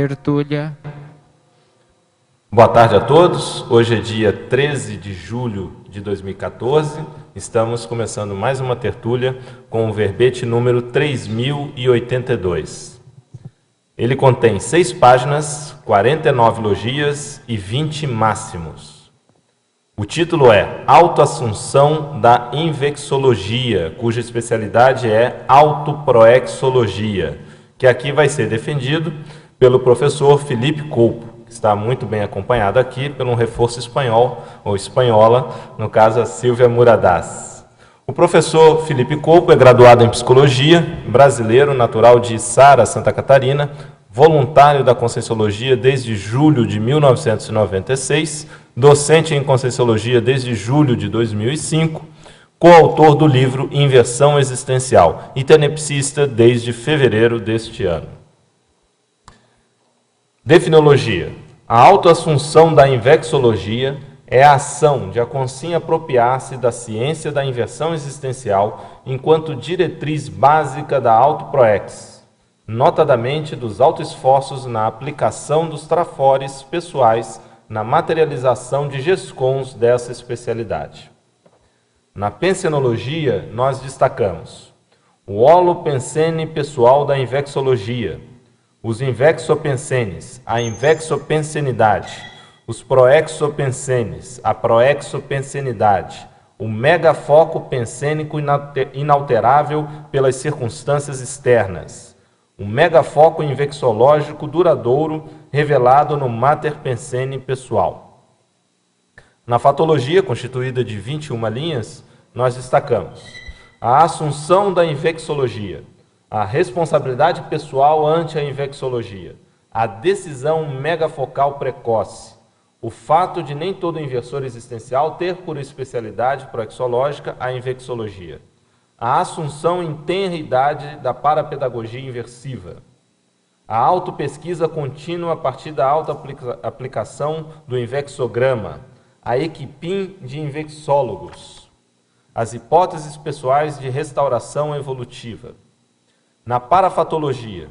tertúlia. Boa tarde a todos. Hoje é dia 13 de julho de 2014. Estamos começando mais uma tertúlia com o verbete número 3082. Ele contém 6 páginas, 49 logias e 20 máximos. O título é Autoassunção da Invexologia, cuja especialidade é autoproexologia, que aqui vai ser defendido pelo professor Felipe Coupo, que está muito bem acompanhado aqui pelo um reforço espanhol, ou espanhola, no caso a Silvia Muradás. O professor Felipe Coupo é graduado em Psicologia, brasileiro, natural de Içara, Santa Catarina, voluntário da Conscienciologia desde julho de 1996, docente em Conscienciologia desde julho de 2005, coautor do livro Inversão Existencial e tenepsista desde fevereiro deste ano. Definologia. A autoassunção da invexologia é a ação de a consciência apropriar-se da ciência da inversão existencial enquanto diretriz básica da autoproex, notadamente dos autoesforços na aplicação dos trafores pessoais na materialização de gescons dessa especialidade. Na pensenologia, nós destacamos o holopensene pessoal da invexologia, os invexopensenes, a invexopensenidade, os proexopensenes, a proexopensenidade, o megafoco pensênico inalterável pelas circunstâncias externas, o megafoco invexológico duradouro revelado no mater pensene pessoal. Na fatologia, constituída de 21 linhas, nós destacamos a assunção da invexologia, a responsabilidade pessoal ante a invexologia, a decisão megafocal precoce, o fato de nem todo inversor existencial ter por especialidade proexológica a invexologia, a assunção em tenra idade da parapedagogia inversiva, a autopesquisa contínua a partir da autoaplicação do invexograma, a equipim de invexólogos, as hipóteses pessoais de restauração evolutiva. Na parafatologia,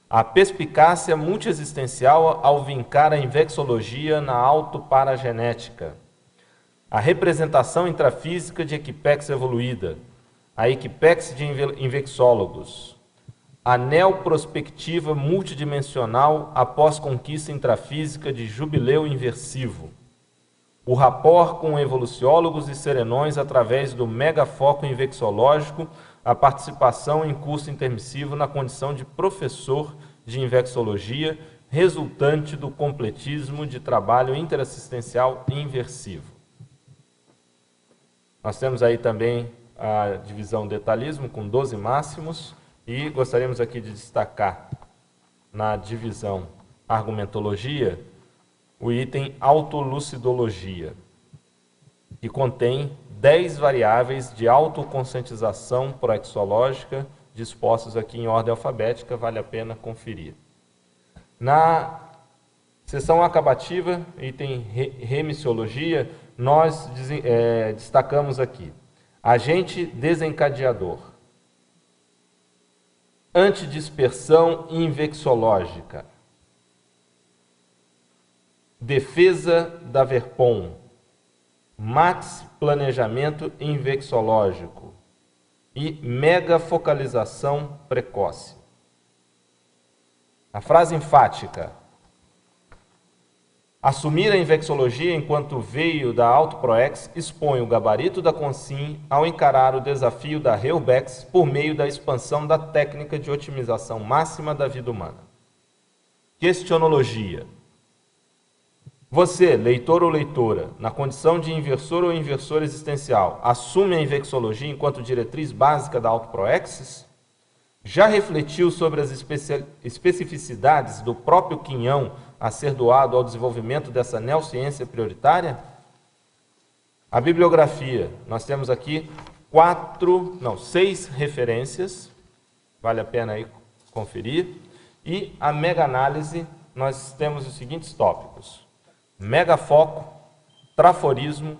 a perspicácia multiexistencial ao vincar a invexologia na autoparagenética, a representação intrafísica de equipex evoluída, a equipex de invexólogos, a neoprospectiva multidimensional após conquista intrafísica de jubileu inversivo, o rapport com evoluciólogos e serenões através do megafoco invexológico, a participação em curso intermissivo na condição de professor de invexologia, resultante do completismo de trabalho interassistencial inversivo. Nós temos aí também a divisão detalhismo com 12 máximos e gostaríamos aqui de destacar na divisão argumentologia o item autolucidologia, que contém 10 variáveis de autoconscientização proexológica, dispostos aqui em ordem alfabética, vale a pena conferir. Na seção acabativa, item remissiologia, nós destacamos aqui agente desencadeador, antidispersão invexológica, defesa da Verpon, max planejamento invexológico e megafocalização precoce. A frase enfática: assumir a invexologia enquanto veio da autoproex expõe o gabarito da consciência ao encarar o desafio da Heubex por meio da expansão da técnica de otimização máxima da vida humana. Questionologia: você, leitor ou leitora, na condição de inversor ou inversor existencial, assume a invexologia enquanto diretriz básica da autoproexis? Já refletiu sobre as especificidades do próprio quinhão a ser doado ao desenvolvimento dessa neociência prioritária? A bibliografia, nós temos aqui 6 referências, vale a pena aí conferir, e a mega-análise, nós temos os seguintes tópicos: megafoco, traforismo,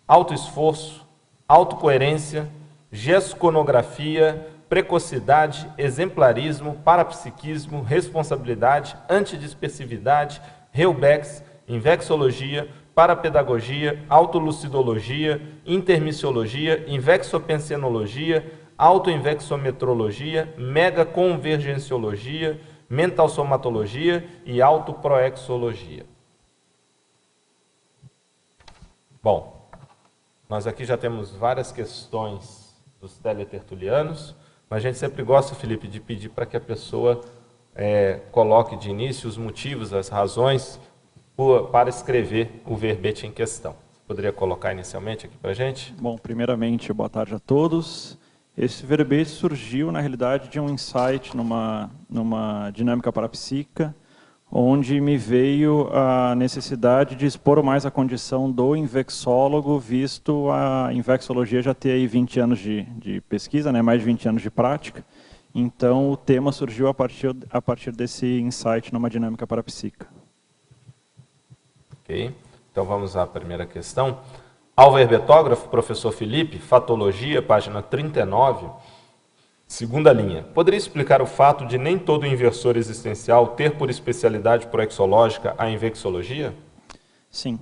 autoesforço, autocoerência, gesconografia, precocidade, exemplarismo, parapsiquismo, responsabilidade, antidispersividade, Heubex, invexologia, parapedagogia, autolucidologia, intermissiologia, invexopensenologia, autoinvexometrologia, megaconvergenciologia, mentalsomatologia e autoproexologia. Bom, nós aqui já temos várias questões dos teletertulianos, mas a gente sempre gosta, Felipe, de pedir para que a pessoa coloque de início os motivos, as razões para escrever o verbete em questão. Você poderia colocar inicialmente aqui para a gente? Bom, primeiramente, boa tarde a todos. Esse verbete surgiu, na realidade, de um insight numa dinâmica parapsíquica, onde me veio a necessidade de expor mais a condição do invexólogo, visto a invexologia já ter aí 20 anos de pesquisa, né, mais de 20 anos de prática. Então, o tema surgiu a partir desse insight numa dinâmica parapsíquica. Ok, então vamos à primeira questão. Ao verbetógrafo, professor Felipe, Fatologia, página 39, segunda linha. Poderia explicar o fato de nem todo inversor existencial ter por especialidade proexológica a invexologia? Sim.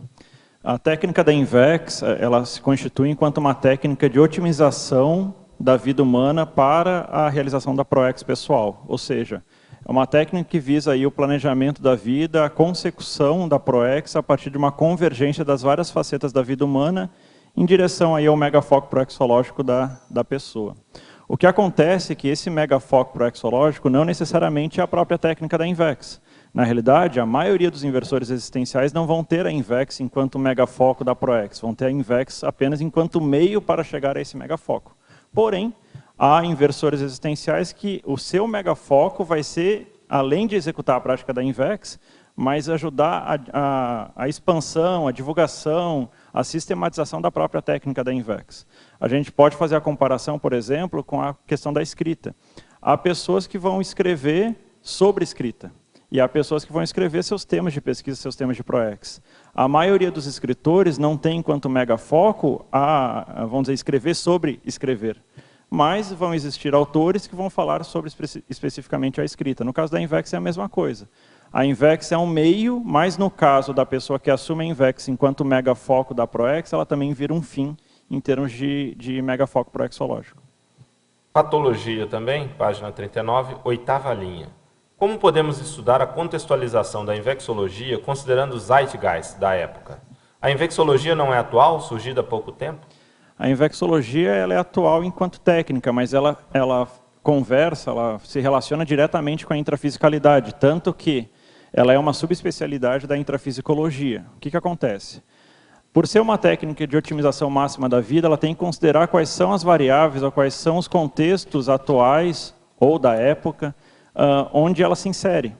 A técnica da Invex, ela se constitui enquanto uma técnica de otimização da vida humana para a realização da proex pessoal, ou seja, é uma técnica que visa aí o planejamento da vida, a consecução da proex a partir de uma convergência das várias facetas da vida humana em direção aí ao megafoco proexológico da pessoa. O que acontece é que esse megafoco proexológico não necessariamente é a própria técnica da Invex. Na realidade, a maioria dos inversores existenciais não vão ter a Invex enquanto megafoco da proex, vão ter a Invex apenas enquanto meio para chegar a esse megafoco. Porém, há inversores existenciais que o seu megafoco vai ser, além de executar a prática da Invex, mas ajudar a expansão, a divulgação, a sistematização da própria técnica da Invex. A gente pode fazer a comparação, por exemplo, com a questão da escrita. Há pessoas que vão escrever sobre escrita, e há pessoas que vão escrever seus temas de pesquisa, seus temas de proex. A maioria dos escritores não tem enquanto megafoco vamos dizer, escrever sobre escrever. Mas vão existir autores que vão falar sobre especificamente a escrita. No caso da Invex é a mesma coisa. A Invex é um meio, mas no caso da pessoa que assume a Invex enquanto megafoco da proex, ela também vira um fim em termos de megafoco proexológico. Patologia também, página 39, oitava linha. Como podemos estudar a contextualização da invexologia considerando o zeitgeist da época? A invexologia não é atual, surgida há pouco tempo? A invexologia ela é atual enquanto técnica, mas ela conversa, ela se relaciona diretamente com a intrafisicalidade, tanto que ela é uma subespecialidade da intrafisicologia. O que acontece? Por ser uma técnica de otimização máxima da vida, ela tem que considerar quais são as variáveis ou quais são os contextos atuais ou da época onde ela se insere.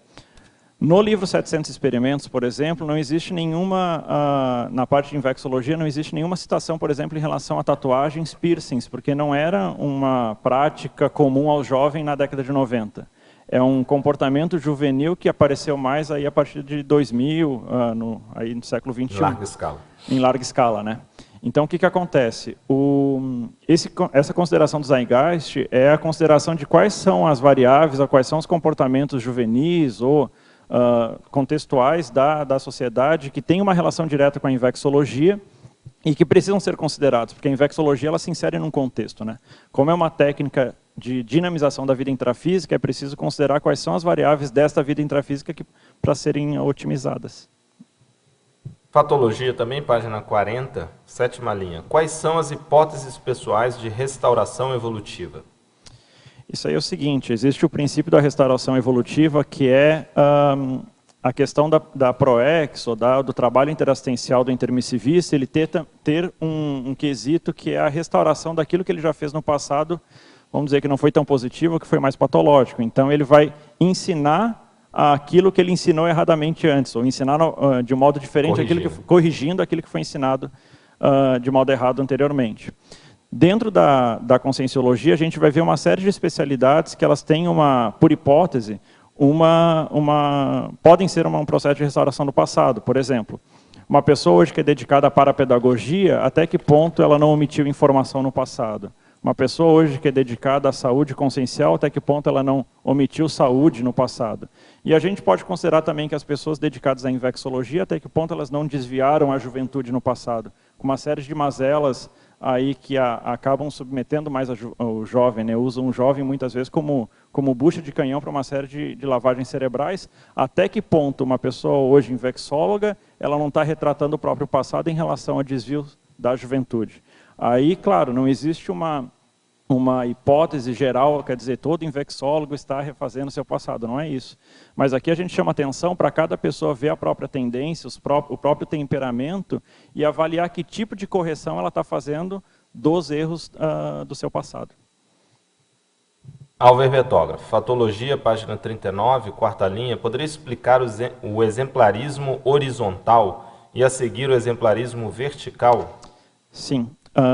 No livro 700 Experimentos, por exemplo, não existe nenhuma, na parte de invexologia, não existe nenhuma citação, por exemplo, em relação a tatuagens, piercings, porque não era uma prática comum ao jovem na década de 90. É um comportamento juvenil que apareceu mais aí a partir de 2000, aí no século XXI. Em larga escala. Em larga escala, né? Então, o que acontece? Essa consideração do Zeitgeist é a consideração de quais são as variáveis, ou quais são os comportamentos juvenis ou contextuais da sociedade que tem uma relação direta com a invexologia e que precisam ser considerados, porque a invexologia ela se insere num contexto, né? Como é uma técnica de dinamização da vida intrafísica, é preciso considerar quais são as variáveis desta vida intrafísica para serem otimizadas. Patologia também, página 40, sétima linha. Quais são as hipóteses pessoais de restauração evolutiva? Isso aí é o seguinte, existe o princípio da restauração evolutiva, que é a questão da proex, ou do trabalho interassistencial do intermissivista, ele ter um quesito que é a restauração daquilo que ele já fez no passado, vamos dizer que não foi tão positivo, que foi mais patológico. Então ele vai ensinar aquilo que ele ensinou erradamente antes, ou ensinar de um modo diferente, corrigindo aquilo que foi ensinado de modo errado anteriormente. Dentro da conscienciologia, a gente vai ver uma série de especialidades que elas têm por hipótese, podem ser um processo de restauração do passado. Por exemplo, uma pessoa hoje que é dedicada à parapedagogia, até que ponto ela não omitiu informação no passado? Uma pessoa hoje que é dedicada à saúde consciencial, até que ponto ela não omitiu saúde no passado? E a gente pode considerar também que as pessoas dedicadas à infecciologia, até que ponto elas não desviaram a juventude no passado, com uma série de mazelas aí que acabam submetendo mais o jovem, né? Usam o jovem muitas vezes como bucha de canhão para uma série de lavagens cerebrais. Até que ponto uma pessoa hoje infeccióloga, ela não está retratando o próprio passado em relação a desvios da juventude? Aí, claro, não existe uma hipótese geral, quer dizer, todo infecciólogo está refazendo seu passado, não é isso. Mas aqui a gente chama atenção para cada pessoa ver a própria tendência, o próprio temperamento e avaliar que tipo de correção ela está fazendo dos erros do seu passado. Alver Betógrafo, Fatologia, página 39, quarta linha, poderia explicar o exemplarismo horizontal e a seguir o exemplarismo vertical? Sim.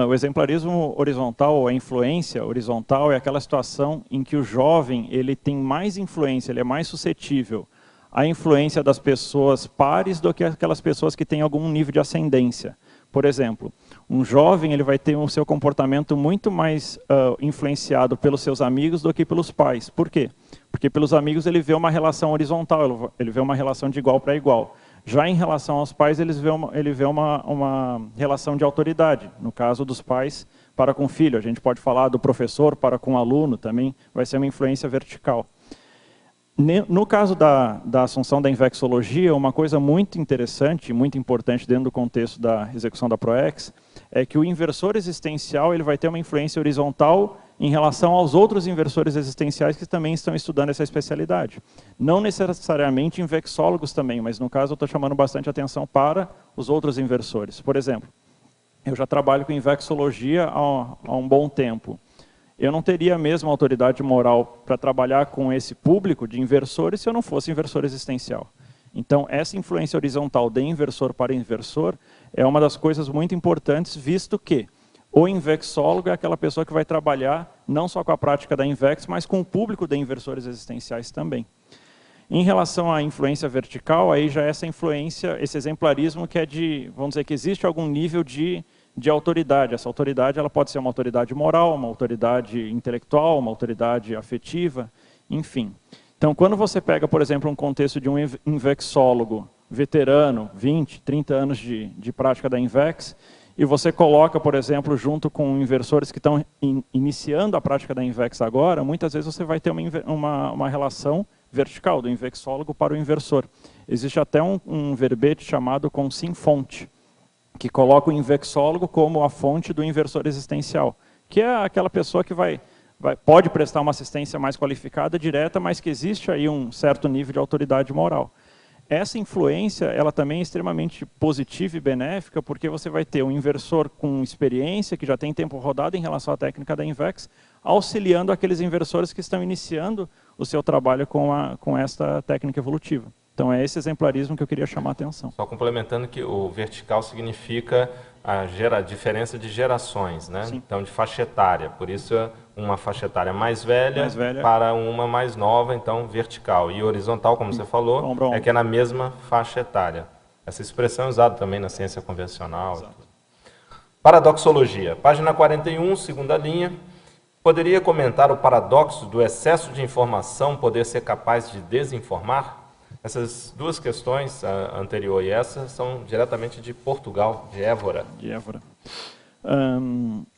O exemplarismo horizontal, ou a influência horizontal, é aquela situação em que o jovem ele tem mais influência, ele é mais suscetível à influência das pessoas pares do que aquelas pessoas que têm algum nível de ascendência. Por exemplo, um jovem ele vai ter o seu comportamento muito mais influenciado pelos seus amigos do que pelos pais. Por quê? Porque pelos amigos ele vê uma relação horizontal, ele vê uma relação de igual para igual. Já em relação aos pais, ele vê uma relação de autoridade. No caso dos pais para com o filho, a gente pode falar do professor para com o aluno, também vai ser uma influência vertical. No caso da assunção da infecciologia, uma coisa muito interessante, muito importante dentro do contexto da execução da PROEX, é que o inversor existencial ele vai ter uma influência horizontal em relação aos outros inversores existenciais que também estão estudando essa especialidade. Não necessariamente infecciólogos também, mas no caso eu estou chamando bastante atenção para os outros inversores. Por exemplo, eu já trabalho com infecciologia há um bom tempo. Eu não teria a mesma autoridade moral para trabalhar com esse público de inversores se eu não fosse inversor existencial. Então, essa influência horizontal de inversor para inversor é uma das coisas muito importantes, visto que o infecciólogo é aquela pessoa que vai trabalhar não só com a prática da Invex, mas com o público de inversores existenciais também. Em relação à influência vertical, aí já essa influência, esse exemplarismo que é vamos dizer que existe algum nível de autoridade. Essa autoridade ela pode ser uma autoridade moral, uma autoridade intelectual, uma autoridade afetiva, enfim. Então, quando você pega, por exemplo, um contexto de um infecciólogo veterano, 20, 30 anos de prática da Invex, e você coloca, por exemplo, junto com inversores que estão iniciando a prática da Invex agora, muitas vezes você vai ter uma relação vertical, do infecciólogo para o inversor. Existe até um verbete chamado consim-fonte, que coloca o infecciólogo como a fonte do inversor existencial, que é aquela pessoa que pode prestar uma assistência mais qualificada, direta, mas que existe aí um certo nível de autoridade moral. Essa influência, ela também é extremamente positiva e benéfica, porque você vai ter um inversor com experiência, que já tem tempo rodado em relação à técnica da Invex, auxiliando aqueles inversores que estão iniciando o seu trabalho com esta técnica evolutiva. Então é esse exemplarismo que eu queria chamar a atenção. Só complementando que o vertical significa a diferença de gerações, né? Sim. Então de faixa etária, por isso uma faixa etária mais velha para uma mais nova, então vertical. E horizontal, como você falou, ombro a ombro. é que é na mesma faixa etária. Essa expressão é usada também na ciência convencional. Exato. Paradoxologia, página 41, segunda linha. Poderia comentar o paradoxo do excesso de informação poder ser capaz de desinformar? Essas duas questões, a anterior e essa, são diretamente de Portugal, de Évora. De Évora.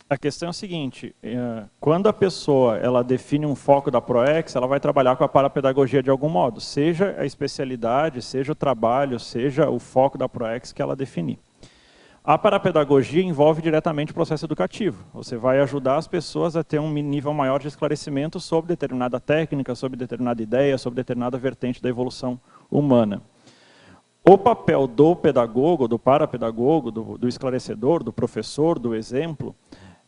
A questão é a seguinte, quando a pessoa ela define um foco da PROEX, ela vai trabalhar com a parapedagogia de algum modo, seja a especialidade, seja o trabalho, seja o foco da PROEX que ela definir. A parapedagogia envolve diretamente o processo educativo. Você vai ajudar as pessoas a ter um nível maior de esclarecimento sobre determinada técnica, sobre determinada ideia, sobre determinada vertente da evolução humana. O papel do pedagogo, do parapedagogo, do esclarecedor, do professor, do exemplo,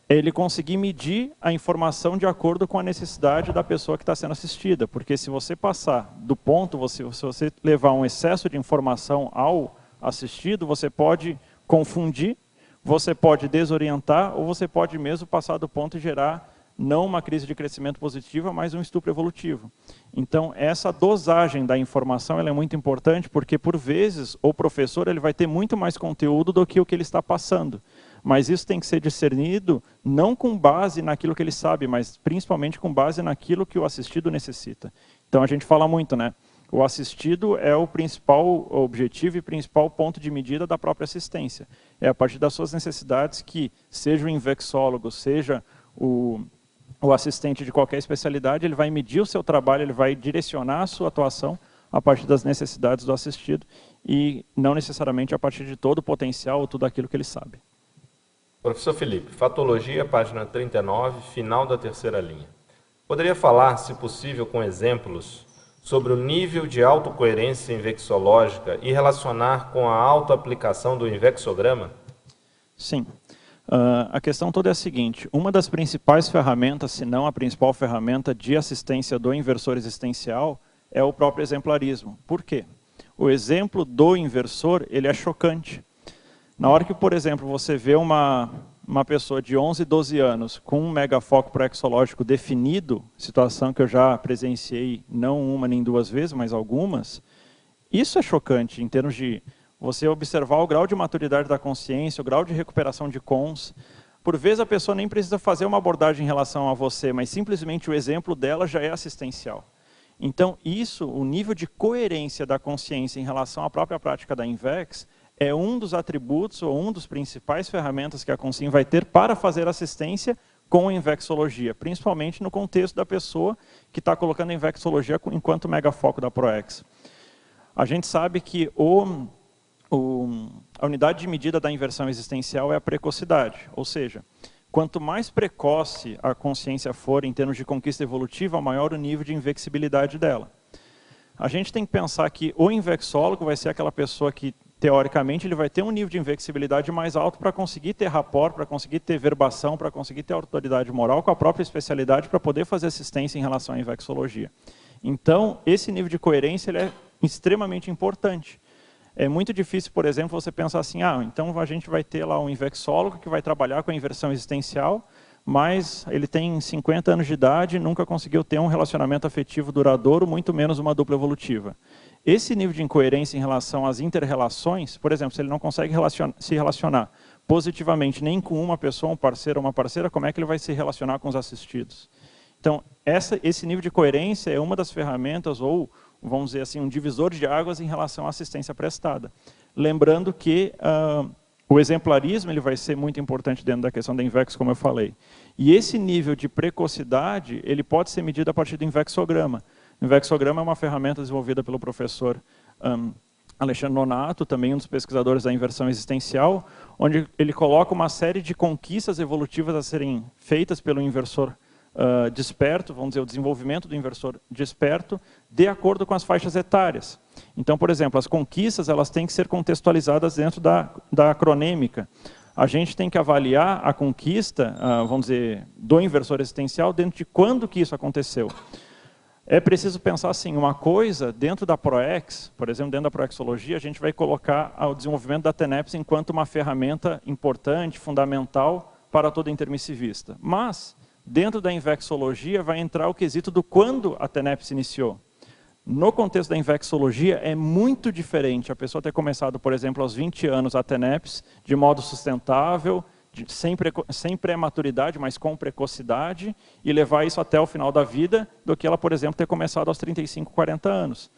é ele conseguir medir a informação de acordo com a necessidade da pessoa que está sendo assistida. Porque se você passar do ponto, se você levar um excesso de informação ao assistido, você pode confundir, você pode desorientar, ou você pode mesmo passar do ponto e gerar não uma crise de crescimento positiva, mas um estupro evolutivo. Então, essa dosagem da informação ela é muito importante, porque, por vezes, o professor ele vai ter muito mais conteúdo do que o que ele está passando. Mas isso tem que ser discernido não com base naquilo que ele sabe, mas principalmente com base naquilo que o assistido necessita. Então a gente fala muito, né? O assistido é o principal objetivo e principal ponto de medida da própria assistência. É a partir das suas necessidades que, seja o infectólogo, seja o assistente de qualquer especialidade, ele vai medir o seu trabalho, ele vai direcionar a sua atuação a partir das necessidades do assistido e não necessariamente a partir de todo o potencial ou tudo aquilo que ele sabe. Professor Felipe, Fatologia, página 39, final da terceira linha. Poderia falar, se possível, com exemplos sobre o nível de autocoerência infecciológica e relacionar com a autoaplicação do infecciograma? Sim. A questão toda é a seguinte: uma das principais ferramentas, se não a principal ferramenta de assistência do inversor existencial é o próprio exemplarismo. Por quê? O exemplo do inversor, ele é chocante. Na hora que, por exemplo, você vê uma pessoa de 11, 12 anos com um megafoco proexológico definido, situação que eu já presenciei não uma nem duas vezes, mas algumas, isso é chocante em termos de você observar o grau de maturidade da consciência, o grau de recuperação de cons. Por vezes a pessoa nem precisa fazer uma abordagem em relação a você, mas simplesmente o exemplo dela já é assistencial. Então isso, o nível de coerência da consciência em relação à própria prática da INVEX, é um dos atributos ou um dos principais ferramentas que a Consim vai ter para fazer assistência com a infecciologia, principalmente no contexto da pessoa que está colocando a infecciologia enquanto megafoco da ProEx. A gente sabe que a unidade de medida da inversão existencial é a precocidade, ou seja, quanto mais precoce a consciência for em termos de conquista evolutiva, maior o nível de invexibilidade dela. A gente tem que pensar que o infecciólogo vai ser aquela pessoa que, teoricamente, ele vai ter um nível de invexibilidade mais alto para conseguir ter rapport, para conseguir ter verbação, para conseguir ter autoridade moral com a própria especialidade para poder fazer assistência em relação à infecciologia. Então, esse nível de coerência ele é extremamente importante. É muito difícil, por exemplo, você pensar assim, então a gente vai ter lá um infecciólogo que vai trabalhar com a inversão existencial, mas ele tem 50 anos de idade e nunca conseguiu ter um relacionamento afetivo duradouro, muito menos uma dupla evolutiva. Esse nível de incoerência em relação às inter-relações, por exemplo, se ele não consegue se relacionar positivamente nem com uma pessoa, um parceiro ou uma parceira, como é que ele vai se relacionar com os assistidos? Então, esse nível de coerência é uma das ferramentas, ou, vamos dizer assim, um divisor de águas em relação à assistência prestada. Lembrando que o exemplarismo ele vai ser muito importante dentro da questão da INVEX, como eu falei. E esse nível de precocidade, ele pode ser medido a partir do infecciograma. O infecciograma é uma ferramenta desenvolvida pelo professor Alexandre Nonato, também um dos pesquisadores da inversão existencial, onde ele coloca uma série de conquistas evolutivas a serem feitas pelo inversor desperto, vamos dizer, o desenvolvimento do inversor desperto, de acordo com as faixas etárias. Então, por exemplo, as conquistas elas têm que ser contextualizadas dentro da acronêmica. A gente tem que avaliar a conquista, vamos dizer, do inversor existencial dentro de quando que isso aconteceu. É preciso pensar assim, uma coisa dentro da ProEx, por exemplo, dentro da proexologia, a gente vai colocar o desenvolvimento da TENEPS enquanto uma ferramenta importante, fundamental para todo intermissivista. Mas, dentro da infecciologia, vai entrar o quesito do quando a TENEPS iniciou. No contexto da infecciologia, é muito diferente a pessoa ter começado, por exemplo, aos 20 anos a TENEPS de modo sustentável, sem pré-maturidade, mas com precocidade, e levar isso até o final da vida, do que ela, por exemplo, ter começado aos 35, 40 anos.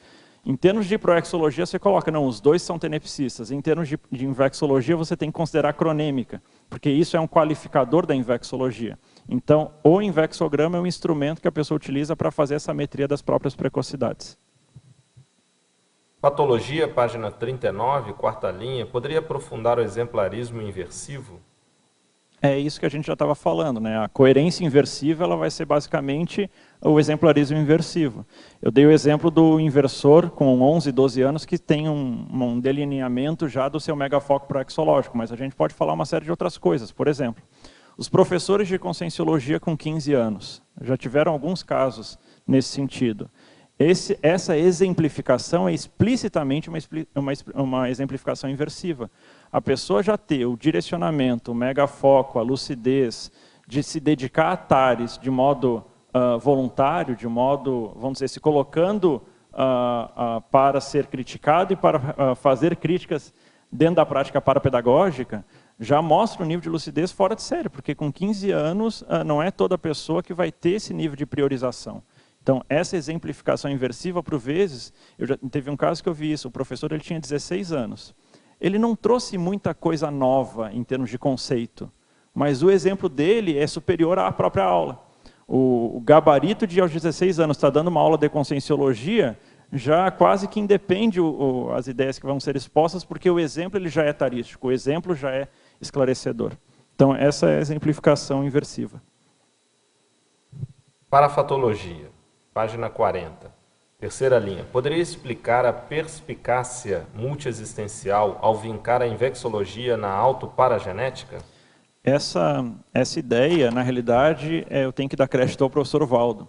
Em termos de proexologia, você coloca, não, os dois são tenepsistas. Em termos de infecciologia, você tem que considerar cronêmica, porque isso é um qualificador da infecciologia. Então, o infecciograma é um instrumento que a pessoa utiliza para fazer essa metria das próprias precocidades. Patologia, página 39, quarta linha, poderia aprofundar o exemplarismo inversivo? É isso que a gente já estava falando, né? A coerência inversiva ela vai ser basicamente o exemplarismo inversivo. Eu dei o exemplo do inversor com 11, 12 anos que tem um delineamento já do seu megafoco proexológico, mas a gente pode falar uma série de outras coisas. Por exemplo, os professores de conscienciologia com 15 anos, já tiveram alguns casos nesse sentido. Essa exemplificação é explicitamente uma exemplificação inversiva. A pessoa já ter o direcionamento, o megafoco, a lucidez, de se dedicar a TARES de modo voluntário, de modo, vamos dizer, se colocando para ser criticado e para fazer críticas dentro da prática parapedagógica, já mostra um nível de lucidez fora de série, porque com 15 anos não é toda pessoa que vai ter esse nível de priorização. Então, essa exemplificação inversiva, por vezes, teve um caso que eu vi isso, o professor ele tinha 16 anos. Ele não trouxe muita coisa nova em termos de conceito, mas o exemplo dele é superior à própria aula. O gabarito de aos 16 anos estar dando uma aula de conscienciologia, já quase que independe as ideias que vão ser expostas, porque o exemplo ele já é tarístico, o exemplo já é esclarecedor. Então, essa é a exemplificação inversiva. Parafatologia, página 40, terceira linha. Poderia explicar a perspicácia multiexistencial ao vincar a invexologia na autoparagenética? Essa ideia, na realidade, eu tenho que dar crédito ao professor Valdo.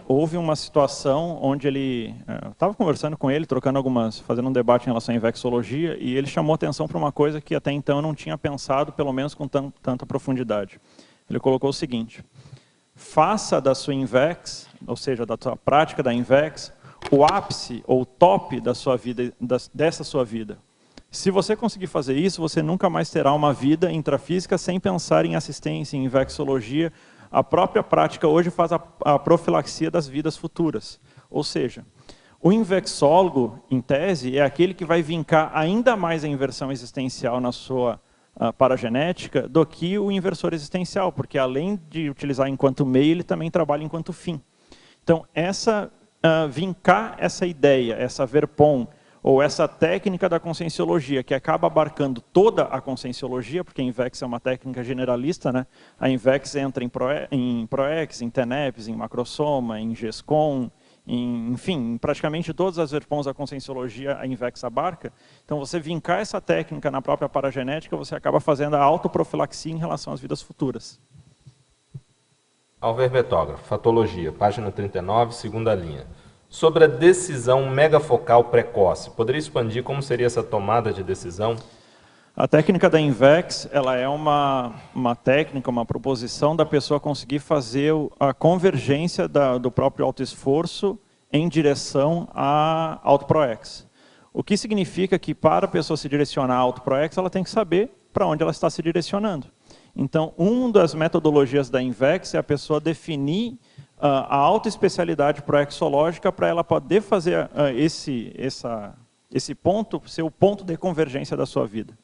Houve uma situação onde ele... eu estava conversando com ele, fazendo um debate em relação à invexologia, e ele chamou atenção para uma coisa que até então eu não tinha pensado, pelo menos com tanta profundidade. Ele colocou o seguinte: faça da sua invex, ou seja, da sua prática da invex, o ápice ou top da sua vida, dessa sua vida. Se você conseguir fazer isso, você nunca mais terá uma vida intrafísica sem pensar em assistência, em invexologia. A própria prática hoje faz a profilaxia das vidas futuras. Ou seja, o invexólogo, em tese, é aquele que vai vincar ainda mais a inversão existencial na sua paragenética do que o inversor existencial, porque além de utilizar enquanto meio, ele também trabalha enquanto fim. Então, vincar essa ideia, essa verpom, ou essa técnica da conscienciologia, que acaba abarcando toda a conscienciologia, porque a INVEX é uma técnica generalista, né? A INVEX entra em ProEx, em TENEPS, em Macrosoma, em GESCOM, enfim, em praticamente todas as verpons da conscienciologia a INVEX abarca. Então, você vincar essa técnica na própria paragenética, você acaba fazendo a autoprofilaxia em relação às vidas futuras. Alverbetógrafo, fatologia, página 39, segunda linha. Sobre a decisão megafocal precoce, poderia expandir como seria essa tomada de decisão? A técnica da INVEX, ela é uma técnica, uma proposição da pessoa conseguir fazer a convergência do próprio autoesforço em direção à autoproex. O que significa que para a pessoa se direcionar à autoproex, ela tem que saber para onde ela está se direcionando. Então, uma das metodologias da INVEX é a pessoa definir a autoespecialidade proexológica para ela poder fazer esse ponto ser o ponto de convergência da sua vida.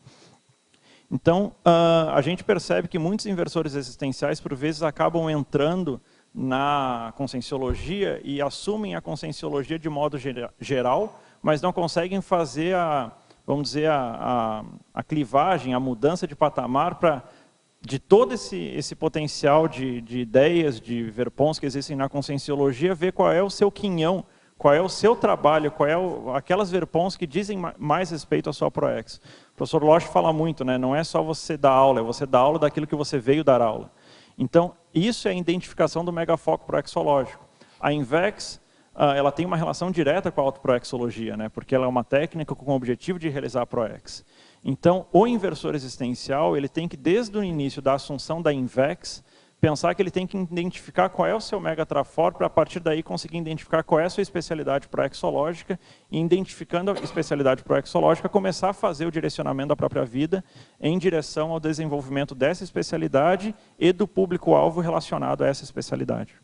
Então, a gente percebe que muitos inversores existenciais, por vezes, acabam entrando na conscienciologia e assumem a conscienciologia de modo geral, mas não conseguem fazer vamos dizer, a clivagem, a mudança de patamar de todo esse potencial de ideias, de verpons que existem na conscienciologia, ver qual é o seu quinhão, qual é o seu trabalho, qual é aquelas verpons que dizem mais respeito à sua proex. O professor Losch fala muito, né? Não é só você dar aula, é você dar aula daquilo que você veio dar aula. Então, isso é a identificação do megafoco proexológico. A INVEX, ela tem uma relação direta com a autoproexologia, né? Porque ela é uma técnica com o objetivo de realizar a proex. Então, o inversor existencial, ele tem que, desde o início da assunção da INVEX, pensar que ele tem que identificar qual é o seu megatrafor, para a partir daí conseguir identificar qual é a sua especialidade proexológica, e identificando a especialidade proexológica, começar a fazer o direcionamento da própria vida em direção ao desenvolvimento dessa especialidade e do público-alvo relacionado a essa especialidade.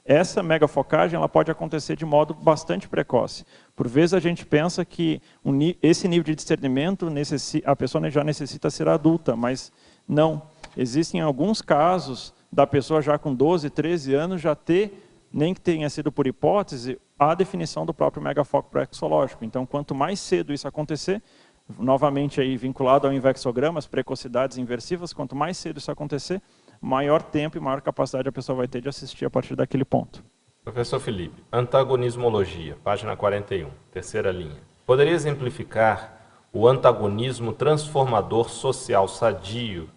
Essa megafocagem ela pode acontecer de modo bastante precoce. Por vezes a gente pensa que esse nível de discernimento, a pessoa já necessita ser adulta, mas não. Existem alguns casos da pessoa já com 12, 13 anos já ter, nem que tenha sido por hipótese, a definição do próprio megafoco proexológico. Então, quanto mais cedo isso acontecer, novamente aí vinculado ao invexograma, as precocidades inversivas, quanto mais cedo isso acontecer, maior tempo e maior capacidade a pessoa vai ter de assistir a partir daquele ponto. Professor Felipe, antagonismologia, página 41, terceira linha. Poderia exemplificar o antagonismo transformador social sadio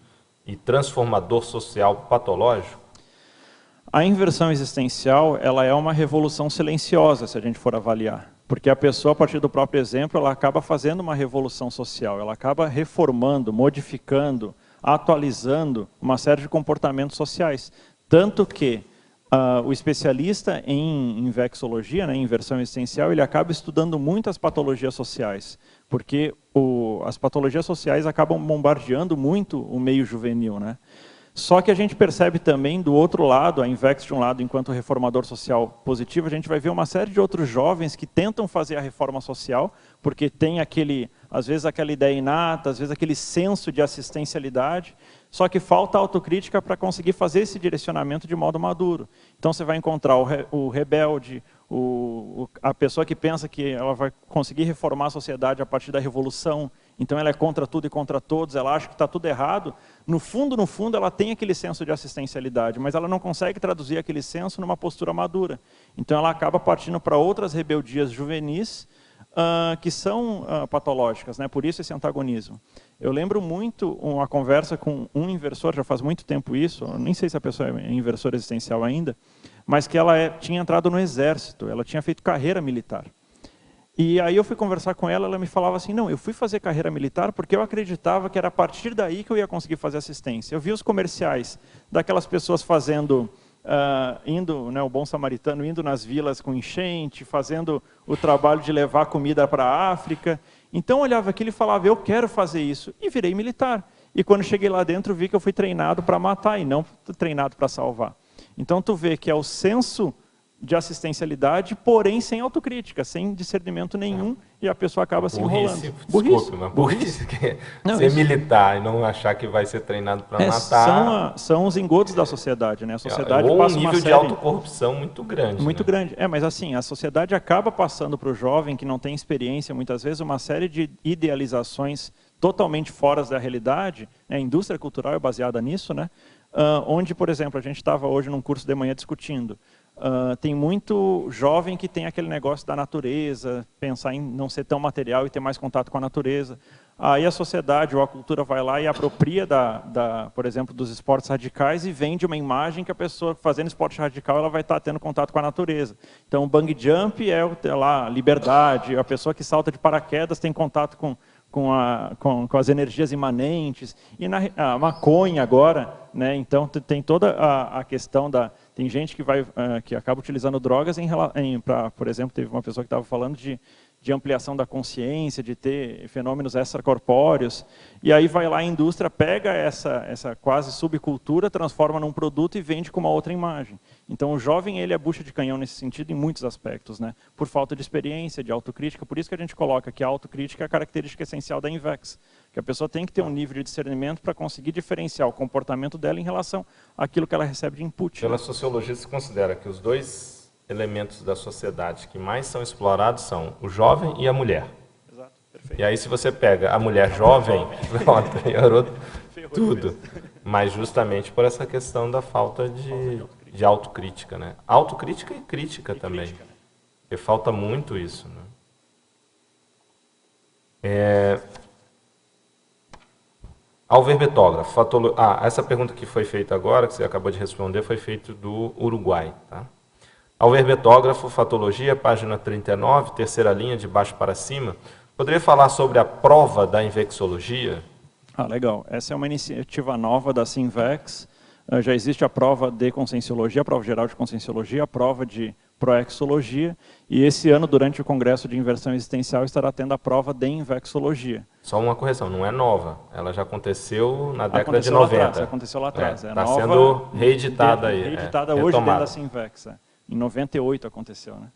e transformador social patológico? A inversão existencial, ela é uma revolução silenciosa, se a gente for avaliar. Porque a pessoa, a partir do próprio exemplo, ela acaba fazendo uma revolução social, ela acaba reformando, modificando, atualizando uma série de comportamentos sociais. Tanto que o especialista em invexologia, né, inversão existencial, ele acaba estudando muitas patologias sociais. porque as patologias sociais acabam bombardeando muito o meio juvenil, né? Só que a gente percebe também do outro lado, a Invex de um lado, enquanto reformador social positivo, a gente vai ver uma série de outros jovens que tentam fazer a reforma social, porque tem às vezes aquela ideia inata, às vezes aquele senso de assistencialidade, só que falta autocrítica para conseguir fazer esse direcionamento de modo maduro. Então você vai encontrar o rebelde, a pessoa que pensa que ela vai conseguir reformar a sociedade a partir da revolução, então ela é contra tudo e contra todos, ela acha que está tudo errado. No fundo, ela tem aquele senso de assistencialidade, mas ela não consegue traduzir aquele senso numa postura madura. Então ela acaba partindo para outras rebeldias juvenis, que são patológicas, né? Por isso esse antagonismo. Eu lembro muito uma conversa com um inversor, já faz muito tempo isso, nem sei se a pessoa é inversora existencial ainda, mas que ela tinha entrado no exército, ela tinha feito carreira militar. E aí eu fui conversar com ela, ela me falava assim, não, eu fui fazer carreira militar porque eu acreditava que era a partir daí que eu ia conseguir fazer assistência. Eu vi os comerciais daquelas pessoas fazendo, o bom samaritano, indo nas vilas com enchente, fazendo o trabalho de levar comida para a África. Então eu olhava aquilo e falava, eu quero fazer isso, e virei militar. E quando cheguei lá dentro, vi que eu fui treinado para matar e não treinado para salvar. Então tu vê que é o senso de assistencialidade, porém sem autocrítica, sem discernimento nenhum, e a pessoa acaba se enrolando. Desculpe, mas burrice ser militar e não achar que vai ser treinado para matar. São os engodos da sociedade, né? A sociedade ou passa um nível de autocorrupção muito grande. Muito grande. Mas assim, a sociedade acaba passando para o jovem que não tem experiência, muitas vezes, uma série de idealizações totalmente fora da realidade, né? A indústria cultural é baseada nisso, né? Onde, por exemplo, a gente estava hoje num curso de manhã discutindo, tem muito jovem que tem aquele negócio da natureza, pensar em não ser tão material e ter mais contato com a natureza. Aí a sociedade ou a cultura vai lá e apropria, por exemplo, dos esportes radicais e vende uma imagem que a pessoa fazendo esporte radical ela vai estar tendo contato com a natureza. Então o bungee jump é lá, liberdade, a pessoa que salta de paraquedas tem contato com as energias imanentes, e a maconha agora, né? Então tem toda a questão tem gente que acaba utilizando drogas por exemplo, teve uma pessoa que estava falando de ampliação da consciência, de ter fenômenos extracorpóreos, e aí vai lá a indústria, pega essa quase subcultura, transforma num produto e vende com uma outra imagem. Então o jovem ele é bucha de canhão nesse sentido em muitos aspectos, né? Por falta de experiência, de autocrítica, por isso que a gente coloca que a autocrítica é a característica essencial da Invex, que a pessoa tem que ter um nível de discernimento para conseguir diferenciar o comportamento dela em relação àquilo que ela recebe de input. Pela sociologia se considera que os dois elementos da sociedade que mais são explorados são o jovem e a mulher. Exato, perfeito. E aí se você pega a mulher jovem, pronto, piorou tudo. Mas justamente por essa questão da falta de autocrítica, né? Autocrítica e crítica também. Crítica, né? Porque falta muito isso, né? Alverbetógrafo. Essa pergunta que foi feita agora, que você acabou de responder, foi feita do Uruguai, tá? Alverbetógrafo, Fatologia, página 39, terceira linha, de baixo para cima. Poderia falar sobre a prova da Invexologia? Legal. Essa é uma iniciativa nova da Sinvex. Já existe a prova de Conscienciologia, a prova geral de Conscienciologia, a prova de Proexologia, e esse ano, durante o Congresso de Inversão Existencial, estará tendo a prova de Invexologia. Só uma correção, não é nova. Ela já aconteceu na década de 90. Aconteceu lá atrás. Está sendo reeditada aí. Reeditada hoje dentro da Sinvex. Em 98 aconteceu, né?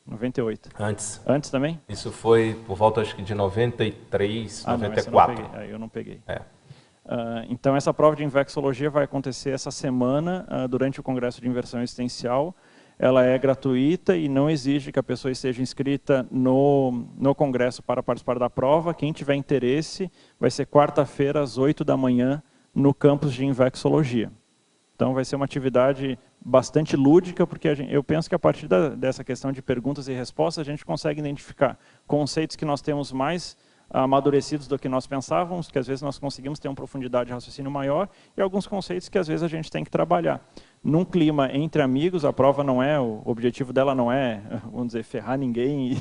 98. Antes. Antes também? Isso foi por volta, acho que de 93, 94. Eu não peguei. Então, essa prova de Invexologia vai acontecer essa semana, durante o Congresso de Inversão Existencial. Ela é gratuita e não exige que a pessoa esteja inscrita no Congresso para participar da prova. Quem tiver interesse, vai ser quarta-feira, às 8 da manhã, no campus de Invexologia. Então, vai ser uma atividade bastante lúdica, porque eu penso que a partir dessa questão de perguntas e respostas, a gente consegue identificar conceitos que nós temos mais amadurecidos do que nós pensávamos, que às vezes nós conseguimos ter uma profundidade de raciocínio maior, e alguns conceitos que às vezes a gente tem que trabalhar. Num clima entre amigos, a prova não é, o objetivo dela não é, vamos dizer, ferrar ninguém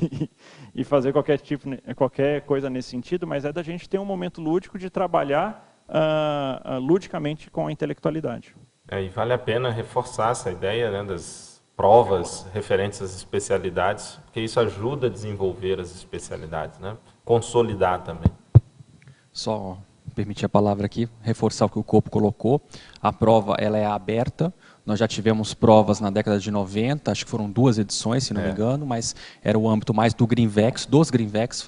e fazer qualquer coisa nesse sentido, mas é da gente ter um momento lúdico de trabalhar ludicamente com a intelectualidade. E vale a pena reforçar essa ideia, né, das provas referentes às especialidades, porque isso ajuda a desenvolver as especialidades, né? consolidar também. Só permitir a palavra aqui, reforçar o que o Copo colocou. A prova ela é aberta. Nós já tivemos provas na década de 90, acho que foram 2 edições, se não me engano, mas era o âmbito mais do Greenvex, dos Greenvex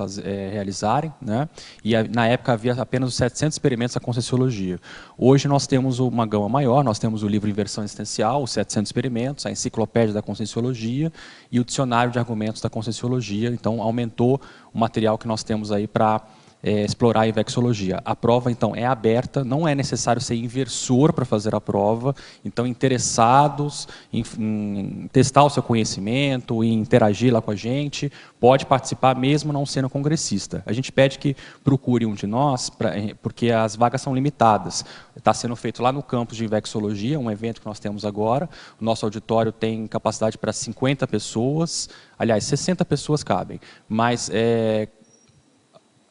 realizarem, né? E na época havia apenas os 700 experimentos da Conscienciologia. Hoje nós temos uma gama maior, nós temos o livro Inversão Existencial, os 700 experimentos, a enciclopédia da Conscienciologia e o dicionário de argumentos da Conscienciologia. Então aumentou o material que nós temos aí para explorar a Invexologia. A prova, então, é aberta, não é necessário ser inversor para fazer a prova, então, interessados em testar o seu conhecimento, em interagir lá com a gente, pode participar mesmo não sendo congressista. A gente pede que procure um de nós, porque as vagas são limitadas. Está sendo feito lá no campus de Invexologia, um evento que nós temos agora. O nosso auditório tem capacidade para 50 pessoas, aliás, 60 pessoas cabem, mas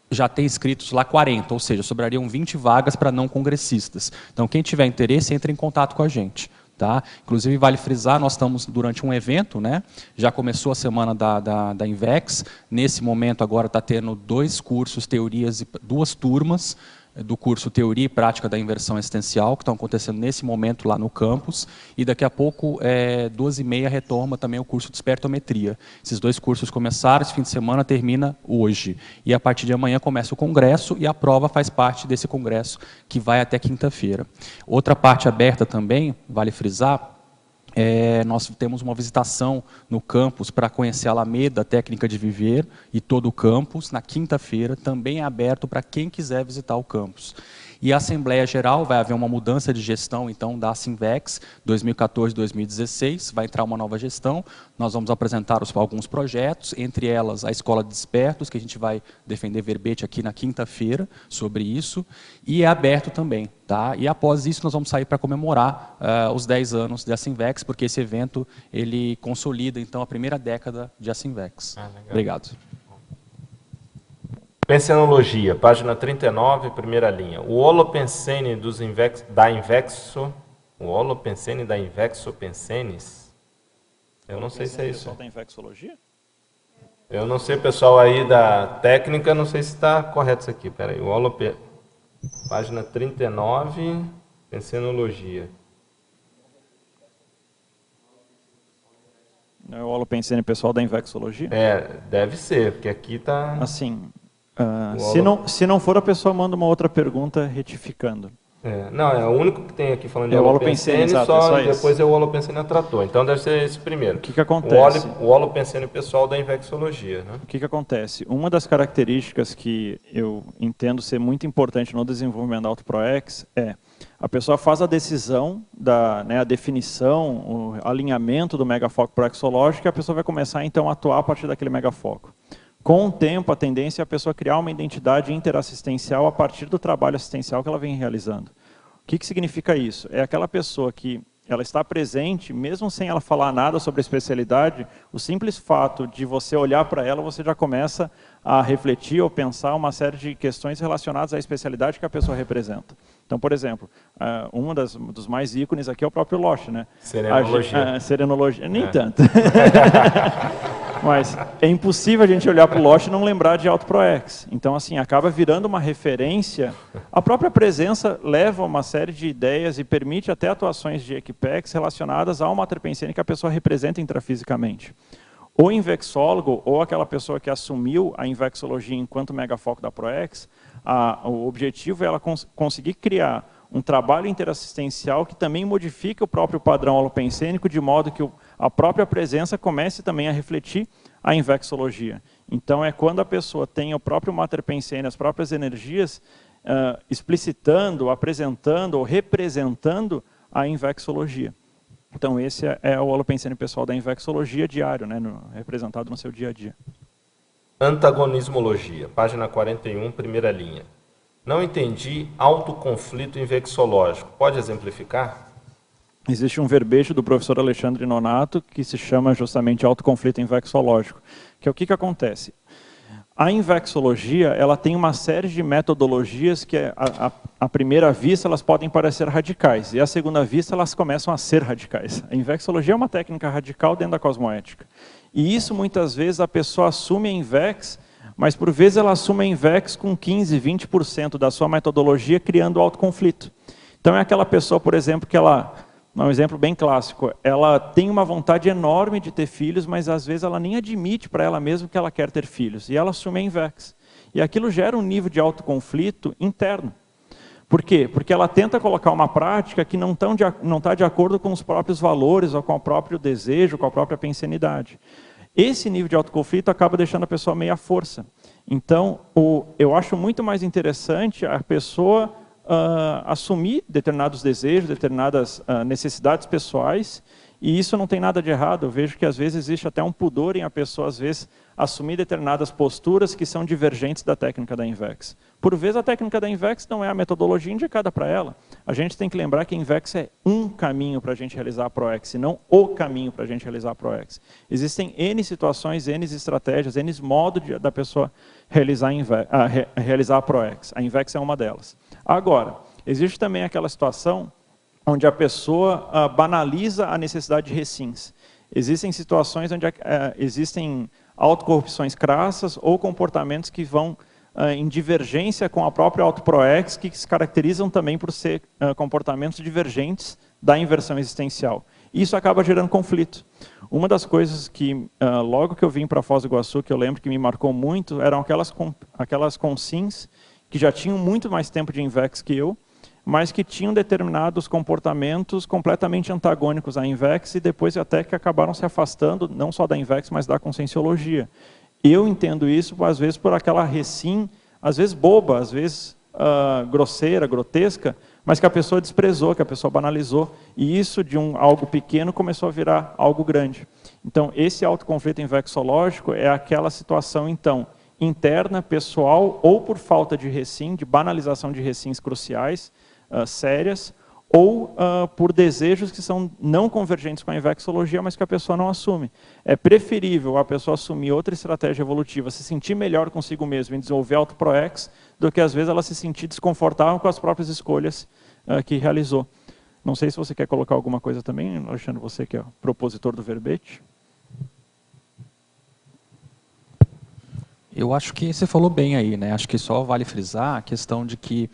já tem inscritos lá 40, ou seja, sobrariam 20 vagas para não congressistas. Então, quem tiver interesse, entre em contato com a gente. Tá? Inclusive, vale frisar, nós estamos durante um evento, né? Já começou a semana da Invex, nesse momento agora está tendo 2 cursos, teorias e 2 turmas, do curso Teoria e Prática da Inversão Existencial, que estão acontecendo nesse momento lá no campus, e daqui a pouco, 12h30, retoma também o curso de Espertometria. Esses 2 cursos começaram, esse fim de semana termina hoje. E a partir de amanhã começa o congresso, e a prova faz parte desse congresso, que vai até quinta-feira. Outra parte aberta também, vale frisar, nós temos uma visitação no campus para conhecer a Alameda, a técnica de viver, e todo o campus, na quinta-feira, também é aberto para quem quiser visitar o campus. E a Assembleia Geral, vai haver uma mudança de gestão, então, da Sinvex, 2014-2016, vai entrar uma nova gestão, nós vamos apresentar alguns projetos, entre elas a Escola de Despertos, que a gente vai defender verbete aqui na quinta-feira sobre isso, e é aberto também. Tá? E após isso nós vamos sair para comemorar os 10 anos da Sinvex, porque esse evento ele consolida, então, a primeira década de Sinvex. Obrigado. Pensenologia, página 39, primeira linha. O holopensene da Invexo, o holopensene da Invexopensenes? Eu não sei se é isso. Pessoal da Invexologia? Eu não sei, pessoal aí da técnica, não sei se está correto isso aqui. Espera aí, página 39, pensenologia. Não é o holopensene pessoal da Invexologia? Deve ser, porque aqui está... Assim, se não for, a pessoa manda uma outra pergunta retificando. Não, é o único que tem aqui falando de o holopensene, só e depois é o holopensene trator. Então deve ser esse primeiro. O que acontece? O holopensene pessoal da Invexologia. Né? O que acontece? Uma das características que eu entendo ser muito importante no desenvolvimento da AutoProEx a pessoa faz a decisão, a definição, o alinhamento do megafoco proexológico, e a pessoa vai começar então a atuar a partir daquele megafoco. Com o tempo, a tendência é a pessoa criar uma identidade interassistencial a partir do trabalho assistencial que ela vem realizando. O que significa isso? É aquela pessoa que ela está presente, mesmo sem ela falar nada sobre a especialidade, o simples fato de você olhar para ela, você já começa a refletir ou pensar uma série de questões relacionadas à especialidade que a pessoa representa. Então, por exemplo, um dos mais ícones aqui é o próprio Loche, né? Serenologia. Serenologia, nem tanto. Mas é impossível a gente olhar para o Loche e não lembrar de AutoProEx. Então, assim, acaba virando uma referência. A própria presença leva uma série de ideias e permite até atuações de equipex relacionadas ao materpensene que a pessoa representa intrafisicamente. O invexólogo, ou aquela pessoa que assumiu a invexologia enquanto megafoco da ProEx, o objetivo é ela conseguir criar um trabalho interassistencial que também modifique o próprio padrão holopensênico, de modo que a própria presença comece também a refletir a invexologia. Então, é quando a pessoa tem o próprio materpensene, as próprias energias, explicitando, apresentando ou representando a invexologia. Então, esse é o holopensene pessoal da invexologia diário, né, representado no seu dia a dia. Antagonismologia, página 41, primeira linha. Não entendi autoconflito invexológico. Pode exemplificar? Existe um verbete do professor Alexandre Nonato que se chama justamente autoconflito invexológico. Que é o que acontece? A invexologia, ela tem uma série de metodologias que, à primeira vista, elas podem parecer radicais. E à segunda vista, elas começam a ser radicais. A invexologia é uma técnica radical dentro da cosmoética. E isso, muitas vezes, a pessoa assume a invex mas por vezes ela assume a Invex com 15%, 20% da sua metodologia criando autoconflito. Então é aquela pessoa, por exemplo, que ela, um exemplo bem clássico, ela tem uma vontade enorme de ter filhos, mas às vezes ela nem admite para ela mesma que ela quer ter filhos, e ela assume a Invex. E aquilo gera um nível de autoconflito interno. Por quê? Porque ela tenta colocar uma prática que não está de acordo com os próprios valores, ou com o próprio desejo, com a própria pensanidade. Esse nível de autoconflito acaba deixando a pessoa meio à força. Então, eu acho muito mais interessante a pessoa assumir determinados desejos, determinadas necessidades pessoais, e isso não tem nada de errado. Eu vejo que às vezes existe até um pudor em a pessoa, às vezes, assumir determinadas posturas que são divergentes da técnica da Invex. Por vezes a técnica da Invex não é a metodologia indicada para ela. A gente tem que lembrar que a Invex é um caminho para a gente realizar a ProEx, e não o caminho para a gente realizar a ProEx. Existem N situações, N estratégias, N modos da pessoa realizar a ProEx. A Invex é uma delas. Agora, existe também aquela situação onde a pessoa banaliza a necessidade de recins. Existem situações onde existem autocorrupções crassas ou comportamentos que vão em divergência com a própria AutoProEx, que se caracterizam também por ser comportamentos divergentes da inversão existencial. Isso acaba gerando conflito. Uma das coisas que, logo que eu vim para Foz do Iguaçu, que eu lembro que me marcou muito, eram aquelas consins que já tinham muito mais tempo de Invex que eu, mas que tinham determinados comportamentos completamente antagônicos à Invex e depois até que acabaram se afastando, não só da Invex, mas da conscienciologia. Eu entendo isso, às vezes, por aquela recim, às vezes boba, às vezes grosseira, grotesca, mas que a pessoa desprezou, que a pessoa banalizou, e isso de algo pequeno começou a virar algo grande. Então, esse autoconflito invexológico é aquela situação, então, interna, pessoal, ou por falta de recim, de banalização de recins cruciais, sérias, ou por desejos que são não convergentes com a invexologia, mas que a pessoa não assume. É preferível a pessoa assumir outra estratégia evolutiva, se sentir melhor consigo mesmo em desenvolver AutoProEx, do que às vezes ela se sentir desconfortável com as próprias escolhas que realizou. Não sei se você quer colocar alguma coisa também, Alexandre, você que é o propositor do verbete. Eu acho que você falou bem aí, né? Acho que só vale frisar a questão de que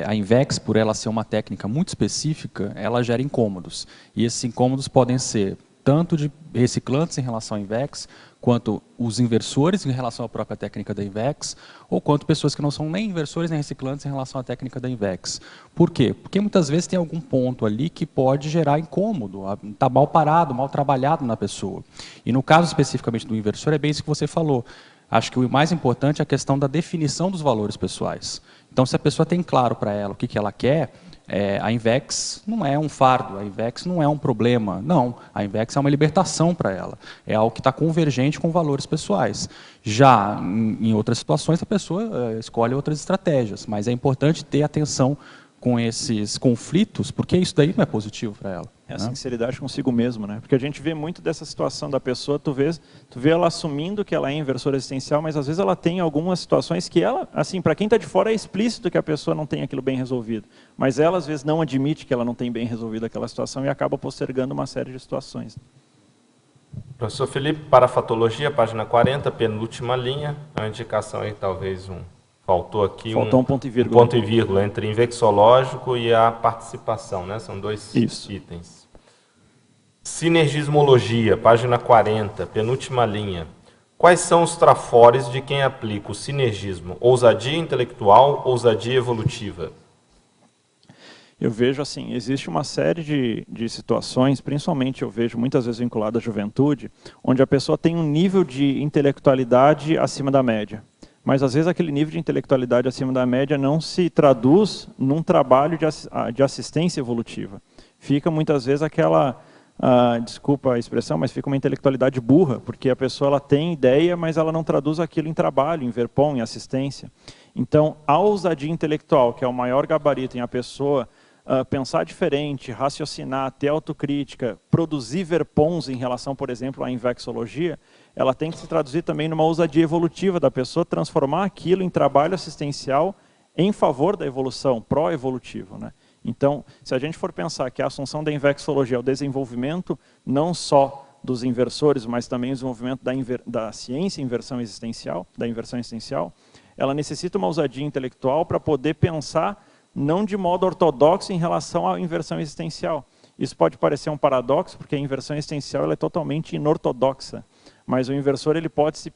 a Invex, por ela ser uma técnica muito específica, ela gera incômodos. E esses incômodos podem ser tanto de reciclantes em relação à Invex, quanto os inversores em relação à própria técnica da Invex, ou quanto pessoas que não são nem inversores nem reciclantes em relação à técnica da Invex. Por quê? Porque muitas vezes tem algum ponto ali que pode gerar incômodo, está mal parado, mal trabalhado na pessoa. E no caso especificamente do inversor, é bem isso que você falou. Acho que o mais importante é a questão da definição dos valores pessoais. Então, se a pessoa tem claro para ela o que ela quer, a Invex não é um fardo, a Invex não é um problema. Não, a Invex é uma libertação para ela. É algo que está convergente com valores pessoais. Já em outras situações, a pessoa escolhe outras estratégias, mas é importante ter atenção com esses conflitos, porque isso daí não é positivo para ela. É a sinceridade consigo mesmo, né? Porque a gente vê muito dessa situação da pessoa, tu vê ela assumindo que ela é inversora existencial, mas às vezes ela tem algumas situações que ela, assim, para quem está de fora é explícito que a pessoa não tem aquilo bem resolvido, mas ela às vezes não admite que ela não tem bem resolvido aquela situação e acaba postergando uma série de situações. Professor Felipe, parafatologia, página 40, penúltima linha, a indicação aí talvez faltou um ponto e vírgula. Ponto e vírgula entre invexológico e a participação, né? São dois itens. Sinergismologia, página 40, penúltima linha. Quais são os trafores de quem aplica o sinergismo? Ousadia intelectual, ousadia evolutiva? Eu vejo assim, existe uma série de situações, principalmente eu vejo muitas vezes vinculado à juventude, onde a pessoa tem um nível de intelectualidade acima da média. Mas às vezes aquele nível de intelectualidade acima da média não se traduz num trabalho de assistência evolutiva. Fica muitas vezes aquela, desculpa a expressão, mas fica uma intelectualidade burra, porque a pessoa ela tem ideia, mas ela não traduz aquilo em trabalho, em verpom, em assistência. Então, a ousadia intelectual, que é o maior gabarito em a pessoa pensar diferente, raciocinar, ter autocrítica, produzir verpons em relação, por exemplo, à invexologia, ela tem que se traduzir também numa ousadia evolutiva da pessoa, transformar aquilo em trabalho assistencial em favor da evolução, pró-evolutivo, né? Então, se a gente for pensar que a assunção da invexologia é o desenvolvimento não só dos inversores, mas também o desenvolvimento da ciência inversão existencial, da inversão existencial, ela necessita uma ousadia intelectual para poder pensar não de modo ortodoxo em relação à inversão existencial. Isso pode parecer um paradoxo, porque a inversão existencial ela é totalmente inortodoxa, mas o inversor ele pode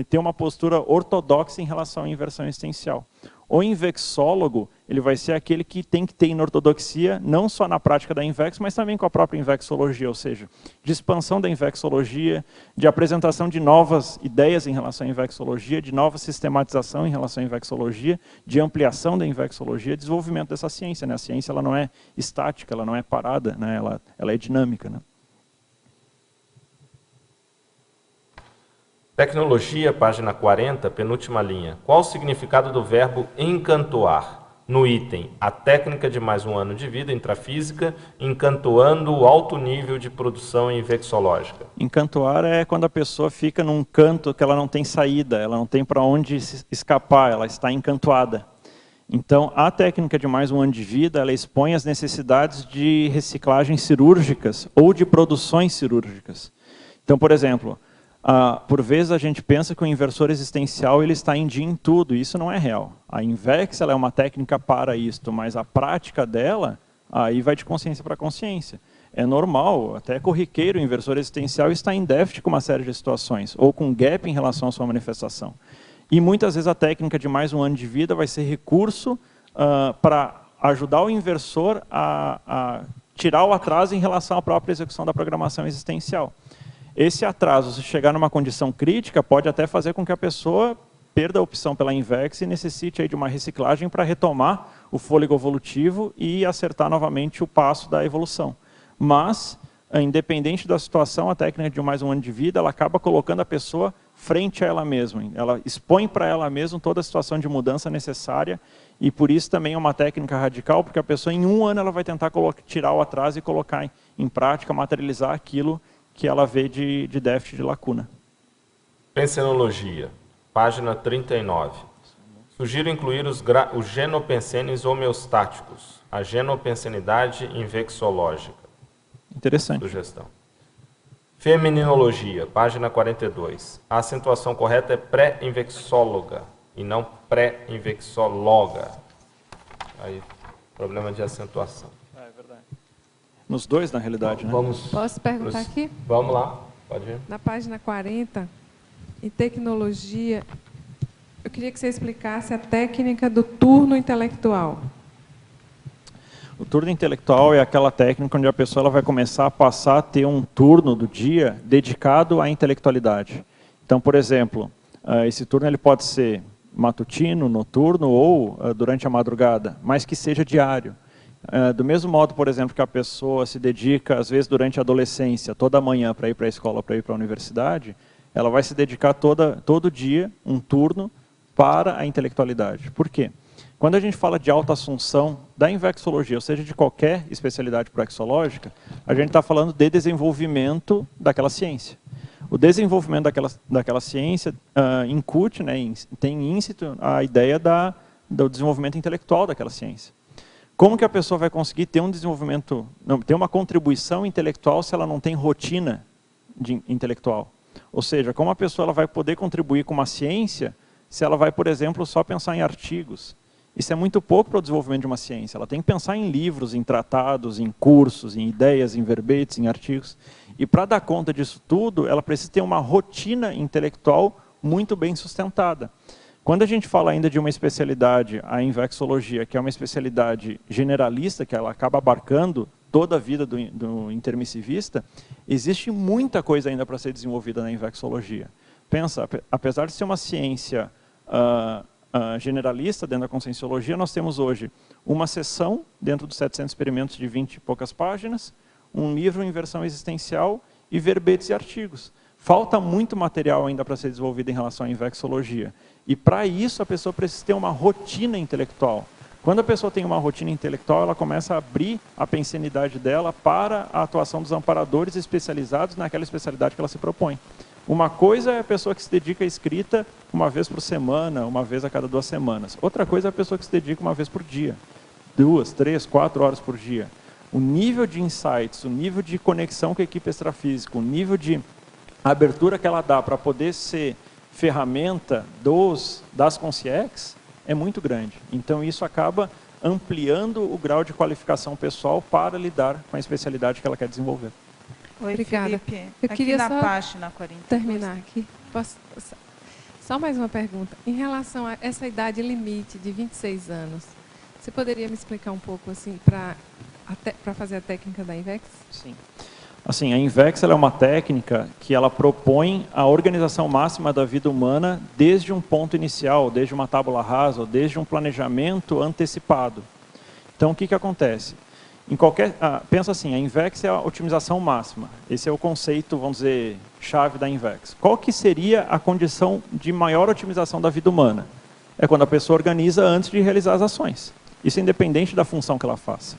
ter uma postura ortodoxa em relação à inversão existencial. O invexólogo ele vai ser aquele que tem que ter inortodoxia, não só na prática da invex, mas também com a própria invexologia, ou seja, de expansão da invexologia, de apresentação de novas ideias em relação à invexologia, de nova sistematização em relação à invexologia, de ampliação da invexologia, desenvolvimento dessa ciência. Né? A ciência ela não é estática, ela não é parada, né? ela é dinâmica. Né? Tecnologia, página 40, penúltima linha. Qual o significado do verbo encantoar? No item, a técnica de mais um ano de vida intrafísica, encantoando o alto nível de produção invexológica. Encantoar é quando a pessoa fica num canto que ela não tem saída, ela não tem para onde escapar, ela está encantoada. Então, a técnica de mais um ano de vida, ela expõe as necessidades de reciclagens cirúrgicas ou de produções cirúrgicas. Então, por exemplo, por vezes a gente pensa que o inversor existencial ele está em dia em tudo, e isso não é real. A Invex ela é uma técnica para isto, mas a prática dela, aí vai de consciência para consciência. É normal, até corriqueiro, o inversor existencial está em déficit com uma série de situações, ou com gap em relação à sua manifestação. E muitas vezes a técnica de mais um ano de vida vai ser recurso para ajudar o inversor a tirar o atraso em relação à própria execução da programação existencial. Esse atraso, se chegar numa condição crítica, pode até fazer com que a pessoa perda a opção pela Invex e necessite aí de uma reciclagem para retomar o fôlego evolutivo e acertar novamente o passo da evolução. Mas, independente da situação, a técnica de mais um ano de vida, ela acaba colocando a pessoa frente a ela mesma. Ela expõe para ela mesma toda a situação de mudança necessária e por isso também é uma técnica radical, porque a pessoa em um ano ela vai tentar tirar o atraso e colocar em prática, materializar aquilo que ela vê de déficit de lacuna. Pensenologia, página 39. Sugiro incluir os genopensenes homeostáticos, a genopensenidade invexológica. Interessante. Sugestão. Feminologia, página 42. A acentuação correta é pré-invexóloga e não pré-invexóloga. Aí, problema de acentuação. É verdade. Nos dois, na realidade, né? Posso perguntar aqui? Vamos lá, pode ir. Na página 40, em tecnologia, eu queria que você explicasse a técnica do turno intelectual. O turno intelectual é aquela técnica onde a pessoa ela vai começar a passar a ter um turno do dia dedicado à intelectualidade. Então, por exemplo, esse turno ele pode ser matutino, noturno ou durante a madrugada, mas que seja diário. Do mesmo modo, por exemplo, que a pessoa se dedica, às vezes, durante a adolescência, toda manhã para ir para a escola, para ir para a universidade, ela vai se dedicar todo dia, um turno, para a intelectualidade. Por quê? Quando a gente fala de autoassunção da invexologia, ou seja, de qualquer especialidade proexológica, a gente está falando de desenvolvimento daquela ciência. O desenvolvimento daquela ciência incute, né, tem íncito a ideia do desenvolvimento intelectual daquela ciência. Como que a pessoa vai conseguir ter um desenvolvimento, ter uma contribuição intelectual se ela não tem rotina intelectual? Ou seja, como a pessoa ela vai poder contribuir com uma ciência se ela vai, por exemplo, só pensar em artigos? Isso é muito pouco para o desenvolvimento de uma ciência. Ela tem que pensar em livros, em tratados, em cursos, em ideias, em verbetes, em artigos. E para dar conta disso tudo, ela precisa ter uma rotina intelectual muito bem sustentada. Quando a gente fala ainda de uma especialidade, a invexologia, que é uma especialidade generalista, que ela acaba abarcando toda a vida do intermissivista, existe muita coisa ainda para ser desenvolvida na invexologia. Pensa, apesar de ser uma ciência generalista dentro da conscienciologia, nós temos hoje uma seção dentro dos 700 experimentos de 20 e poucas páginas, um livro em versão existencial e verbetes e artigos. Falta muito material ainda para ser desenvolvido em relação à invexologia. E para isso a pessoa precisa ter uma rotina intelectual. Quando a pessoa tem uma rotina intelectual, ela começa a abrir a pensenidade dela para a atuação dos amparadores especializados naquela especialidade que ela se propõe. Uma coisa é a pessoa que se dedica à escrita uma vez por semana, uma vez a cada 2 semanas. Outra coisa é a pessoa que se dedica uma vez por dia, 2, 3, 4 horas por dia. o nível de insights, o nível de conexão com a equipe extrafísica, o nível de abertura que ela dá para poder ser ferramenta das Concierges é muito grande. Então, isso acaba ampliando o grau de qualificação pessoal para lidar com a especialidade que ela quer desenvolver. Oi, Obrigada. Felipe. Eu aqui queria na só página 42. terminar aqui. Só mais uma pergunta. Em relação a essa idade limite de 26 anos, você poderia me explicar um pouco assim para fazer a técnica da INVEX? Sim. Assim, a INVEX ela é uma técnica que ela propõe a organização máxima da vida humana desde um ponto inicial, desde uma tábula rasa, ou desde um planejamento antecipado. Então, o que acontece? Pensa assim, a INVEX é a otimização máxima. Esse é o conceito, vamos dizer, chave da INVEX. Qual que seria a condição de maior otimização da vida humana? É quando a pessoa organiza antes de realizar as ações. Isso é independente da função que ela faça.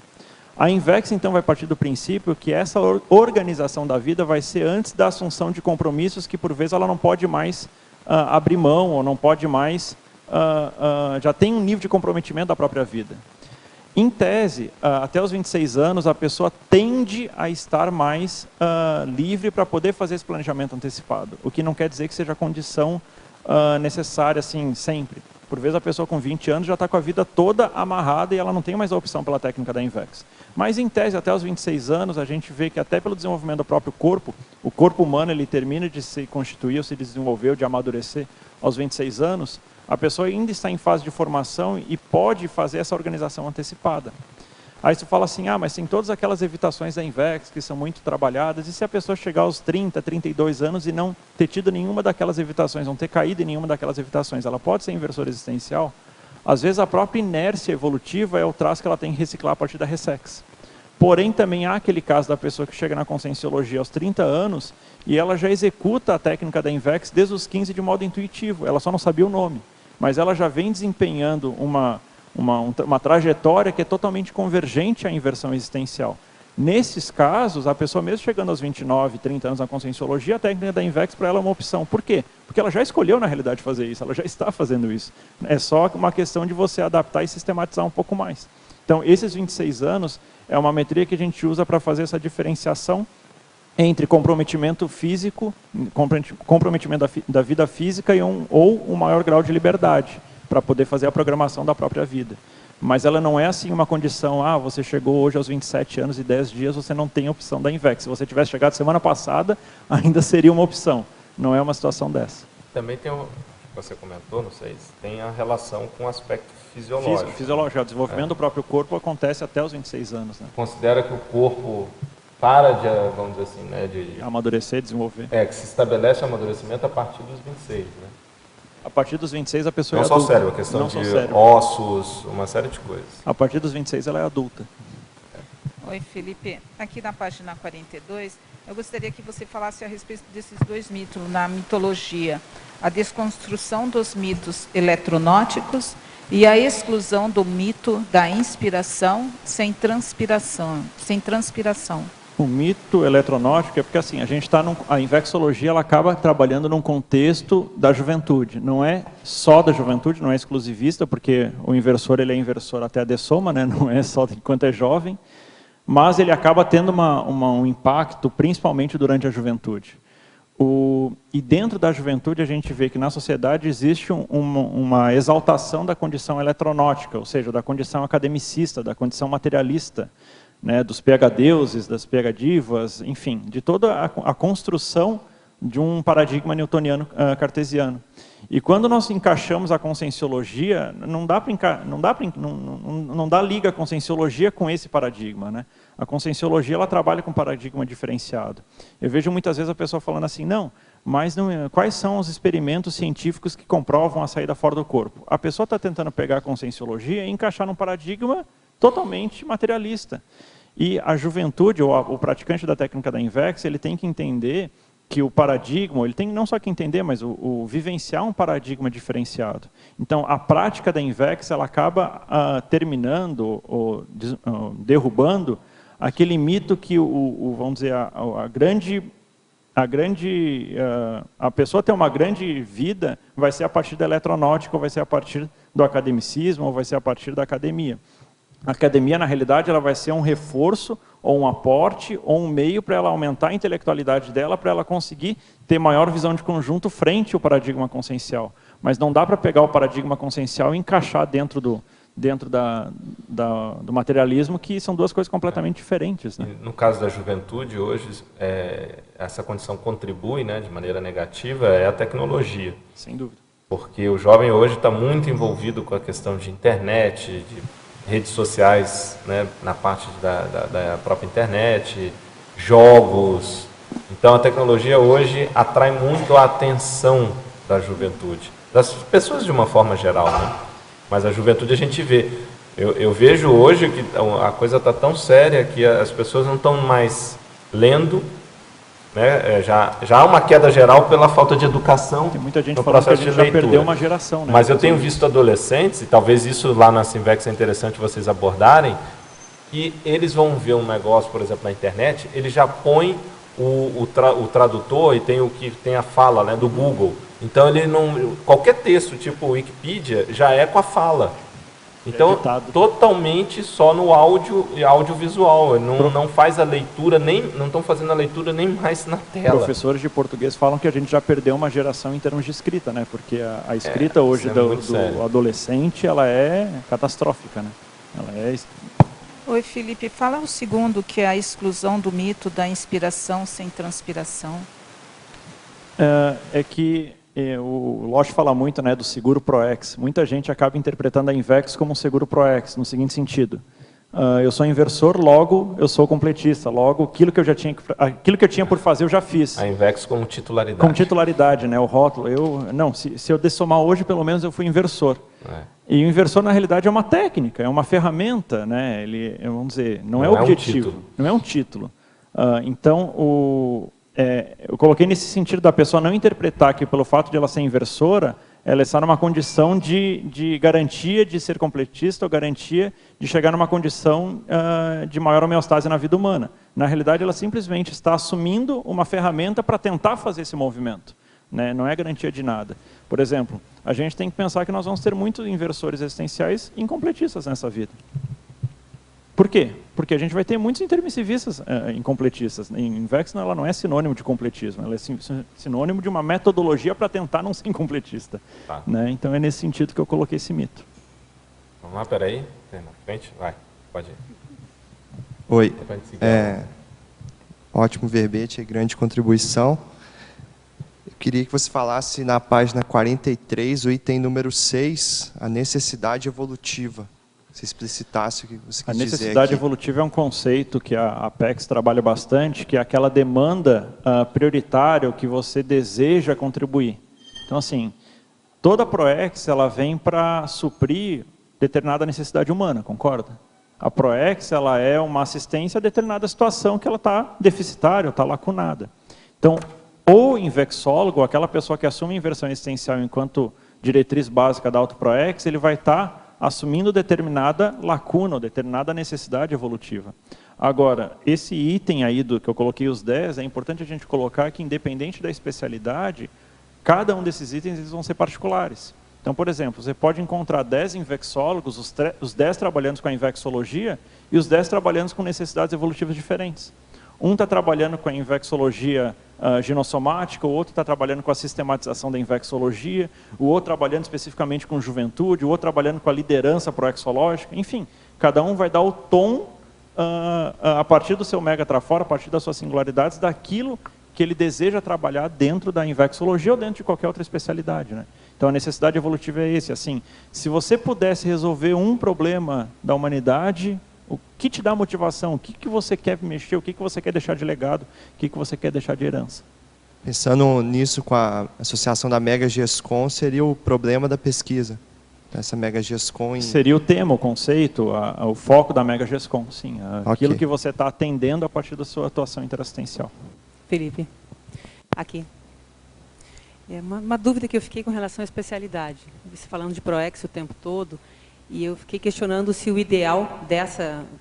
A INVEX, então, vai partir do princípio que essa organização da vida vai ser antes da assunção de compromissos que, por vezes, ela não pode mais abrir mão, ou não pode mais... já tem um nível de comprometimento da própria vida. Em tese, até os 26 anos, a pessoa tende a estar mais livre para poder fazer esse planejamento antecipado, o que não quer dizer que seja a condição necessária, assim, sempre. Por vezes a pessoa com 20 anos já está com a vida toda amarrada e ela não tem mais a opção pela técnica da INVEX. Mas, em tese, até os 26 anos, a gente vê que até pelo desenvolvimento do próprio corpo, o corpo humano ele termina de se constituir, ou se desenvolver, ou de amadurecer aos 26 anos, a pessoa ainda está em fase de formação e pode fazer essa organização antecipada. Aí você fala assim, mas tem todas aquelas evitações da INVEX que são muito trabalhadas, e se a pessoa chegar aos 30, 32 anos e não ter tido nenhuma daquelas evitações, não ter caído em nenhuma daquelas evitações, ela pode ser inversora existencial? Às vezes a própria inércia evolutiva é o traço que ela tem que reciclar a partir da Ressex. Porém, também há aquele caso da pessoa que chega na conscienciologia aos 30 anos e ela já executa a técnica da INVEX desde os 15 de modo intuitivo, ela só não sabia o nome, mas ela já vem desempenhando uma trajetória que é totalmente convergente à inversão existencial. Nesses casos, a pessoa mesmo chegando aos 29, 30 anos na conscienciologia, a técnica da INVEX para ela é uma opção. Por quê? Porque ela já escolheu, na realidade, fazer isso, ela já está fazendo isso. É só uma questão de você adaptar e sistematizar um pouco mais. Então, esses 26 anos é uma metria que a gente usa para fazer essa diferenciação entre comprometimento físico, comprometimento da vida física ou um maior grau de liberdade, para poder fazer a programação da própria vida. Mas ela não é assim uma condição, você chegou hoje aos 27 anos e 10 dias, você não tem a opção da INVEX. Se você tivesse chegado semana passada, ainda seria uma opção. Não é uma situação dessa. Também tem você comentou, não sei, tem a relação com o aspecto fisiológico. Fisiológico, o desenvolvimento do próprio corpo acontece até os 26 anos. Né? Considera que o corpo para de, vamos dizer assim, né, de amadurecer, desenvolver. Que se estabelece o amadurecimento a partir dos 26, né? A partir dos 26 a pessoa não é adulta. Não só cérebro, a questão de ossos, uma série de coisas. A partir dos 26 ela é adulta. Oi, Felipe. Aqui na página 42, eu gostaria que você falasse a respeito desses dois mitos na mitologia. A desconstrução dos mitos eletronóticos e a exclusão do mito da inspiração sem transpiração. O mito eletronótico é porque assim, a invexologia ela acaba trabalhando num contexto da juventude. Não é só da juventude, não é exclusivista, porque o inversor ele é inversor até a dessoma, né? Não é só enquanto é jovem, mas ele acaba tendo um impacto principalmente durante a juventude. E dentro da juventude a gente vê que na sociedade existe uma exaltação da condição eletronótica, ou seja, da condição academicista, da condição materialista, né, dos PhDeuses, das PhDivas, enfim, de toda a construção de um paradigma newtoniano cartesiano. E quando nós encaixamos a conscienciologia, não dá liga a conscienciologia com esse paradigma, né? A conscienciologia ela trabalha com paradigma diferenciado. Eu vejo muitas vezes a pessoa falando assim, quais são os experimentos científicos que comprovam a saída fora do corpo? A pessoa está tentando pegar a conscienciologia e encaixar num paradigma totalmente materialista. E a juventude, ou o praticante da técnica da INVEX, ele tem que entender que o paradigma, ele tem não só que entender, mas o vivenciar um paradigma diferenciado. Então, a prática da INVEX, ela acaba terminando, ou derrubando, aquele mito que, vamos dizer, a pessoa ter uma grande vida vai ser a partir da eletronáutica, ou vai ser a partir do academicismo, ou vai ser a partir da academia. A academia, na realidade, ela vai ser um reforço, ou um aporte, ou um meio para ela aumentar a intelectualidade dela, para ela conseguir ter maior visão de conjunto frente ao paradigma consciencial. Mas não dá para pegar o paradigma consciencial e encaixar dentro do materialismo, que são duas coisas completamente diferentes. Né? No caso da juventude, hoje, essa condição contribui, né, de maneira negativa, é a tecnologia. Sem dúvida. Porque o jovem hoje está muito envolvido com a questão de internet, de redes sociais, né, na parte da própria internet, jogos. Então a tecnologia hoje atrai muito a atenção da juventude, das pessoas de uma forma geral, né? Mas a juventude a gente vê. Eu vejo hoje que a coisa está tão séria que as pessoas não estão mais lendo, né? Já há uma queda geral pela falta de educação. Tem muita gente no falando que a processo gente de já perdeu uma geração. Né? Mas eu tenho visto adolescentes, e talvez isso lá na Sinvex é interessante vocês abordarem, que eles vão ver um negócio, por exemplo, na internet, ele já põe o tradutor e tem a fala, né, do Google. Então ele não, qualquer texto tipo Wikipedia já é com a fala. Então, totalmente só no áudio e audiovisual. Não faz a leitura, não estão fazendo a leitura nem mais na tela. Professores de português falam que a gente já perdeu uma geração em termos de escrita, né? Porque a escrita hoje do adolescente, ela é catastrófica, né? Ela é... Oi, Felipe, fala o segundo, que é a exclusão do mito da inspiração sem transpiração. É que o Losch fala muito, né, do seguro ProEx. Muita gente acaba interpretando a Invex como um seguro ProEx, no seguinte sentido. Eu sou inversor, logo eu sou completista. Logo, aquilo que eu tinha por fazer, eu já fiz. A Invex como titularidade. Como titularidade, né, o rótulo. Se eu dessomar hoje, pelo menos eu fui inversor. E o inversor, na realidade, é uma técnica, é uma ferramenta, né? Ele, vamos dizer, não é objetivo, não é um título. Então, eu coloquei nesse sentido da pessoa não interpretar que, pelo fato de ela ser inversora, ela está numa condição de garantia de ser completista ou garantia de chegar numa condição de maior homeostase na vida humana. Na realidade, ela simplesmente está assumindo uma ferramenta para tentar fazer esse movimento. Né? Não é garantia de nada. Por exemplo, a gente tem que pensar que nós vamos ter muitos inversores existenciais incompletistas nessa vida. Por quê? Porque a gente vai ter muitos intermissivistas incompletistas. Invex ela não é sinônimo de completismo, ela é sinônimo de uma metodologia para tentar não ser incompletista. Tá. Né? Então é nesse sentido que eu coloquei esse mito. Vamos lá, peraí. Na frente? Vai, pode ir. Oi. Ótimo verbete, grande contribuição. Eu queria que você falasse na página 43, o item número 6, a necessidade evolutiva. Se explicitasse o que você quis dizer aqui. A necessidade evolutiva é um conceito que a Apex trabalha bastante, que é aquela demanda prioritária que você deseja contribuir. Então, assim, toda a ProEx ela vem para suprir determinada necessidade humana, concorda? A ProEx ela é uma assistência a determinada situação que ela está deficitária, está lacunada. Então, o invexólogo, aquela pessoa que assume a inversão existencial enquanto diretriz básica da AutoProEx, ele vai estar assumindo determinada lacuna, ou determinada necessidade evolutiva. Agora, esse item aí que eu coloquei os 10, é importante a gente colocar que, independente da especialidade, cada um desses itens eles vão ser particulares. Então, por exemplo, você pode encontrar 10 invexólogos, os 10 trabalhando com a invexologia e os 10 trabalhando com necessidades evolutivas diferentes. Um está trabalhando com a invexologia ginossomática, o outro está trabalhando com a sistematização da invexologia, o outro trabalhando especificamente com juventude, o outro trabalhando com a liderança proexológica, enfim, cada um vai dar o tom a partir do seu megatrafora, a partir das suas singularidades, daquilo que ele deseja trabalhar dentro da invexologia ou dentro de qualquer outra especialidade, né? Então a necessidade evolutiva é esse, assim, se você pudesse resolver um problema da humanidade, o que te dá motivação? O que você quer mexer? O que você quer deixar de legado? O que você quer deixar de herança? Pensando nisso com a associação da Mega GESCOM, seria o problema da pesquisa. Essa Mega GESCOM... Seria o tema, o conceito, o foco da Mega GESCOM, sim. Aquilo que você está atendendo a partir da sua atuação interassistencial. Felipe, aqui. Uma dúvida que eu fiquei com relação à especialidade. Você falando de ProEx o tempo todo, e eu fiquei questionando se o ideal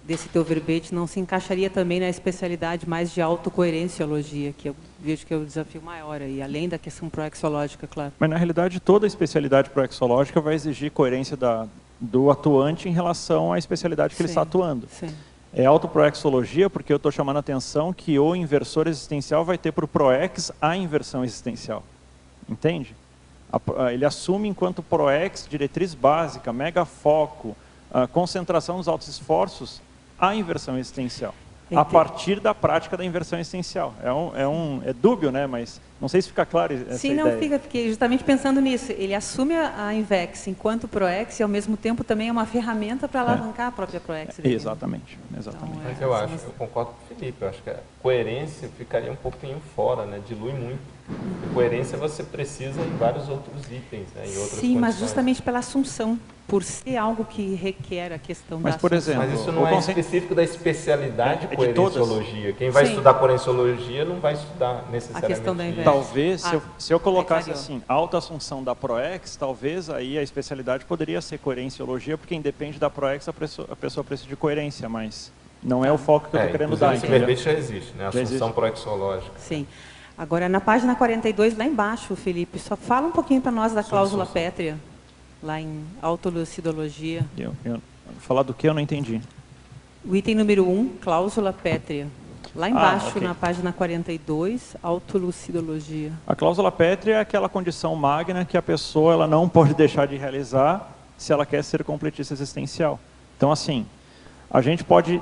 desse teu verbete não se encaixaria também na especialidade mais de autocoerenciologia, que eu vejo que é o desafio maior aí, além da questão proexológica, claro. Mas, na realidade, toda especialidade proexológica vai exigir coerência do atuante em relação à especialidade que ele está atuando. Sim. É autoproexologia porque eu estou chamando a atenção que o inversor existencial vai ter para o ProEx a inversão existencial. Entende? Ele assume enquanto ProEx, diretriz básica, mega foco, concentração dos altos esforços, a inversão existencial. A partir da prática da inversão existencial. É dúbio, né? Mas não sei se fica claro essa Sim, ideia. não fica, porque justamente pensando nisso, ele assume a Invex enquanto ProEx e ao mesmo tempo também é uma ferramenta para alavancar a própria ProEx. Exatamente. Então, Mas eu concordo com o Felipe, eu acho que a coerência ficaria um pouquinho fora, né? Dilui muito. Coerência você precisa em vários outros itens, né? Em outras Sim, mas condições. justamente pela assunção, por ser algo que requer a questão da por assunção. exemplo, Mas isso não é específico da especialidade de coerenciologia. Quem vai Sim. estudar coerenciologia não vai estudar necessariamente A questão da isso. inversão. Talvez, se eu colocasse clareou. assim, autoassunção da ProEx, talvez aí a especialidade poderia ser coerenciologia, porque independe da ProEx, a pessoa precisa de coerência, mas não é o foco que eu estou querendo dar. Esse verbete já existe, né? Assunção proexológica. Sim. Agora, na página 42, lá embaixo, Felipe, só fala um pouquinho para nós da cláusula pétrea, lá em autolucidologia. Falar do que eu não entendi. O item número 1, cláusula pétrea. Lá embaixo, ok. na página 42, autolucidologia. A cláusula pétrea é aquela condição magna que a pessoa ela não pode deixar de realizar se ela quer ser completista existencial. Então, assim, a gente pode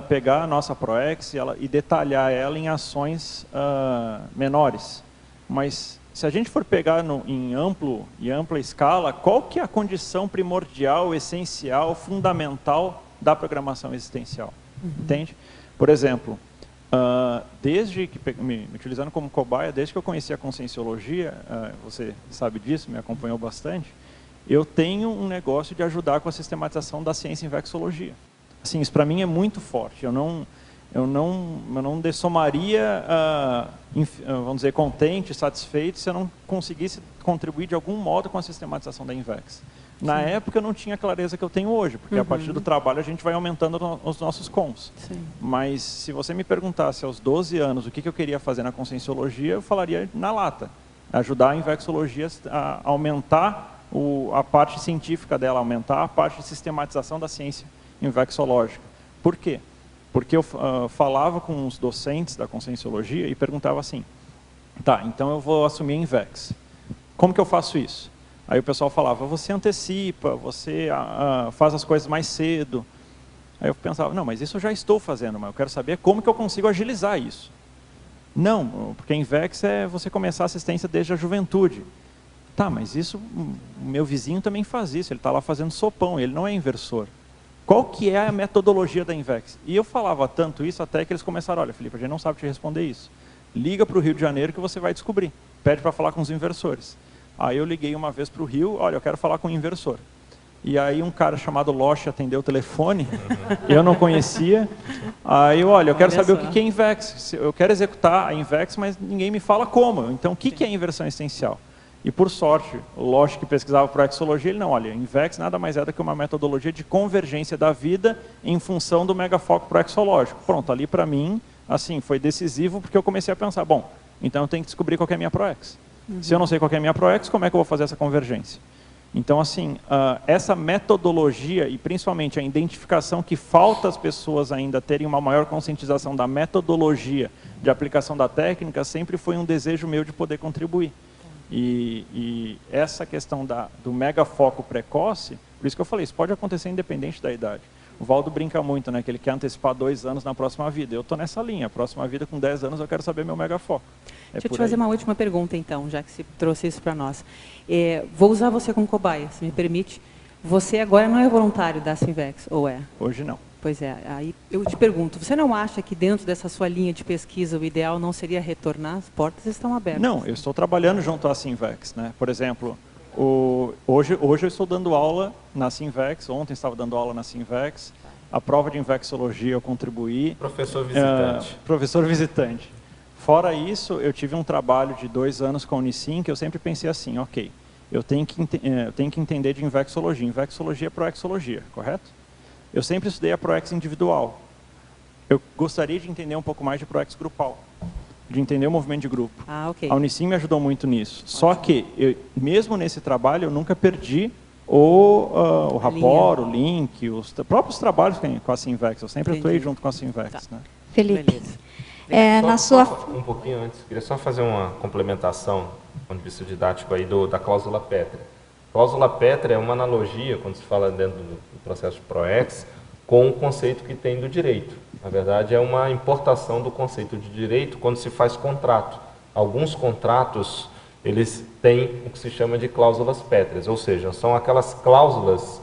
pegar a nossa ProEx e detalhar ela em ações menores. Mas se a gente for pegar em ampla escala, qual que é a condição primordial, essencial, fundamental da programação existencial? Entende? Por exemplo, desde que, me utilizando como cobaia, desde que eu conheci a conscienciologia, você sabe disso, me acompanhou bastante, eu tenho um negócio de ajudar com a sistematização da ciência em vexologia. Assim, isso para mim é muito forte. Eu não dessomaria, vamos dizer, contente, satisfeito, se eu não conseguisse contribuir de algum modo com a sistematização da Invex. Na época eu não tinha a clareza que eu tenho hoje, porque a partir do trabalho a gente vai aumentando os nossos cons. Sim. Mas se você me perguntasse aos 12 anos o que eu queria fazer na conscienciologia, eu falaria na lata. Ajudar a Invexologia a aumentar a parte científica dela, aumentar a parte de sistematização da ciência invexológica. Por quê? Porque eu falava com os docentes da conscienciologia e perguntava assim, tá, então eu vou assumir a Invex. Como que eu faço isso? Aí o pessoal falava, você antecipa, você faz as coisas mais cedo. Aí eu pensava, não, mas isso eu já estou fazendo, mas eu quero saber como que eu consigo agilizar isso. Não, porque a Invex é você começar a assistência desde a juventude. Tá, mas isso, o meu vizinho também faz isso, ele está lá fazendo sopão, ele não é inversor. Qual que é a metodologia da Invex? E eu falava tanto isso até que eles começaram, olha, Felipe, a gente não sabe te responder isso. Liga para o Rio de Janeiro que você vai descobrir. Pede para falar com os inversores. Aí eu liguei uma vez para o Rio, olha, eu quero falar com um inversor. E aí um cara chamado Loche atendeu o telefone, eu não conhecia. Aí, olha, eu quero saber o que é Invex. Eu quero executar a Invex, mas ninguém me fala como. Então, o que é inversão essencial? E por sorte, o Loche que pesquisava proexologia, ele não, olha, Invex nada mais é do que uma metodologia de convergência da vida em função do megafoco proexológico. Pronto, ali para mim, assim, foi decisivo porque eu comecei a pensar, bom, então eu tenho que descobrir qual que é a minha proex. Se eu não sei qual que é a minha proex, como é que eu vou fazer essa convergência? Então, assim, essa metodologia e principalmente a identificação que falta as pessoas ainda terem uma maior conscientização da metodologia de aplicação da técnica sempre foi um desejo meu de poder contribuir. E essa questão do megafoco precoce, por isso que eu falei, isso pode acontecer independente da idade. O Valdo brinca muito, né, que ele quer antecipar 2 anos na próxima vida. Eu estou nessa linha, próxima vida com 10 anos eu quero saber meu megafoco. Deixa eu te fazer uma última pergunta, então, já que você trouxe isso para nós. Vou usar você como cobaia, se me permite. Você agora não é voluntário da Sinvex, ou é? Hoje não. Pois é, aí eu te pergunto, você não acha que dentro dessa sua linha de pesquisa o ideal não seria retornar? As portas estão abertas. Não, eu estou trabalhando junto à Sinvex, né? Por exemplo, hoje eu estou dando aula na Sinvex, ontem estava dando aula na Sinvex, a prova de Invexologia eu contribuí. Professor visitante. Professor visitante. Fora isso, eu tive um trabalho de 2 anos com a Unicim, que eu sempre pensei assim, ok, eu tenho que entender de Invexologia. Invexologia é proexologia, correto? Eu sempre estudei a proex individual. Eu gostaria de entender um pouco mais de proex grupal, de entender o movimento de grupo. Ah, ok. A Unicim me ajudou muito nisso. Só que, mesmo nesse trabalho, eu nunca perdi ou o Rapport, o Link, os próprios trabalhos com a Sinvex. Eu sempre atuei junto com a Sinvex. Tá. Né? Felipe, Só um pouquinho antes, queria só fazer uma complementação, do ponto de vista didático, aí da cláusula pétrea. Cláusula pétrea é uma analogia, quando se fala dentro do processo de PROEX, com o conceito que tem do direito. Na verdade, é uma importação do conceito de direito quando se faz contrato. Alguns contratos, eles têm o que se chama de cláusulas pétreas, ou seja, são aquelas cláusulas,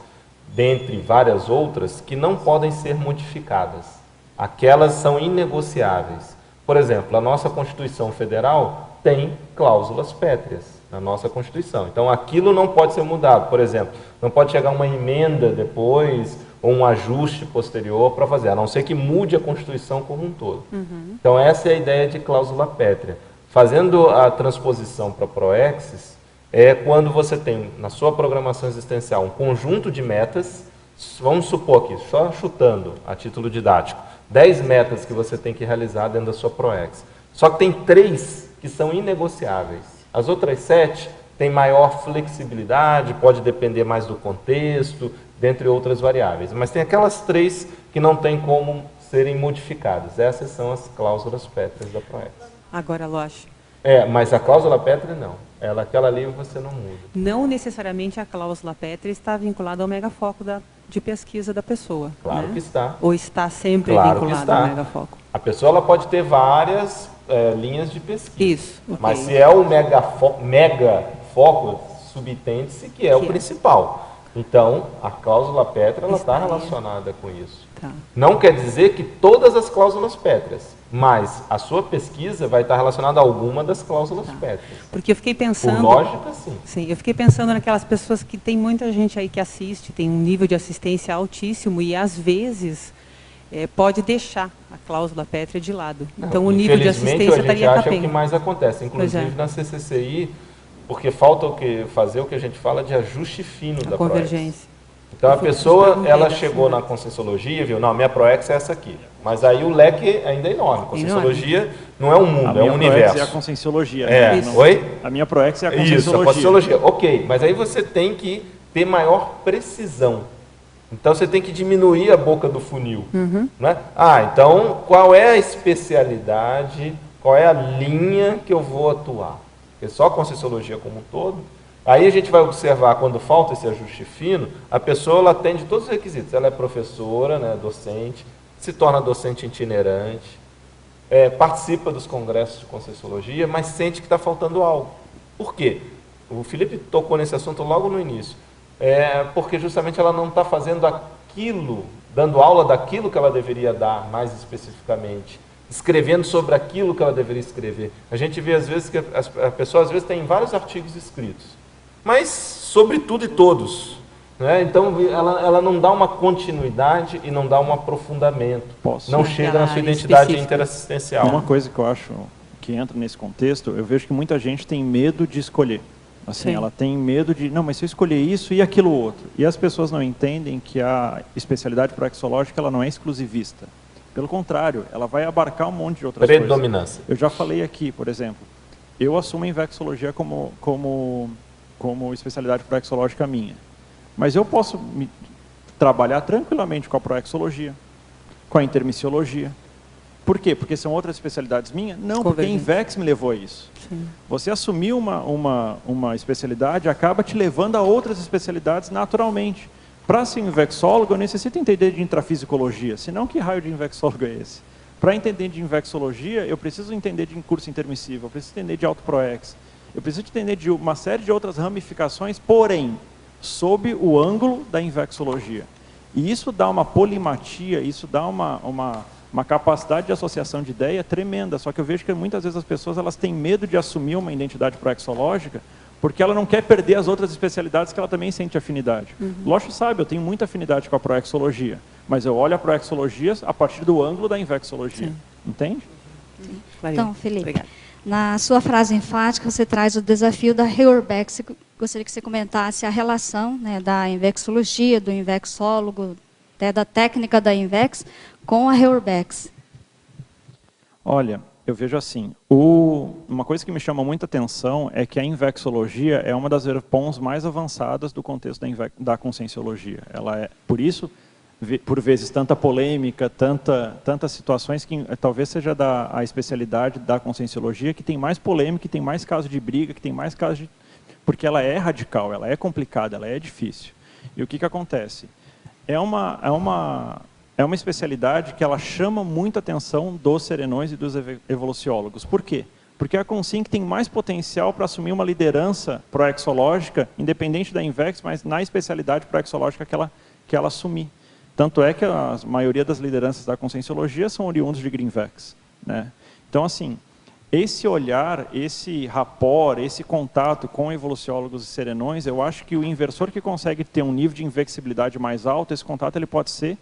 dentre várias outras, que não podem ser modificadas. Aquelas são inegociáveis. Por exemplo, a nossa Constituição Federal tem cláusulas pétreas na nossa Constituição. Então, aquilo não pode ser mudado. Por exemplo, não pode chegar uma emenda depois ou um ajuste posterior para fazer, a não ser que mude a Constituição como um todo. Então, essa é a ideia de cláusula pétrea. Fazendo a transposição para PROEXs, é quando você tem, na sua programação existencial, um conjunto de metas, vamos supor aqui, só chutando a título didático, 10 metas que você tem que realizar dentro da sua PROEX. Só que tem 3 que são inegociáveis. As outras 7 têm maior flexibilidade, pode depender mais do contexto, dentre outras variáveis. Mas tem aquelas 3 que não tem como serem modificadas. Essas são as cláusulas pétreas da PROEX. Agora, Loche. Mas a cláusula pétrea não. Aquela ali você não muda. Não necessariamente a cláusula pétrea está vinculada ao megafoco de pesquisa da pessoa. Claro né? que está. Ou está sempre Claro que vinculada está. ao megafoco? A pessoa ela pode ter várias linhas de pesquisa. Isso. Okay. Mas se é o megafoco, subentende-se que é o principal. Então, a cláusula pétrea está relacionada com isso. Tá. Não quer dizer que todas as cláusulas pétreas, mas a sua pesquisa vai estar relacionada a alguma das cláusulas pétreas. Porque eu fiquei pensando... Por lógica, sim. Sim, eu fiquei pensando naquelas pessoas que tem muita gente aí que assiste, tem um nível de assistência altíssimo e, às vezes, pode deixar a cláusula pétrea de lado. Então, o nível de assistência estaria capenga. A gente acha capenga. o que mais acontece. Inclusive, na CCCI, porque falta fazer o que a gente fala de ajuste fino da convergência. PROEX. Então, a pessoa, ela chegou na Conscienciologia, viu, não, minha PROEX é essa aqui. Mas aí o leque ainda é enorme. Conscienciologia não é um mundo, é um universo. A minha PROEX é a Conscienciologia. Oi? A minha PROEX é a Conscienciologia. Isso, a Conscienciologia. Ok, mas aí você tem que ter maior precisão. Então, você tem que diminuir a boca do funil. Né? Então, qual é a especialidade, qual é a linha que eu vou atuar? Porque só a Conscienciologia como um todo. Aí a gente vai observar, quando falta esse ajuste fino, a pessoa ela atende todos os requisitos. Ela é professora, né, docente, se torna docente itinerante, participa dos congressos de Conscienciologia, mas sente que está faltando algo. Por quê? O Felipe tocou nesse assunto logo no início. Porque justamente ela não está fazendo aquilo, dando aula daquilo que ela deveria dar mais especificamente, escrevendo sobre aquilo que ela deveria escrever. A gente vê às vezes que a pessoa às vezes tem vários artigos escritos, mas sobre tudo e todos. Né? Então ela não dá uma continuidade e não dá um aprofundamento. Não chega na sua identidade interassistencial. Uma coisa que eu acho que entra nesse contexto, eu vejo que muita gente tem medo de escolher. Assim, ela tem medo de, não, mas se eu escolher isso e aquilo outro. E as pessoas não entendem que a especialidade proexológica ela não é exclusivista. Pelo contrário, ela vai abarcar um monte de outras coisas. Predominância. Eu já falei aqui, por exemplo, eu assumo a Invexologia como especialidade proexológica minha. Mas eu posso trabalhar tranquilamente com a proexologia, com a intermissiologia. Por quê? Porque são outras especialidades minhas? Não, porque a Invex me levou a isso. Sim. Você assumir uma especialidade acaba te levando a outras especialidades naturalmente. Para ser invexólogo, eu necessito entender de intrafisicologia, senão que raio de invexólogo é esse? Para entender de invexologia, eu preciso entender de curso intermissivo, eu preciso entender de autoproex, eu preciso entender de uma série de outras ramificações, porém, sob o ângulo da invexologia. E isso dá uma polimatia, isso dá uma capacidade de associação de ideia tremenda, só que eu vejo que muitas vezes as pessoas elas têm medo de assumir uma identidade proexológica, porque ela não quer perder as outras especialidades que ela também sente afinidade. Loche sabe, eu tenho muita afinidade com a proexologia, mas eu olho a proexologia a partir do ângulo da invexologia. Sim. Entende? Sim. Então, Felipe, na sua frase enfática, você traz o desafio da Reurbex. Gostaria que você comentasse a relação, né, da invexologia, do invexólogo, até da técnica da Invex, com a Reurbex. Olha, Eu vejo assim, uma coisa que me chama muita atenção é que a invexologia é uma das verpons mais avançadas do contexto da conscienciologia. Ela é, por isso, por vezes, tanta polêmica, tantas situações que talvez seja a especialidade da conscienciologia que tem mais polêmica, que tem mais casos de briga, que tem mais casos de... Porque ela é radical, ela é complicada, ela é difícil. E o que acontece? É uma especialidade que ela chama muita atenção dos serenões e dos evoluciólogos. Por quê? Porque é a consciência tem mais potencial para assumir uma liderança proexológica, independente da INVEX, mas na especialidade proexológica que ela assumir. Tanto é que a maioria das lideranças da conscienciologia são oriundos de Greenvex, né? Então, assim, esse olhar, esse rapport, esse contato com evoluciólogos e serenões, eu acho que o inversor que consegue ter um nível de invexibilidade mais alto, esse contato ele pode ser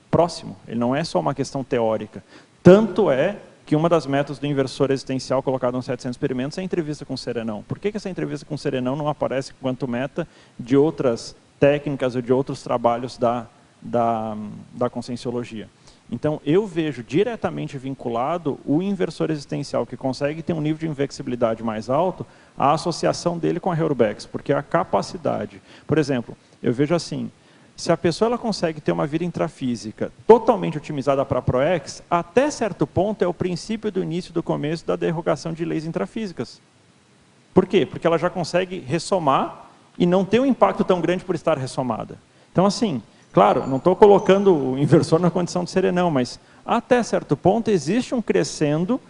próximo, ele não é só uma questão teórica. Tanto é que uma das metas do inversor existencial colocado nos 700 experimentos é a entrevista com o serenão. Por que essa entrevista com o serenão não aparece quanto meta de outras técnicas ou de outros trabalhos da conscienciologia? Então, eu vejo diretamente vinculado o inversor existencial, que consegue ter um nível de invexibilidade mais alto, à associação dele com a Heuerbex, porque a capacidade... Por exemplo, eu vejo assim, se a pessoa ela consegue ter uma vida intrafísica totalmente otimizada para a ProEx, até certo ponto é o princípio do início do começo da derrogação de leis intrafísicas. Por quê? Porque ela já consegue ressomar e não ter um impacto tão grande por estar ressomada. Então, assim... Claro, não estou colocando o inversor na condição de serenão, mas até certo ponto existe um crescendo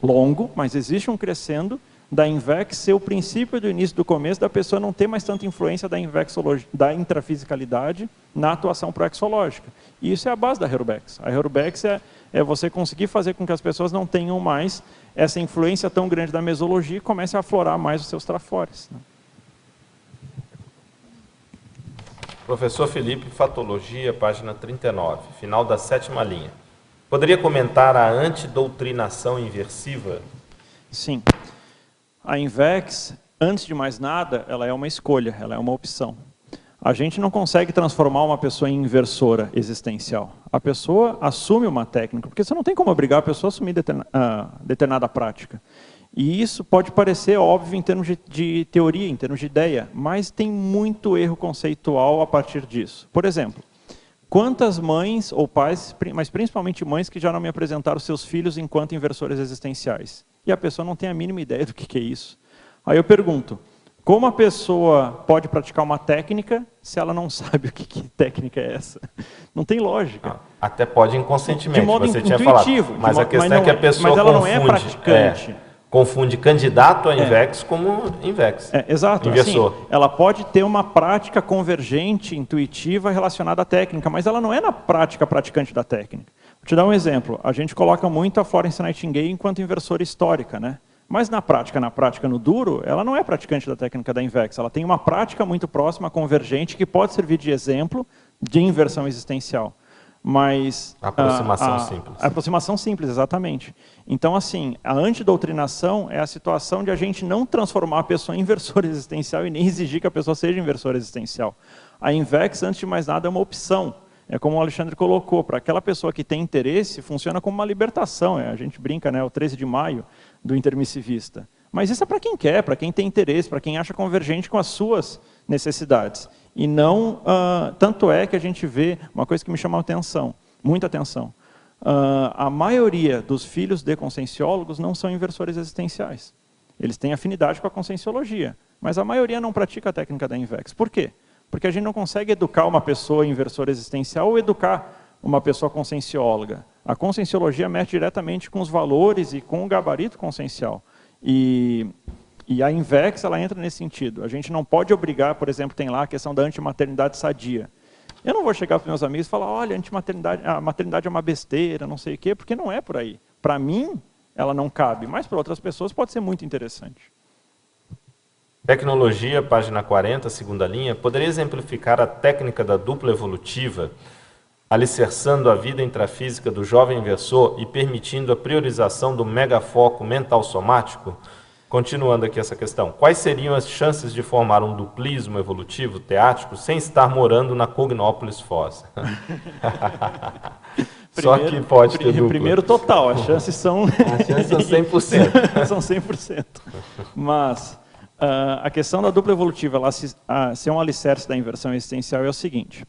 longo, mas existe um crescendo da INVEX ser o princípio do início do começo da pessoa não ter mais tanta influência da intrafisicalidade na atuação proexológica. E isso é a base da Heuerbex. A Heuerbex é você conseguir fazer com que as pessoas não tenham mais essa influência tão grande da mesologia e comecem a aflorar mais os seus trafores, né? Professor Felipe, Fatologia, página 39, final da 7ª linha. Poderia comentar a antidoutrinação inversiva? Sim. A INVEX, antes de mais nada, ela é uma escolha, ela é uma opção. A gente não consegue transformar uma pessoa em inversora existencial. A pessoa assume uma técnica, porque você não tem como obrigar a pessoa a assumir determinada prática. E isso pode parecer óbvio em termos de teoria, em termos de ideia, mas tem muito erro conceitual a partir disso. Por exemplo, quantas mães ou pais, mas principalmente mães, que já não me apresentaram seus filhos enquanto inversores existenciais? E a pessoa não tem a mínima ideia do que é isso. Aí eu pergunto, como a pessoa pode praticar uma técnica se ela não sabe o que técnica é essa? Não tem lógica. Até pode inconscientemente, de modo você intuitivo, tinha falado. Mas a questão é que a pessoa mas ela não é praticante. Confunde candidato a INVEX como INVEX. Exato. Inversor. Assim, ela pode ter uma prática convergente, intuitiva, relacionada à técnica, mas ela não é na prática praticante da técnica. Vou te dar um exemplo. A gente coloca muito a Florence Nightingale enquanto inversora histórica, né? Mas na prática no duro, ela não é praticante da técnica da INVEX. Ela tem uma prática muito próxima, convergente, que pode servir de exemplo de inversão existencial. Mas aproximação simples. A aproximação simples, exatamente. Então, assim, a antidoutrinação é a situação de a gente não transformar a pessoa em inversor existencial e nem exigir que a pessoa seja inversor existencial. A INVEX, antes de mais nada, é uma opção. É como o Alexandre colocou, para aquela pessoa que tem interesse, funciona como uma libertação. A gente brinca, né, o 13 de maio do intermissivista. Mas isso é para quem quer, para quem tem interesse, para quem acha convergente com as suas necessidades. E não, tanto é que a gente vê, uma coisa que me chama a atenção, muita atenção, a maioria dos filhos de conscienciólogos não são inversores existenciais. Eles têm afinidade com a conscienciologia, mas a maioria não pratica a técnica da INVEX. Por quê? Porque a gente não consegue educar uma pessoa inversora existencial ou educar uma pessoa consciencióloga. A conscienciologia mexe diretamente com os valores e com o gabarito consciencial. E a INVEX, ela entra nesse sentido. A gente não pode obrigar, por exemplo, tem lá a questão da antimaternidade sadia. Eu não vou chegar para os meus amigos e falar, olha, a maternidade é uma besteira, não sei o quê, porque não é por aí. Para mim, ela não cabe, mas para outras pessoas pode ser muito interessante. Tecnologia, página 40, 2ª linha. Poderia exemplificar a técnica da dupla evolutiva, alicerçando a vida intrafísica do jovem inversor e permitindo a priorização do megafoco mental somático? Continuando aqui essa questão, quais seriam as chances de formar um duplismo evolutivo teático sem estar morando na Cognópolis Foz? Só que pode ter dupla. Primeiro total, as chances são... As chances são 100%. São 100%. Mas a questão da dupla evolutiva, ela ser um alicerce da inversão existencial é o seguinte.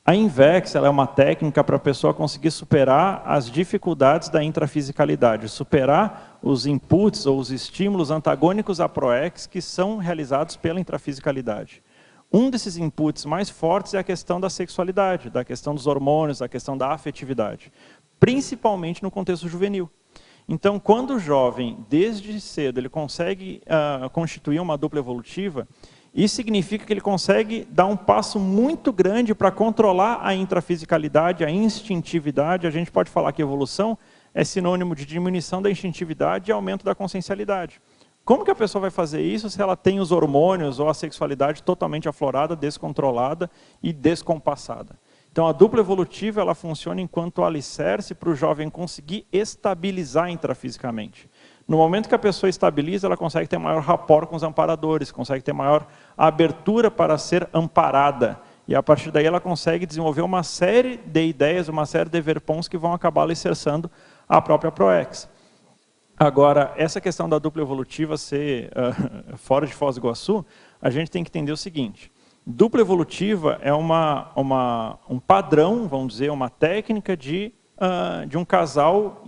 A INVEX ela é uma técnica para a pessoa conseguir superar as dificuldades da intrafisicalidade, superar os inputs ou os estímulos antagônicos à PROEX que são realizados pela intrafisicalidade. Um desses inputs mais fortes é a questão da sexualidade, da questão dos hormônios, da questão da afetividade, principalmente no contexto juvenil. Então, quando o jovem, desde cedo, ele consegue constituir uma dupla evolutiva, isso significa que ele consegue dar um passo muito grande para controlar a intrafisicalidade, a instintividade. A gente pode falar que evolução é sinônimo de diminuição da instintividade e aumento da consciencialidade. Como que a pessoa vai fazer isso se ela tem os hormônios ou a sexualidade totalmente aflorada, descontrolada e descompassada? Então, a dupla evolutiva ela funciona enquanto alicerce para o jovem conseguir estabilizar intrafisicamente. No momento que a pessoa estabiliza, ela consegue ter maior rapport com os amparadores, consegue ter maior abertura para ser amparada. E a partir daí ela consegue desenvolver uma série de ideias, uma série de verpons que vão acabar alicerçando a própria PROEX. Agora, essa questão da dupla evolutiva ser fora de Foz do Iguaçu, a gente tem que entender o seguinte. Dupla evolutiva é um padrão, vamos dizer, uma técnica de um casal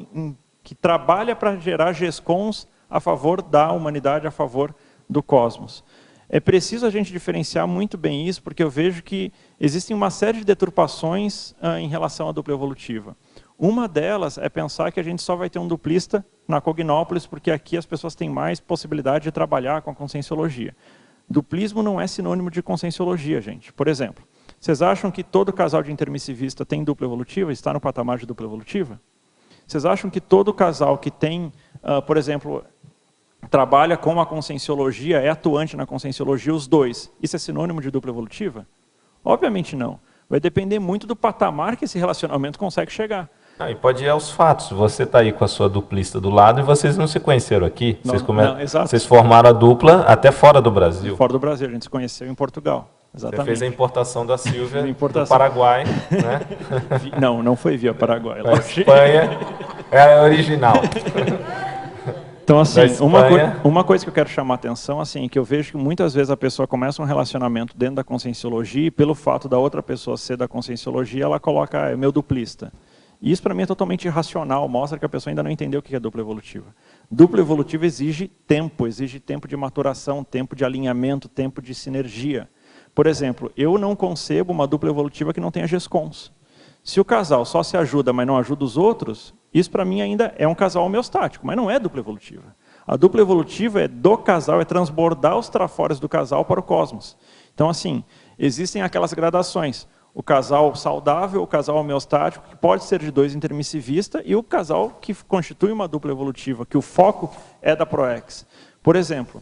que trabalha para gerar GESCONs a favor da humanidade, a favor do cosmos. É preciso a gente diferenciar muito bem isso, porque eu vejo que existem uma série de deturpações em relação à dupla evolutiva. Uma delas é pensar que a gente só vai ter um duplista na Cognópolis, porque aqui as pessoas têm mais possibilidade de trabalhar com a conscienciologia. Duplismo não é sinônimo de conscienciologia, gente. Por exemplo, vocês acham que todo casal de intermissivista tem dupla evolutiva, está no patamar de dupla evolutiva? Vocês acham que todo casal que tem, por exemplo, trabalha com a conscienciologia, é atuante na conscienciologia, os dois, isso é sinônimo de dupla evolutiva? Obviamente não. Vai depender muito do patamar que esse relacionamento consegue chegar. E pode ir aos fatos. Você está aí com a sua duplista do lado e vocês não se conheceram aqui. Vocês formaram a dupla até fora do Brasil. Fora do Brasil, a gente se conheceu em Portugal. Exatamente. Você fez a importação da Sílvia do Paraguai, né? Não foi via Paraguai. A Espanha é a original. Então, assim, uma coisa que eu quero chamar a atenção, assim, é que eu vejo que muitas vezes a pessoa começa um relacionamento dentro da conscienciologia e pelo fato da outra pessoa ser da conscienciologia, ela coloca, é meu duplista. E isso para mim é totalmente irracional, mostra que a pessoa ainda não entendeu o que é dupla evolutiva. Dupla evolutiva exige tempo de maturação, tempo de alinhamento, tempo de sinergia. Por exemplo, eu não concebo uma dupla evolutiva que não tenha GESCONs. Se o casal só se ajuda, mas não ajuda os outros, isso para mim ainda é um casal homeostático, mas não é dupla evolutiva. A dupla evolutiva é do casal, é transbordar os trafores do casal para o cosmos. Então, assim, existem aquelas gradações. O casal saudável, o casal homeostático, que pode ser de dois intermissivistas, e o casal que constitui uma dupla evolutiva, que o foco é da PROEX. Por exemplo,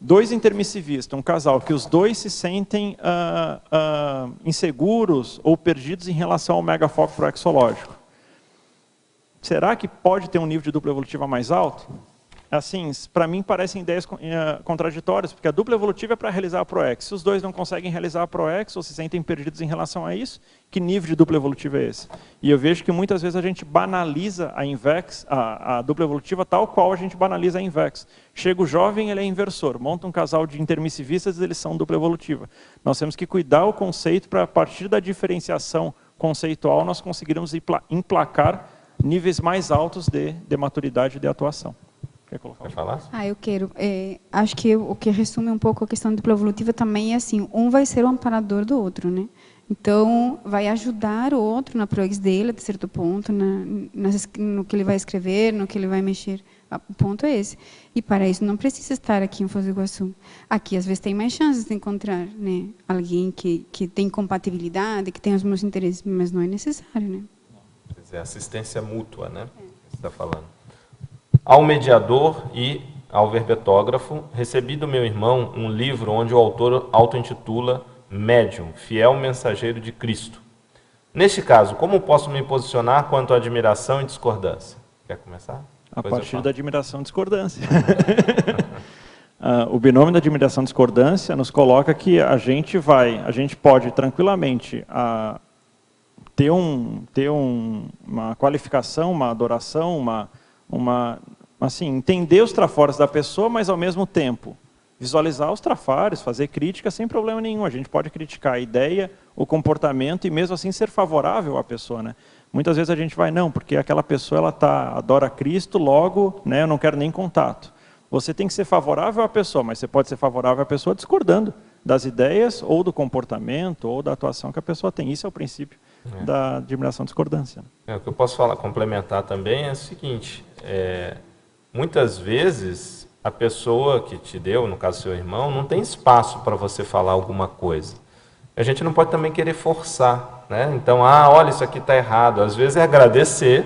dois intermissivistas, um casal que os dois se sentem inseguros ou perdidos em relação ao megafoco proexológico. Será que pode ter um nível de dupla evolutiva mais alto? Assim, para mim parecem ideias contraditórias, porque a dupla evolutiva é para realizar a PROEX. Se os dois não conseguem realizar a PROEX ou se sentem perdidos em relação a isso, que nível de dupla evolutiva é esse? E eu vejo que muitas vezes a gente banaliza a INVEX, a dupla evolutiva, tal qual a gente banaliza a INVEX. Chega o jovem, ele é inversor, monta um casal de intermissivistas, eles são dupla evolutiva. Nós temos que cuidar o conceito para, a partir da diferenciação conceitual, nós conseguirmos emplacar níveis mais altos de maturidade e de atuação. Quer falar? Eu quero. Acho que o que resume um pouco a questão da dupla evolutiva também é assim, um vai ser o amparador do outro, né? Então, vai ajudar o outro na PROEX dele, até certo ponto, no que ele vai escrever, no que ele vai mexer. O ponto é esse. E para isso não precisa estar aqui em Foz do Iguaçu. Aqui, às vezes, tem mais chances de encontrar, né, alguém que tem compatibilidade, que tem os mesmos interesses, mas não é necessário, né? Quer dizer, assistência mútua, né? Você está falando. Ao mediador e ao verbetógrafo, recebi do meu irmão um livro onde o autor auto-intitula Médium, Fiel Mensageiro de Cristo. Neste caso, como posso me posicionar quanto à admiração e discordância? Quer começar? A partir da admiração e discordância. O binômio da admiração e discordância nos coloca que a gente pode tranquilamente ter uma qualificação, uma adoração, assim, entender os trafores da pessoa, mas ao mesmo tempo visualizar os trafares, fazer crítica sem problema nenhum. A gente pode criticar a ideia, o comportamento e mesmo assim ser favorável à pessoa, né? Muitas vezes a gente vai, não, porque aquela pessoa ela adora Cristo, logo, né, eu não quero nem contato. Você tem que ser favorável à pessoa, mas você pode ser favorável à pessoa discordando das ideias ou do comportamento ou da atuação que a pessoa tem. Isso é o princípio da admiração e discordância. O que eu posso complementar também é o seguinte, muitas vezes a pessoa que te deu, no caso seu irmão, não tem espaço para você falar alguma coisa. A gente não pode também querer forçar, né? Então, olha, isso aqui está errado. Às vezes é agradecer,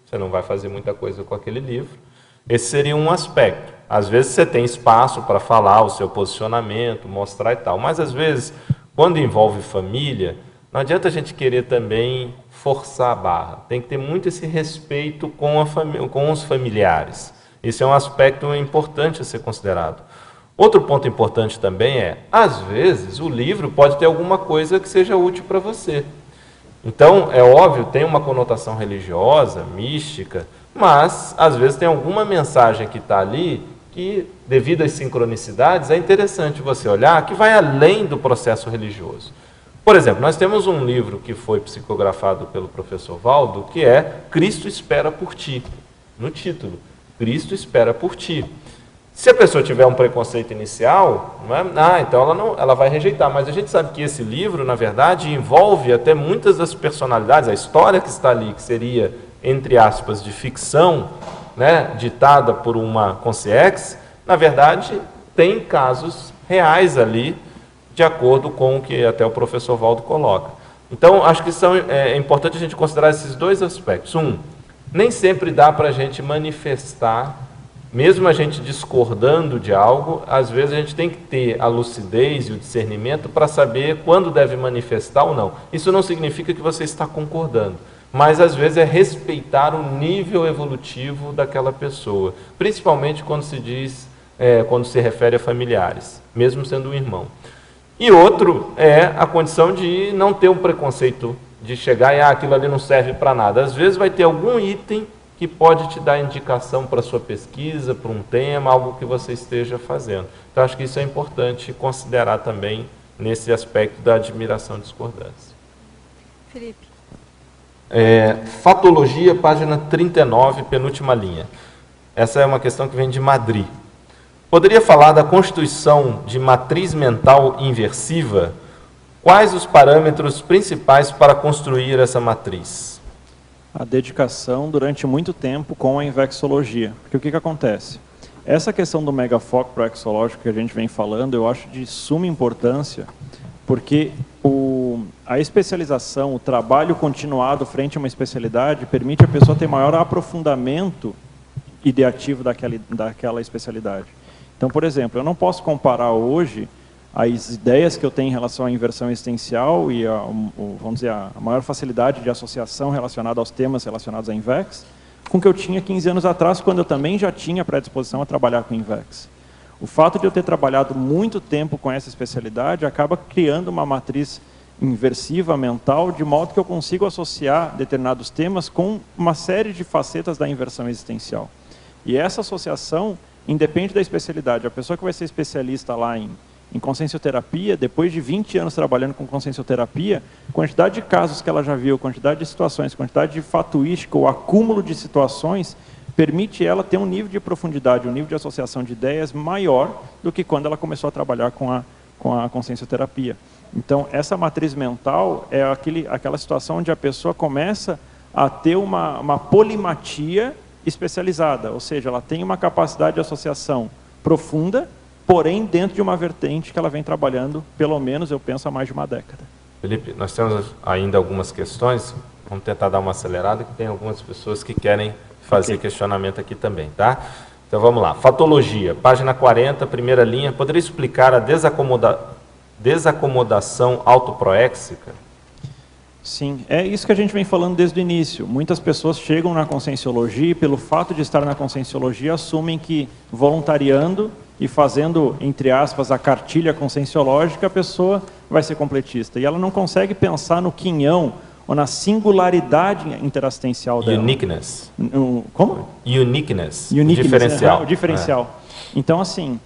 você não vai fazer muita coisa com aquele livro. Esse seria um aspecto. Às vezes você tem espaço para falar o seu posicionamento, mostrar e tal. Mas às vezes, quando envolve família, não adianta a gente querer também forçar a barra. Tem que ter muito esse respeito com os familiares. Esse é um aspecto importante a ser considerado. Outro ponto importante também às vezes, o livro pode ter alguma coisa que seja útil para você. Então, é óbvio, tem uma conotação religiosa, mística, mas, às vezes, tem alguma mensagem que está ali que, devido às sincronicidades, é interessante você olhar, que vai além do processo religioso. Por exemplo, nós temos um livro que foi psicografado pelo professor Valdo, que é Cristo Espera por Ti, no título. Cristo espera por ti. Se a pessoa tiver um preconceito inicial, então ela vai rejeitar. Mas a gente sabe que esse livro, na verdade, envolve até muitas das personalidades, a história que está ali, que seria, entre aspas, de ficção, né, ditada por uma consciência, na verdade, tem casos reais ali, de acordo com o que até o professor Valdo coloca. Então, acho que é importante a gente considerar esses dois aspectos. Nem sempre dá para a gente manifestar, mesmo a gente discordando de algo, às vezes a gente tem que ter a lucidez e o discernimento para saber quando deve manifestar ou não. Isso não significa que você está concordando, mas às vezes é respeitar o nível evolutivo daquela pessoa, principalmente quando quando se refere a familiares, mesmo sendo um irmão. E outro é a condição de não ter um preconceito de chegar e aquilo ali não serve para nada. Às vezes vai ter algum item que pode te dar indicação para a sua pesquisa, para um tema, algo que você esteja fazendo. Então, acho que isso é importante considerar também nesse aspecto da admiração e discordância. Felipe. Fatologia, página 39, penúltima linha. Essa é uma questão que vem de Madrid. Poderia falar da constituição de matriz mental inversiva? Quais os parâmetros principais para construir essa matriz? A dedicação durante muito tempo com a invexologia. Porque o que acontece? Essa questão do megafoco proexológico que a gente vem falando, eu acho de suma importância, porque a especialização, o trabalho continuado frente a uma especialidade, permite a pessoa ter maior aprofundamento ideativo daquela especialidade. Então, por exemplo, eu não posso comparar hoje as ideias que eu tenho em relação à inversão existencial e vamos dizer, a maior facilidade de associação relacionada aos temas relacionados à INVEX, com o que eu tinha 15 anos atrás, quando eu também já tinha predisposição a trabalhar com INVEX. O fato de eu ter trabalhado muito tempo com essa especialidade acaba criando uma matriz inversiva mental, de modo que eu consigo associar determinados temas com uma série de facetas da inversão existencial. E essa associação independe da especialidade. A pessoa que vai ser especialista lá em consciencioterapia, depois de 20 anos trabalhando com consciencioterapia, quantidade de casos que ela já viu, quantidade de situações, quantidade de fatuística, o acúmulo de situações, permite ela ter um nível de profundidade, um nível de associação de ideias maior do que quando ela começou a trabalhar com a consciencioterapia. Então, essa matriz mental é aquela situação onde a pessoa começa a ter uma polimatia especializada, ou seja, ela tem uma capacidade de associação profunda, porém dentro de uma vertente que ela vem trabalhando, pelo menos eu penso, há mais de uma década. Felipe, nós temos ainda algumas questões, vamos tentar dar uma acelerada, que tem algumas pessoas que querem fazer questionamento aqui também, tá? Então vamos lá, fatologia, página 40, primeira linha, poderia explicar a desacomodação autoproéxica? Sim, é isso que a gente vem falando desde o início. Muitas pessoas chegam na conscienciologia e, pelo fato de estar na conscienciologia, assumem que voluntariando e fazendo, entre aspas, a cartilha conscienciológica, a pessoa vai ser completista. E ela não consegue pensar no quinhão ou na singularidade interassistencial dela. Uniqueness. Como? Uniqueness. Diferencial. O diferencial. Então, assim,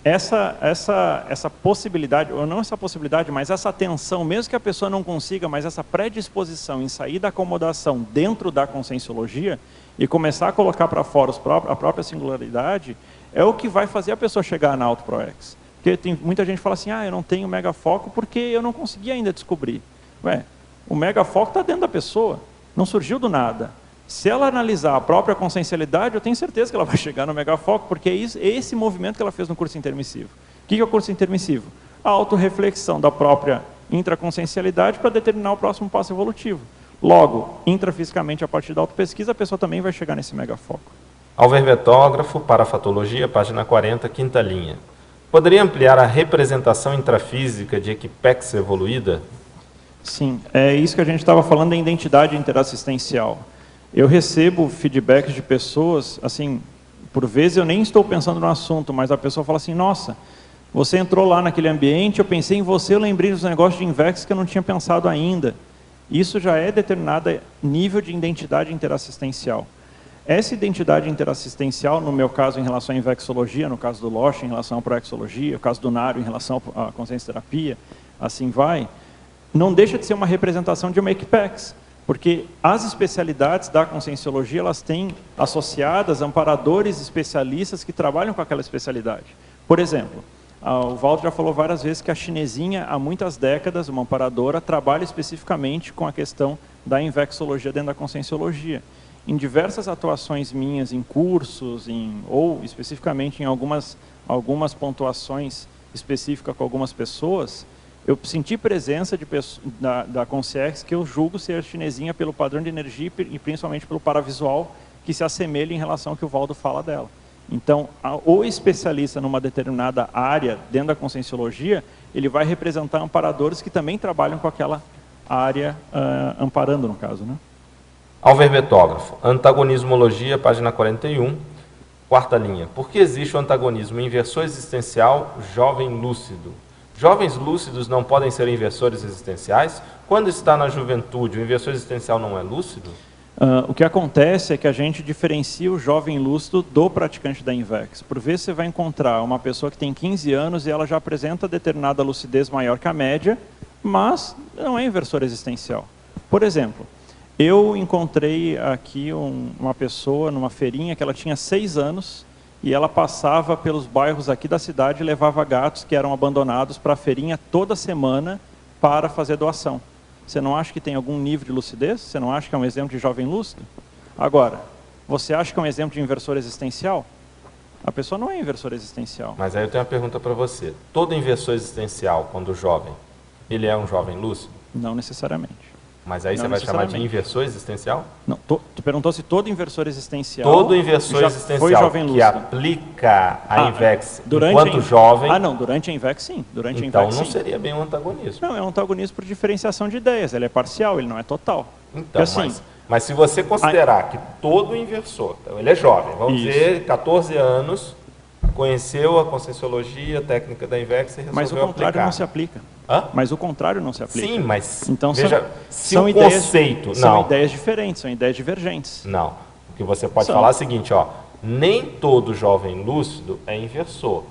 essa possibilidade, ou não essa possibilidade, mas essa tensão, mesmo que a pessoa não consiga, mas essa predisposição em sair da acomodação dentro da conscienciologia e começar a colocar para fora a própria singularidade, é o que vai fazer a pessoa chegar na auto-proex. Porque tem muita gente que fala assim, eu não tenho megafoco porque eu não consegui ainda descobrir. Ué, o megafoco está dentro da pessoa, não surgiu do nada. Se ela analisar a própria consciencialidade, eu tenho certeza que ela vai chegar no megafoco, porque é esse movimento que ela fez no curso intermissivo. O que é o curso intermissivo? A autorreflexão da própria intraconsciencialidade para determinar o próximo passo evolutivo. Logo, intrafisicamente, a partir da autopesquisa, a pessoa também vai chegar nesse megafoco. Alverbetógrafo, parafatologia, página 40, quinta linha. Poderia ampliar a representação intrafísica de equipex evoluída? Sim, é isso que a gente estava falando da identidade interassistencial. Eu recebo feedbacks de pessoas, assim, por vezes eu nem estou pensando no assunto, mas a pessoa fala assim, nossa, você entrou lá naquele ambiente, eu pensei em você, eu lembrei dos negócios de Invex que eu não tinha pensado ainda. Isso já é determinado nível de identidade interassistencial. Essa identidade interassistencial, no meu caso, em relação à invexologia, no caso do Losch, em relação à proexologia, no caso do Nário, em relação à consciência-terapia, assim vai, não deixa de ser uma representação de uma equipex, porque as especialidades da conscienciologia, elas têm associadas amparadores especialistas que trabalham com aquela especialidade. Por exemplo, o Walter já falou várias vezes que a chinesinha, há muitas décadas, uma amparadora, trabalha especificamente com a questão da invexologia dentro da conscienciologia. Em diversas atuações minhas, em cursos, ou especificamente em algumas pontuações específicas com algumas pessoas, eu senti presença da consciência que eu julgo ser chinesinha pelo padrão de energia e principalmente pelo paravisual que se assemelha em relação ao que o Valdo fala dela. Então, o especialista numa determinada área dentro da conscienciologia, ele vai representar amparadores que também trabalham com aquela área, amparando no caso, né? Alverbetógrafo, antagonismologia, página 41, quarta linha. Por que existe o antagonismo inversor existencial jovem lúcido? Jovens lúcidos não podem ser inversores existenciais? Quando está na juventude, o inversor existencial não é lúcido? O que acontece é que a gente diferencia o jovem lúcido do praticante da Invex. Por vezes você vai encontrar uma pessoa que tem 15 anos e ela já apresenta determinada lucidez maior que a média, mas não é inversor existencial. Por exemplo, eu encontrei aqui uma pessoa numa feirinha que ela tinha 6 anos e ela passava pelos bairros aqui da cidade e levava gatos que eram abandonados para a feirinha toda semana para fazer doação. Você não acha que tem algum nível de lucidez? Você não acha que é um exemplo de jovem lúcido? Agora, você acha que é um exemplo de inversor existencial? A pessoa não é inversor existencial. Mas aí eu tenho uma pergunta para você. Todo inversor existencial, quando jovem, ele é um jovem lúcido? Não necessariamente. Mas aí você vai chamar de inversor existencial? Não, tu perguntou se todo inversor existencial... Todo inversor existencial que aplica a Invex enquanto jovem... não, durante a Invex sim. Durante então a Invex, não sim. Seria bem um antagonismo. Não, é um antagonismo por diferenciação de ideias. Ele é parcial, ele não é total. Então, assim, mas se você considerar que todo inversor, então ele é jovem, vamos dizer, 14 anos, conheceu a conscienciologia, a técnica da Invex e resolveu aplicar. Mas o contrário não se aplica. Hã? Mas o contrário não se aplica. Sim, mas então, veja, são ideias, conceito... São ideias diferentes, são ideias divergentes. Não, o que você pode falar é o seguinte, nem todo jovem lúcido é inversor,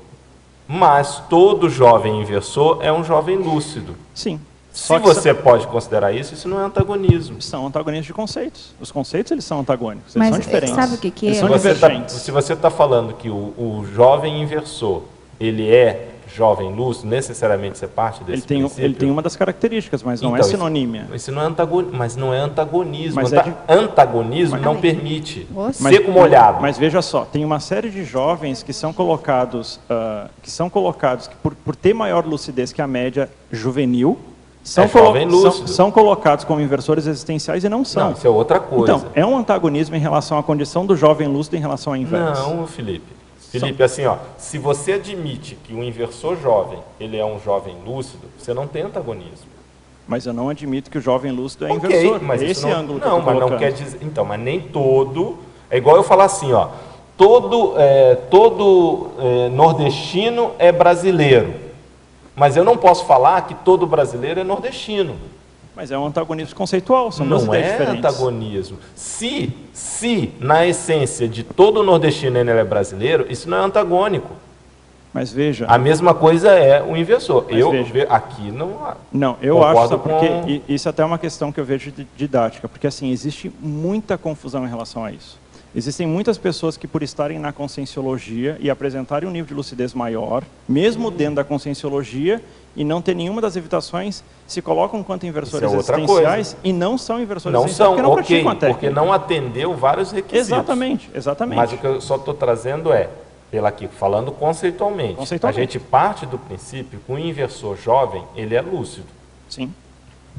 mas todo jovem inversor é um jovem lúcido. Sim. Se você pode considerar isso não é antagonismo. São antagonismos de conceitos. Os conceitos, eles são antagônicos, mas eles são diferentes. Sabe o que é? Eles são divergentes. Se você está falando que o jovem inversor, ele é jovem lúcido, necessariamente ser parte desse princípio? Ele tem uma das características, mas não é sinonímia. Isso não é mas não é antagonismo. Mas antagonismo não permite seco molhado. Mas veja só, tem uma série de jovens que são colocados, por ter maior lucidez que a média juvenil, são colocados como inversores existenciais e não são. Não, isso é outra coisa. Então, é um antagonismo em relação à condição do jovem lúcido em relação à inversa. Não, Felipe, assim, se você admite que o inversor jovem, ele é um jovem lúcido, você não tem antagonismo. Mas eu não admito que o jovem lúcido é inversor. Mas esse não, ângulo que eu tô mas colocando. não quer dizer... Então, mas nem todo... É igual eu falar assim, todo nordestino é brasileiro. Mas eu não posso falar que todo brasileiro é nordestino. Mas é um antagonismo conceitual, são duas ideias diferentes. Não é antagonismo. Se na essência de todo nordestino ele é brasileiro, isso não é antagônico. Mas veja... A mesma coisa é o inversor. Aqui não... Não, eu acho, porque isso até é uma questão que eu vejo de didática, porque assim, existe muita confusão em relação a isso. Existem muitas pessoas que, por estarem na conscienciologia e apresentarem um nível de lucidez maior, mesmo dentro da conscienciologia, e não ter nenhuma das evitações, se colocam quanto inversores existenciais e não são inversores existenciais, porque não praticam a técnica. Porque não atendeu vários requisitos. Exatamente, exatamente. Mas o que eu só estou trazendo falando conceitualmente, a gente parte do princípio que o inversor jovem, ele é lúcido. Sim.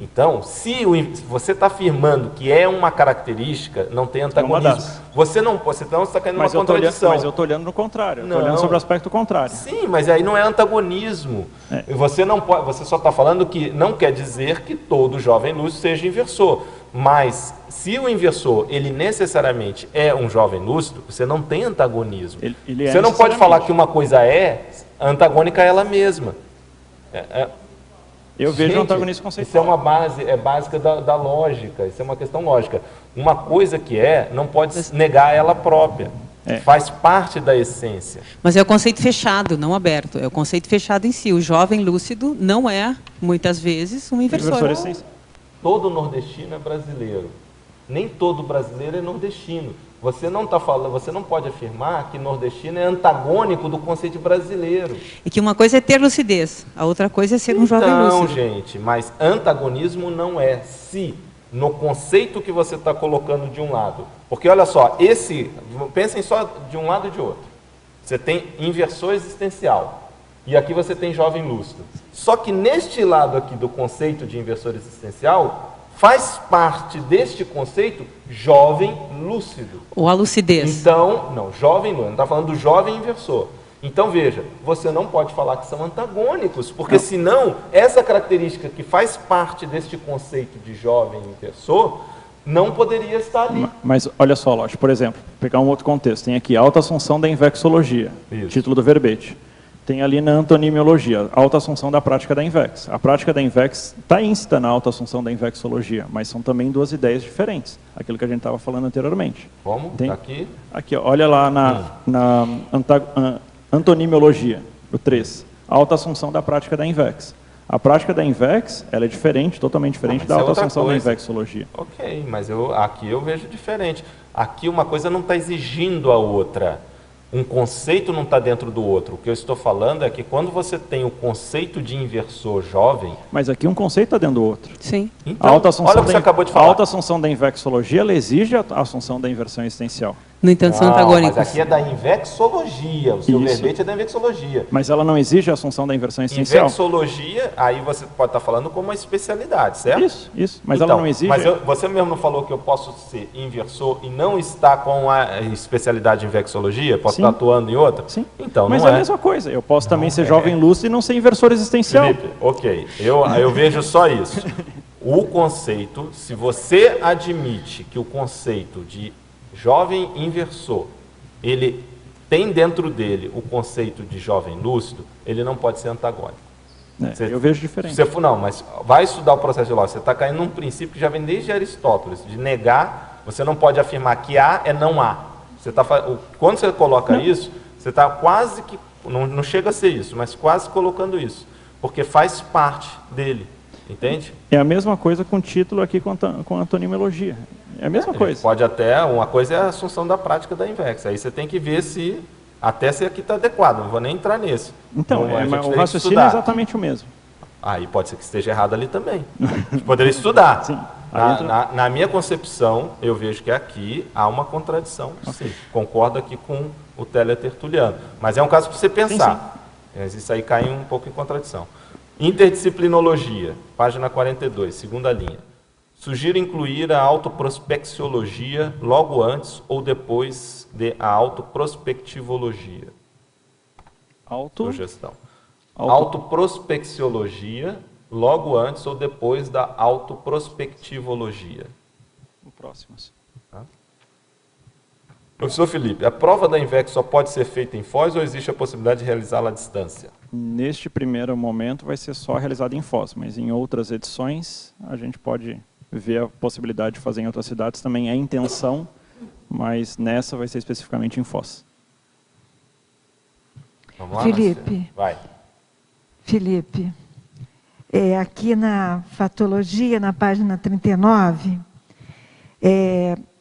Então, se você está afirmando que é uma característica, não tem antagonismo. Você está caindo numa contradição. Mas eu estou olhando no contrário, estou olhando sobre o aspecto contrário. Sim, mas aí não é antagonismo. Você só está falando que não quer dizer que todo jovem lúcido seja inversor. Mas se o inversor, ele necessariamente é um jovem lúcido, você não tem antagonismo. Você não pode falar que uma coisa é antagônica a ela mesma. Eu vejo um antagonismo conceitual. Isso é uma básica da lógica, isso é uma questão lógica. Uma coisa que não pode negar ela própria. Faz parte da essência. Mas é o conceito fechado, não aberto. É o conceito fechado em si. O jovem lúcido não é, muitas vezes, um inversor. Todo nordestino é brasileiro. Nem todo brasileiro é nordestino. Você não pode afirmar que nordestino é antagônico do conceito brasileiro. E que uma coisa é ter lucidez, a outra coisa é ser um jovem lúcido. Não, gente, mas antagonismo não é no conceito que você está colocando de um lado. Porque olha só, pensem só de um lado e de outro. Você tem inversor existencial. E aqui você tem jovem lúcido. Só que neste lado aqui do conceito de inversor existencial, faz parte deste conceito jovem lúcido. Ou a lucidez. Então, não, jovem não está falando do jovem inversor. Então, veja, você não pode falar que são antagônicos, porque senão, essa característica que faz parte deste conceito de jovem inversor, não poderia estar ali. Mas, olha só, Lógico, por exemplo, pegar um outro contexto, tem aqui alta assunção da invexologia, título do verbete. Tem ali na antonimiologia, alta assunção da prática da invex. A prática da invex está íncita na alta assunção da invexologia, mas são também duas ideias diferentes, aquilo que a gente estava falando anteriormente. Como? Tá aqui? Aqui, ó, olha lá na antonimiologia, o 3, alta assunção da prática da invex. A prática da invex, ela é diferente, totalmente diferente da alta assunção da invexologia. Ok, mas aqui eu vejo diferente. Aqui uma coisa não está exigindo a outra. Um conceito não está dentro do outro. O que eu estou falando é que quando você tem o conceito de inversor jovem... Mas aqui um conceito está dentro do outro. Sim. Então, olha o que você acabou de falar. A alta assunção da invexologia, ela exige a assunção da inversão existencial. No entanto, são antagônicos. Mas aqui é da invexologia, o seu verbete é da invexologia. Mas ela não exige a assunção da inversão existencial. Invexologia, aí você pode estar falando como uma especialidade, certo? Isso. Mas ela não exige... Mas você mesmo não falou que eu posso ser inversor e não estar com a especialidade em invexologia? Posso estar atuando em outra? Sim. Então, mas não é a mesma coisa. Eu posso também ser jovem lúcido e não ser inversor existencial. Felipe, ok. Eu vejo só isso. O conceito, se você admite que o conceito de jovem inversor, ele tem dentro dele o conceito de jovem lúcido, ele não pode ser antagônico. Eu vejo diferente. Não, mas vai estudar o processo de lógica. Você está caindo num princípio que já vem desde Aristóteles, de negar, você não pode afirmar que há é não há. Quando você coloca isso, você está quase que, não chega a ser isso, mas quase colocando isso, porque faz parte dele. Entende? É a mesma coisa com o título aqui com a antonimiologia. É a mesma coisa. Pode até, uma coisa é a assunção da prática da invex. Aí você tem que ver se aqui está adequado. Não vou nem entrar nesse. Então, o raciocínio é exatamente o mesmo. Aí pode ser que esteja errado ali também. Poderia estudar. Sim. Na minha concepção, eu vejo que aqui há uma contradição. Okay. Sim. Concordo aqui com o teletertuliano. Mas é um caso para você pensar. Sim. Isso aí cai um pouco em contradição. Interdisciplinologia, página 42, segunda linha. Sugiro incluir a autoprospecciologia logo antes ou depois da autoprospectivologia. Sugestão. Autoprospecciologia logo antes ou depois da autoprospectivologia. O próximo. Professor Felipe, a prova da INVEX só pode ser feita em Foz ou existe a possibilidade de realizá-la à distância? Neste primeiro momento vai ser só realizada em Foz, mas em outras edições a gente pode ver a possibilidade de fazer em outras cidades, também é intenção, mas nessa vai ser especificamente em Foz. Vamos lá, Felipe. Vai. Felipe, aqui na Fatologia, na página 39,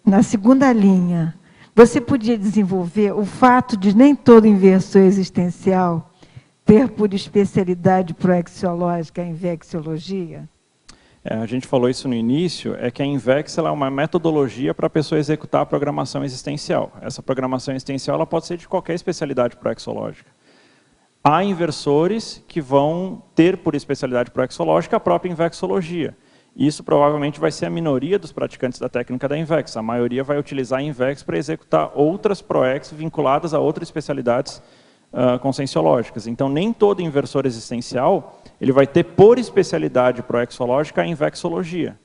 na segunda linha, você podia desenvolver o fato de nem todo inversor existencial ter por especialidade proexiológica a invexiologia? A gente falou isso no início, é que a INVEX ela é uma metodologia para a pessoa executar a programação existencial. Essa programação existencial ela pode ser de qualquer especialidade proexológica. Há inversores que vão ter por especialidade proexológica a própria invexologia. Isso provavelmente vai ser a minoria dos praticantes da técnica da INVEX. A maioria vai utilizar a INVEX para executar outras proex vinculadas a outras especialidades conscienciológicas. Então, nem todo inversor existencial ele vai ter por especialidade proexológica a invexologia.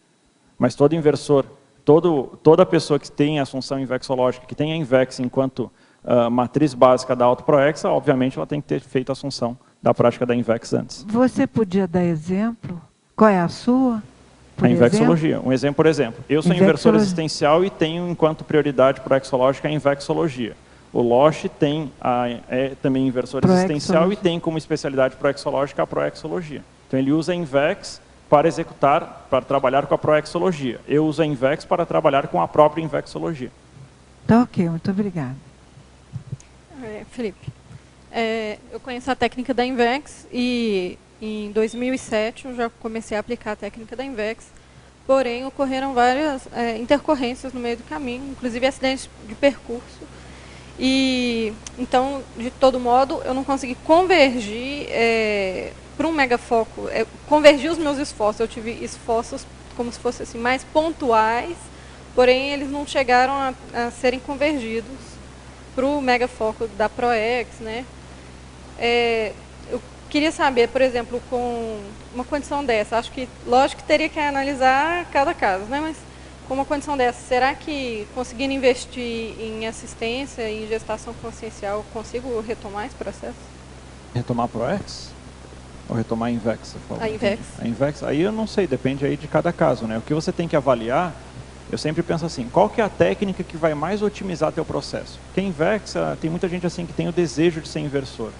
Mas todo inversor, toda pessoa que tem a assunção invexológica, que tem a INVEX enquanto matriz básica da autoproexa, obviamente ela tem que ter feito a assunção da prática da INVEX antes. Você podia dar exemplo? Qual é a sua? A invexologia. Um exemplo, por exemplo, eu sou inversor existencial e tenho enquanto prioridade proexológica a invexologia. O Losch tem também inversor existencial e tem como especialidade proexológica a proexologia. Então ele usa a INVEX para executar, para trabalhar com a proexologia. Eu uso a INVEX para trabalhar com a própria invexologia. Tá ok, muito obrigada. Felipe, eu conheço a técnica da INVEX e em 2007 eu já comecei a aplicar a técnica da INVEX, porém ocorreram várias intercorrências no meio do caminho, inclusive acidentes de percurso. E então, de todo modo, eu não consegui convergir para um megafoco, convergir os meus esforços. Eu tive esforços como se fossem assim, mais pontuais, porém eles não chegaram a serem convergidos para o megafoco da ProEx, né? Eu queria saber, por exemplo, com uma condição dessa, acho que, lógico que teria que analisar cada caso, né? Mas com uma condição dessa, será que conseguindo investir em assistência e em gestação consciencial, eu consigo retomar esse processo? Retomar a ProEx? Ou retomar a INVEX? A INVEX. A INVEX, aí eu não sei, depende aí de cada caso, né? O que você tem que avaliar, eu sempre penso assim, qual que é a técnica que vai mais otimizar teu processo? Porque a INVEX, tem muita gente assim que tem o desejo de ser inversor.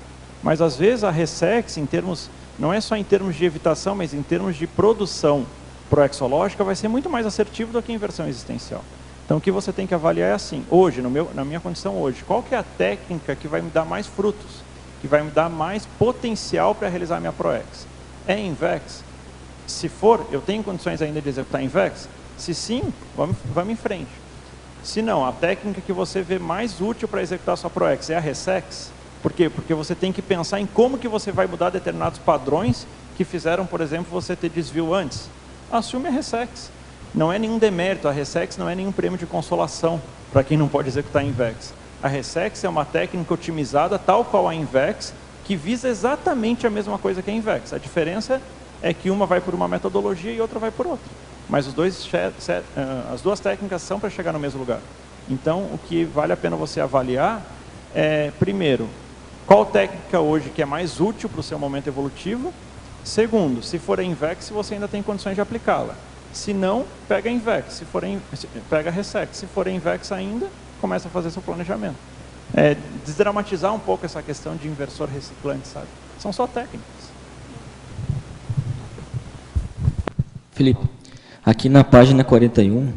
Mas às vezes a RESEX, em termos, não é só em termos de evitação, mas em termos de produção proexológica, vai ser muito mais assertivo do que a inversão existencial. Então o que você tem que avaliar é assim, hoje, na minha condição hoje, qual que é a técnica que vai me dar mais frutos, que vai me dar mais potencial para realizar a minha ProEx? É INVEX? Se for, eu tenho condições ainda de executar INVEX? Se sim, vamos em frente. Se não, a técnica que você vê mais útil para executar a sua ProEx é a RESEX. Por quê? Porque você tem que pensar em como que você vai mudar determinados padrões que fizeram, por exemplo, você ter desvio antes. Assume a RESEX. Não é nenhum demérito, a RESEX não é nenhum prêmio de consolação para quem não pode executar a INVEX. A RESEX é uma técnica otimizada, tal qual a INVEX, que visa exatamente a mesma coisa que a INVEX. A diferença é que uma vai por uma metodologia e outra vai por outra. Mas as duas técnicas são para chegar no mesmo lugar. Então, o que vale a pena você avaliar é, primeiro, qual técnica hoje que é mais útil para o seu momento evolutivo. Segundo, se for a INVEX, você ainda tem condições de aplicá-la. Se não, pega a INVEX, pega a RESEX. Se for a INVEX ainda, começa a fazer seu planejamento. Desdramatizar um pouco essa questão de inversor reciclante, sabe? São só técnicas. Felipe, aqui na página 41,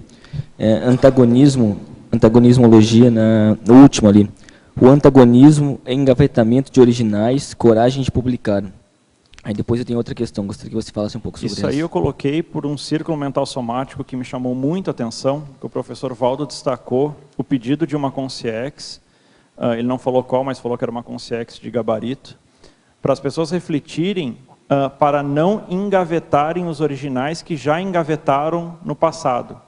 antagonismologia, no último ali. O antagonismo é engavetamento de originais, coragem de publicar. Aí depois eu tenho outra questão, gostaria que você falasse um pouco sobre isso. Isso aí eu coloquei por um círculo mental somático que me chamou muito a atenção, que o professor Valdo destacou, o pedido de uma consciex, ele não falou qual, mas falou que era uma consciex de gabarito, para as pessoas refletirem para não engavetarem os originais que já engavetaram no passado.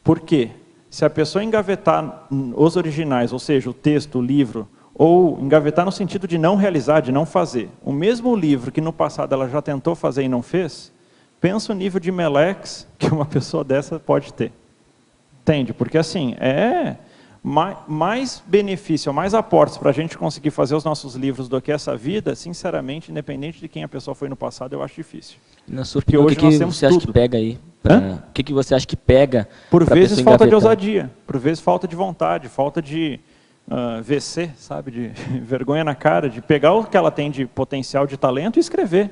Por quê? Se a pessoa engavetar os originais, ou seja, o texto, o livro, ou engavetar no sentido de não realizar, de não fazer, o mesmo livro que no passado ela já tentou fazer e não fez, pensa o nível de melex que uma pessoa dessa pode ter. Entende? Porque assim, mais benefício, mais aportes para a gente conseguir fazer os nossos livros do que essa vida, sinceramente, independente de quem a pessoa foi no passado, eu acho difícil. Na sua opinião, o que você acha que pega aí? O que você acha que pega? Por vezes falta de ousadia, por vezes falta de vontade, falta de VC, sabe, de vergonha na cara, de pegar o que ela tem de potencial, de talento e escrever,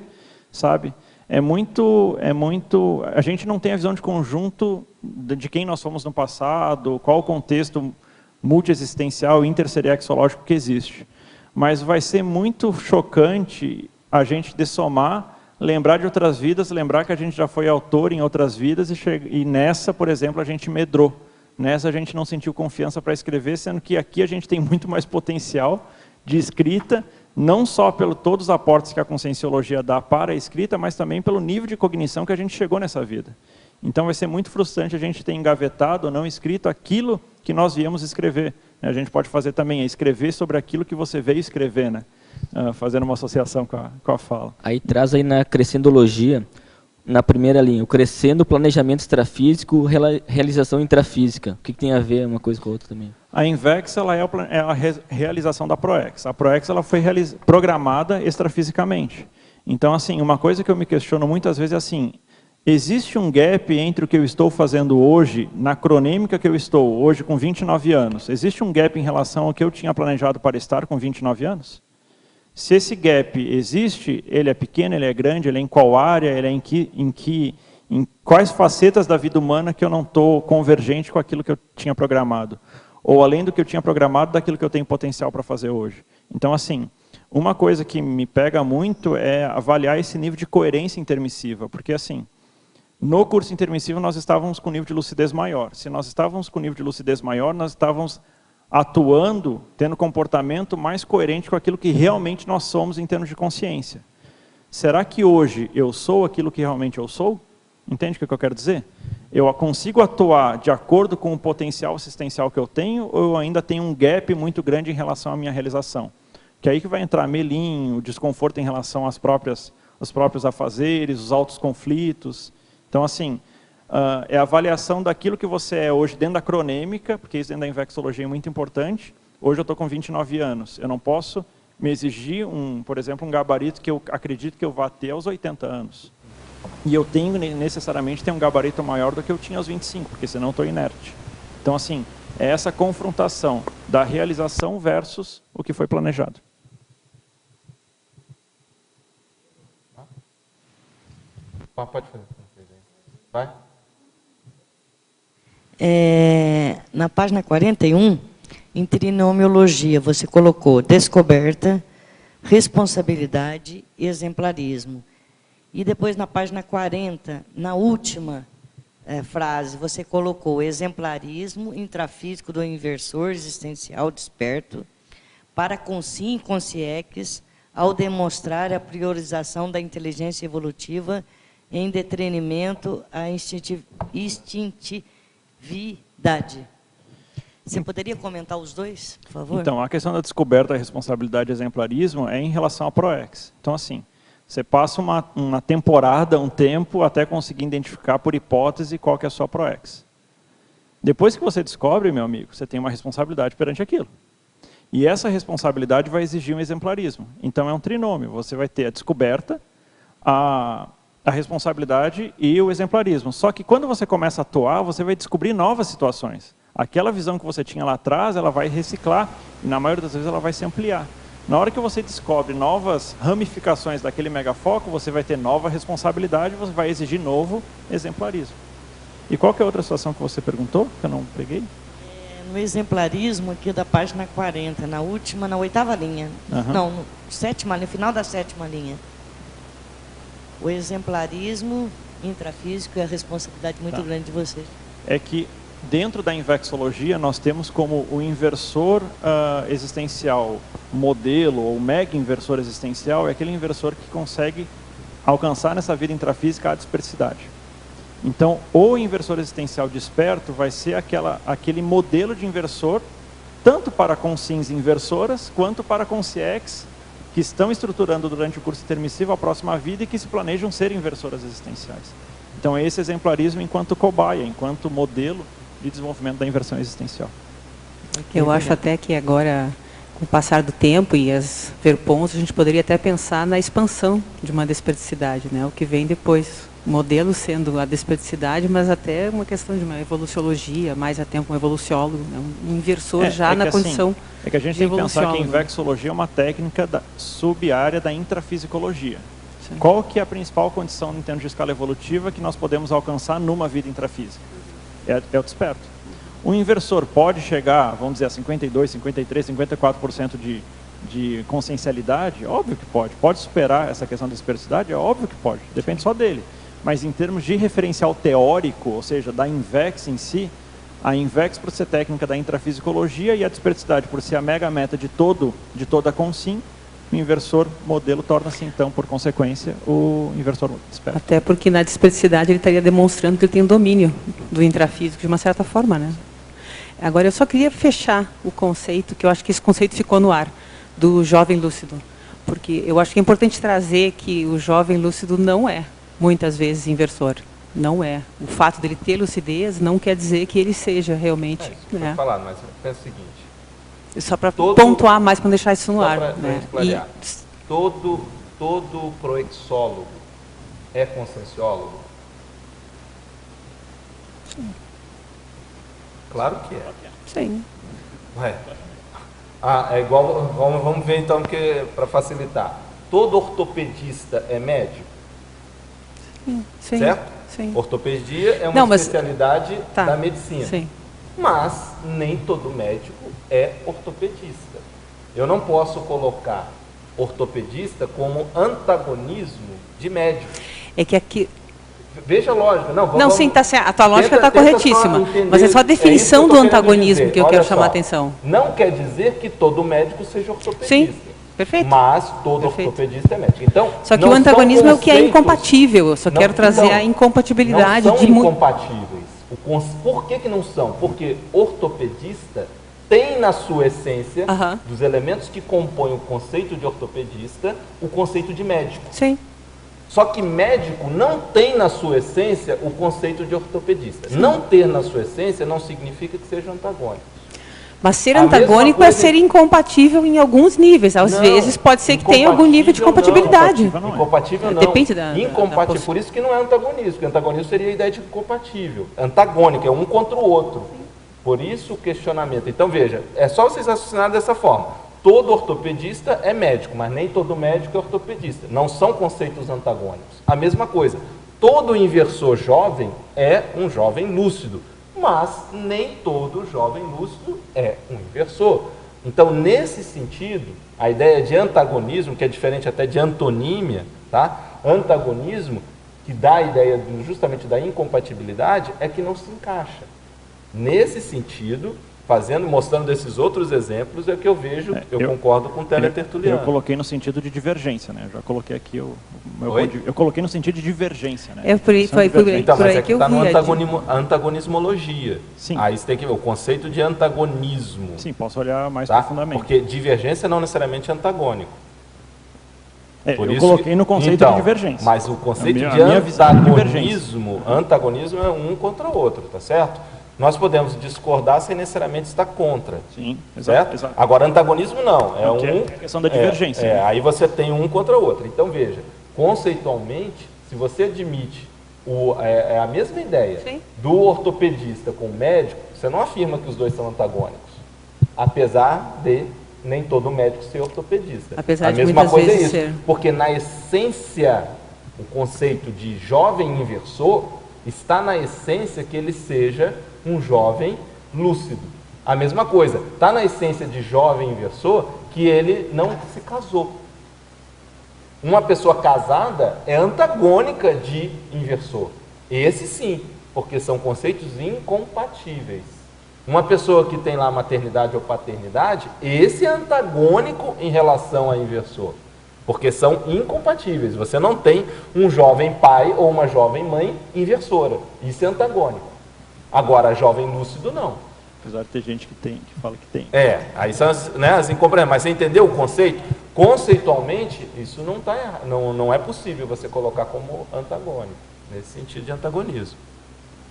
sabe? A gente não tem a visão de conjunto de quem nós fomos no passado, qual o contexto multiexistencial e interseriexológico que existe. Mas vai ser muito chocante a gente dessomar, lembrar de outras vidas, lembrar que a gente já foi autor em outras vidas e nessa, por exemplo, a gente medrou. Nessa a gente não sentiu confiança para escrever, sendo que aqui a gente tem muito mais potencial de escrita, não só pelo todos os aportes que a conscienciologia dá para a escrita, mas também pelo nível de cognição que a gente chegou nessa vida. Então vai ser muito frustrante a gente ter engavetado ou não escrito aquilo que nós viemos escrever. A gente pode fazer também, escrever sobre aquilo que você veio escrever, né? Fazendo uma associação com a fala. Aí traz aí na crescendologia, na primeira linha, o crescendo, planejamento extrafísico, realização intrafísica. O que tem a ver uma coisa com a outra também? A INVEX ela é a realização da ProEx. A ProEx ela foi programada extrafisicamente. Então, assim, uma coisa que eu me questiono muitas vezes é assim, existe um gap entre o que eu estou fazendo hoje, na cronêmica que eu estou hoje com 29 anos? Existe um gap em relação ao que eu tinha planejado para estar com 29 anos? Se esse gap existe, ele é pequeno, ele é grande, ele é em qual área, ele é em quais facetas da vida humana que eu não estou convergente com aquilo que eu tinha programado? Ou além do que eu tinha programado, daquilo que eu tenho potencial para fazer hoje. Então, assim, uma coisa que me pega muito é avaliar esse nível de coerência intermissiva, porque, assim, no curso intermissivo nós estávamos com nível de lucidez maior. Se nós estávamos com nível de lucidez maior, nós estávamos atuando, tendo comportamento mais coerente com aquilo que realmente nós somos em termos de consciência. Será que hoje eu sou aquilo que realmente eu sou? Entende o que eu quero dizer? Eu consigo atuar de acordo com o potencial assistencial que eu tenho ou eu ainda tenho um gap muito grande em relação à minha realização? Que é aí que vai entrar melinho, o desconforto em relação aos próprios afazeres, os altos conflitos. Então, assim, é a avaliação daquilo que você é hoje dentro da cronêmica, porque isso dentro da invexologia é muito importante. Hoje eu estou com 29 anos. Eu não posso me exigir, por exemplo, um gabarito que eu acredito que eu vá ter aos 80 anos. E eu tenho necessariamente ter um gabarito maior do que eu tinha aos 25, porque senão eu estou inerte. Então, assim, é essa confrontação da realização versus o que foi planejado. Pode fazer. Vai. Na página 41, em trinomiologia, você colocou descoberta, responsabilidade e exemplarismo. E depois, na página 40, na última frase, você colocou exemplarismo intrafísico do inversor existencial desperto para consim e consciex ao demonstrar a priorização da inteligência evolutiva em detrimento à instintividade. Você poderia comentar os dois, por favor? Então, a questão da descoberta, responsabilidade e exemplarismo é em relação à ProEx. Então, assim, você passa uma temporada, um tempo, até conseguir identificar por hipótese qual que é a sua ProEx. Depois que você descobre, meu amigo, você tem uma responsabilidade perante aquilo. E essa responsabilidade vai exigir um exemplarismo. Então, é um trinômio. Você vai ter a descoberta, a responsabilidade e o exemplarismo. Só que quando você começa a atuar, você vai descobrir novas situações. Aquela visão que você tinha lá atrás, ela vai reciclar e na maioria das vezes ela vai se ampliar. Na hora que você descobre novas ramificações daquele megafoco, você vai ter nova responsabilidade, você vai exigir novo exemplarismo. E qual que é a outra situação que você perguntou, que eu não peguei? No exemplarismo aqui da página 40, na 8ª linha. Uhum. Não, no final da 7ª linha. O exemplarismo intrafísico é a responsabilidade muito grande de vocês. É que dentro da invexologia nós temos como o inversor existencial modelo ou mega inversor existencial é aquele inversor que consegue alcançar nessa vida intrafísica a dispersidade. Então, o inversor existencial desperto vai ser aquele modelo de inversor tanto para consciências inversoras quanto para consciex que estão estruturando durante o curso intermissivo a próxima vida e que se planejam ser inversoras existenciais. Então, é esse exemplarismo enquanto cobaia, enquanto modelo de desenvolvimento da inversão existencial. Eu acho até que agora, com o passar do tempo e as verpons, a gente poderia até pensar na expansão de uma desperdicidade, né? O que vem depois. O modelo sendo a desperdicidade, mas até uma questão de uma evoluciologia, mais a tempo um evoluciólogo, né? Um inversor já na condição é que a gente tem que pensar que a invexologia é uma técnica sub-área da intrafisicologia. Sim. Qual que é a principal condição em termos de escala evolutiva que nós podemos alcançar numa vida intrafísica? É o desperto. Um inversor pode chegar, vamos dizer, a 52, 53, 54% de consciencialidade? Óbvio que pode. Pode superar essa questão da dispersidade? É óbvio que pode. Depende só dele. Mas em termos de referencial teórico, ou seja, da INVEX em si, a INVEX por ser técnica da intrafisicologia e a dispersidade por ser a mega meta de toda a consim, o inversor modelo torna-se, então, por consequência, o inversor disperso. Até porque na dispersidade ele estaria demonstrando que ele tem um domínio do intrafísico de uma certa forma, né? Agora, eu só queria fechar o conceito, que eu acho que esse conceito ficou no ar, do jovem lúcido. Porque eu acho que é importante trazer que o jovem lúcido não é, muitas vezes, inversor. Não é. O fato dele ter lucidez não quer dizer que ele seja realmente. Isso foi falado, mas eu penso o seguinte. Só para pontuar mais, para deixar isso no ar. Né? Todo proexólogo é conscienciólogo? Sim. Claro que é. Sim. Ué. É igual, vamos ver então, para facilitar. Todo ortopedista é médico? Sim. Certo? Sim. Ortopedia é uma especialidade da medicina. Sim. Mas nem todo médico é ortopedista. Eu não posso colocar ortopedista como antagonismo de médico. É que aqui... Veja a lógica. Sim, tá certo. A tua lógica está corretíssima. Mas é só a definição do antagonismo que eu quero chamar a atenção. Não quer dizer que todo médico seja ortopedista. Sim, perfeito. Mas todo ortopedista é médico. Então, só que o antagonismo é o que é incompatível. Eu só quero trazer a incompatibilidade. Não são incompatíveis. Por que não são? Porque ortopedista tem na sua essência, dos elementos que compõem o conceito de ortopedista, o conceito de médico. Sim. Só que médico não tem na sua essência o conceito de ortopedista. Sim. Não ter na sua essência não significa que seja antagônico. Mas ser antagônico é ser incompatível em alguns níveis. Às vezes pode ser que tenha algum nível de compatibilidade. Incompatível não. Depende da por isso que não é antagonismo. Porque antagonismo seria a ideia de compatível. Antagônico é um contra o outro. Por isso o questionamento. Então veja, é só vocês raciocinarem dessa forma. Todo ortopedista é médico, mas nem todo médico é ortopedista. Não são conceitos antagônicos. A mesma coisa, todo inversor jovem é um jovem lúcido, mas nem todo jovem lúcido é um inversor. Então, nesse sentido, a ideia de antagonismo, que é diferente até de antonímia, tá? Antagonismo, que dá a ideia justamente da incompatibilidade, é que não se encaixa. Nesse sentido, mostrando esses outros exemplos, é que eu vejo, eu concordo com o Teletertuliano. Eu coloquei no sentido de divergência, né? Já coloquei aqui eu coloquei no sentido de divergência, né? Foi por aí que eu está no antagonismologia. Sim. Aí você tem que ver o conceito de antagonismo. Sim, posso olhar mais profundamente. Porque divergência não necessariamente é antagônico. Eu coloquei no conceito de divergência. Mas o conceito de antagonismo é um contra o outro, tá certo? Nós podemos discordar sem necessariamente estar contra. Sim, certo? Exato. Agora, antagonismo não. É a questão da divergência. Né? Aí você tem um contra o outro. Então, veja, conceitualmente, se você admite a mesma ideia do ortopedista com o médico, você não afirma que os dois são antagônicos. Apesar de nem todo médico ser ortopedista. Apesar a de mesma coisa vezes é isso. Ser. Porque, na essência, o conceito de jovem inversor está na essência que ele seja um jovem lúcido. A mesma coisa, está na essência de jovem inversor que ele não se casou. Uma pessoa casada é antagônica de inversor. Esse sim, porque são conceitos incompatíveis. Uma pessoa que tem lá maternidade ou paternidade, esse é antagônico em relação a inversor. Porque são incompatíveis. Você não tem um jovem pai ou uma jovem mãe inversora. Isso é antagônico. Agora, jovem lúcido, não. Apesar de ter gente que fala que tem. Aí são as incompreensões. Mas você entendeu o conceito? Conceitualmente, isso não está errado. Não é possível você colocar como antagônico, nesse sentido de antagonismo.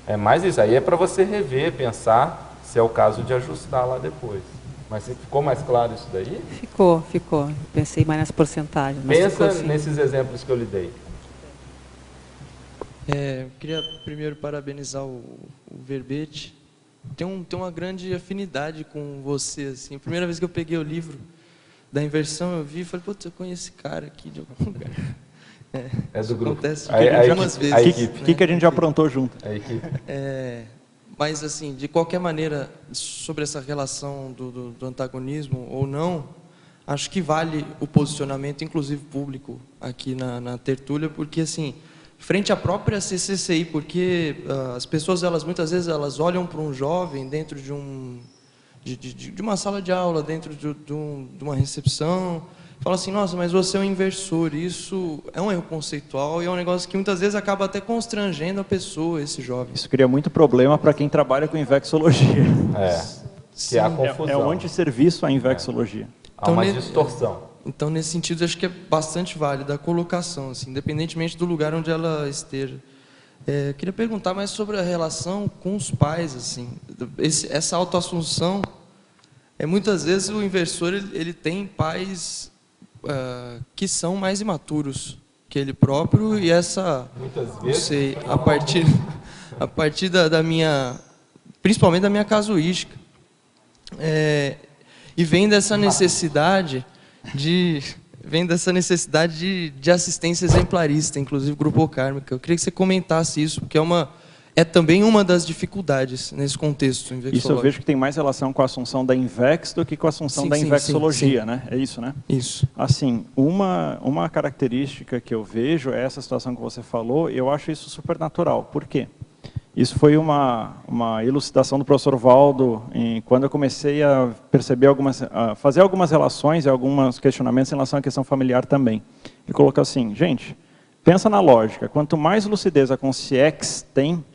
É mais isso. Aí é para você rever, pensar, se é o caso de ajustar lá depois. Mas ficou mais claro isso daí? Ficou. Pensei mais nas porcentagens. Pensa nesses exemplos que eu lhe dei. Eu queria primeiro parabenizar o verbete. Tem uma grande afinidade com você. Assim. A primeira vez que eu peguei o livro da inversão, eu vi e falei, putz, eu conheço esse cara aqui de algum lugar. É do grupo. Acontece algumas vezes. O que a gente já aprontou junto? A equipe. Mas, assim, de qualquer maneira, sobre essa relação do antagonismo ou não, acho que vale o posicionamento, inclusive público, aqui na tertúlia, porque, assim, frente à própria CCCI, porque as pessoas, muitas vezes, elas olham para um jovem dentro de uma sala de aula, dentro de uma recepção, fala assim, nossa, mas você é um inversor. Isso é um erro conceitual e é um negócio que muitas vezes acaba até constrangendo a pessoa, esse jovem. Isso cria muito problema para quem trabalha com invexologia. Que é a confusão. É um antisserviço à invexologia. Há uma distorção. Então, nesse sentido, acho que é bastante válida a colocação, assim, independentemente do lugar onde ela esteja. Queria perguntar mais sobre a relação com os pais, assim, essa autoassunção. Muitas vezes o inversor ele tem pais que são mais imaturos que ele próprio, e muitas vezes, não sei, a partir da minha, principalmente da minha casuística, e vem dessa necessidade de assistência exemplarista, inclusive grupo kármica. Eu queria que você comentasse isso, porque é também uma das dificuldades nesse contexto invexológico. Isso eu vejo que tem mais relação com a assunção da Invex do que com a assunção da invexologia, né? É isso, né? Isso. Assim, uma característica que eu vejo é essa situação que você falou, e eu acho isso super natural. Por quê? Isso foi uma elucidação do professor Valdo, quando eu comecei a perceber fazer algumas relações e alguns questionamentos em relação à questão familiar também. Ele colocou assim, gente, pensa na lógica, quanto mais lucidez a consciex tem,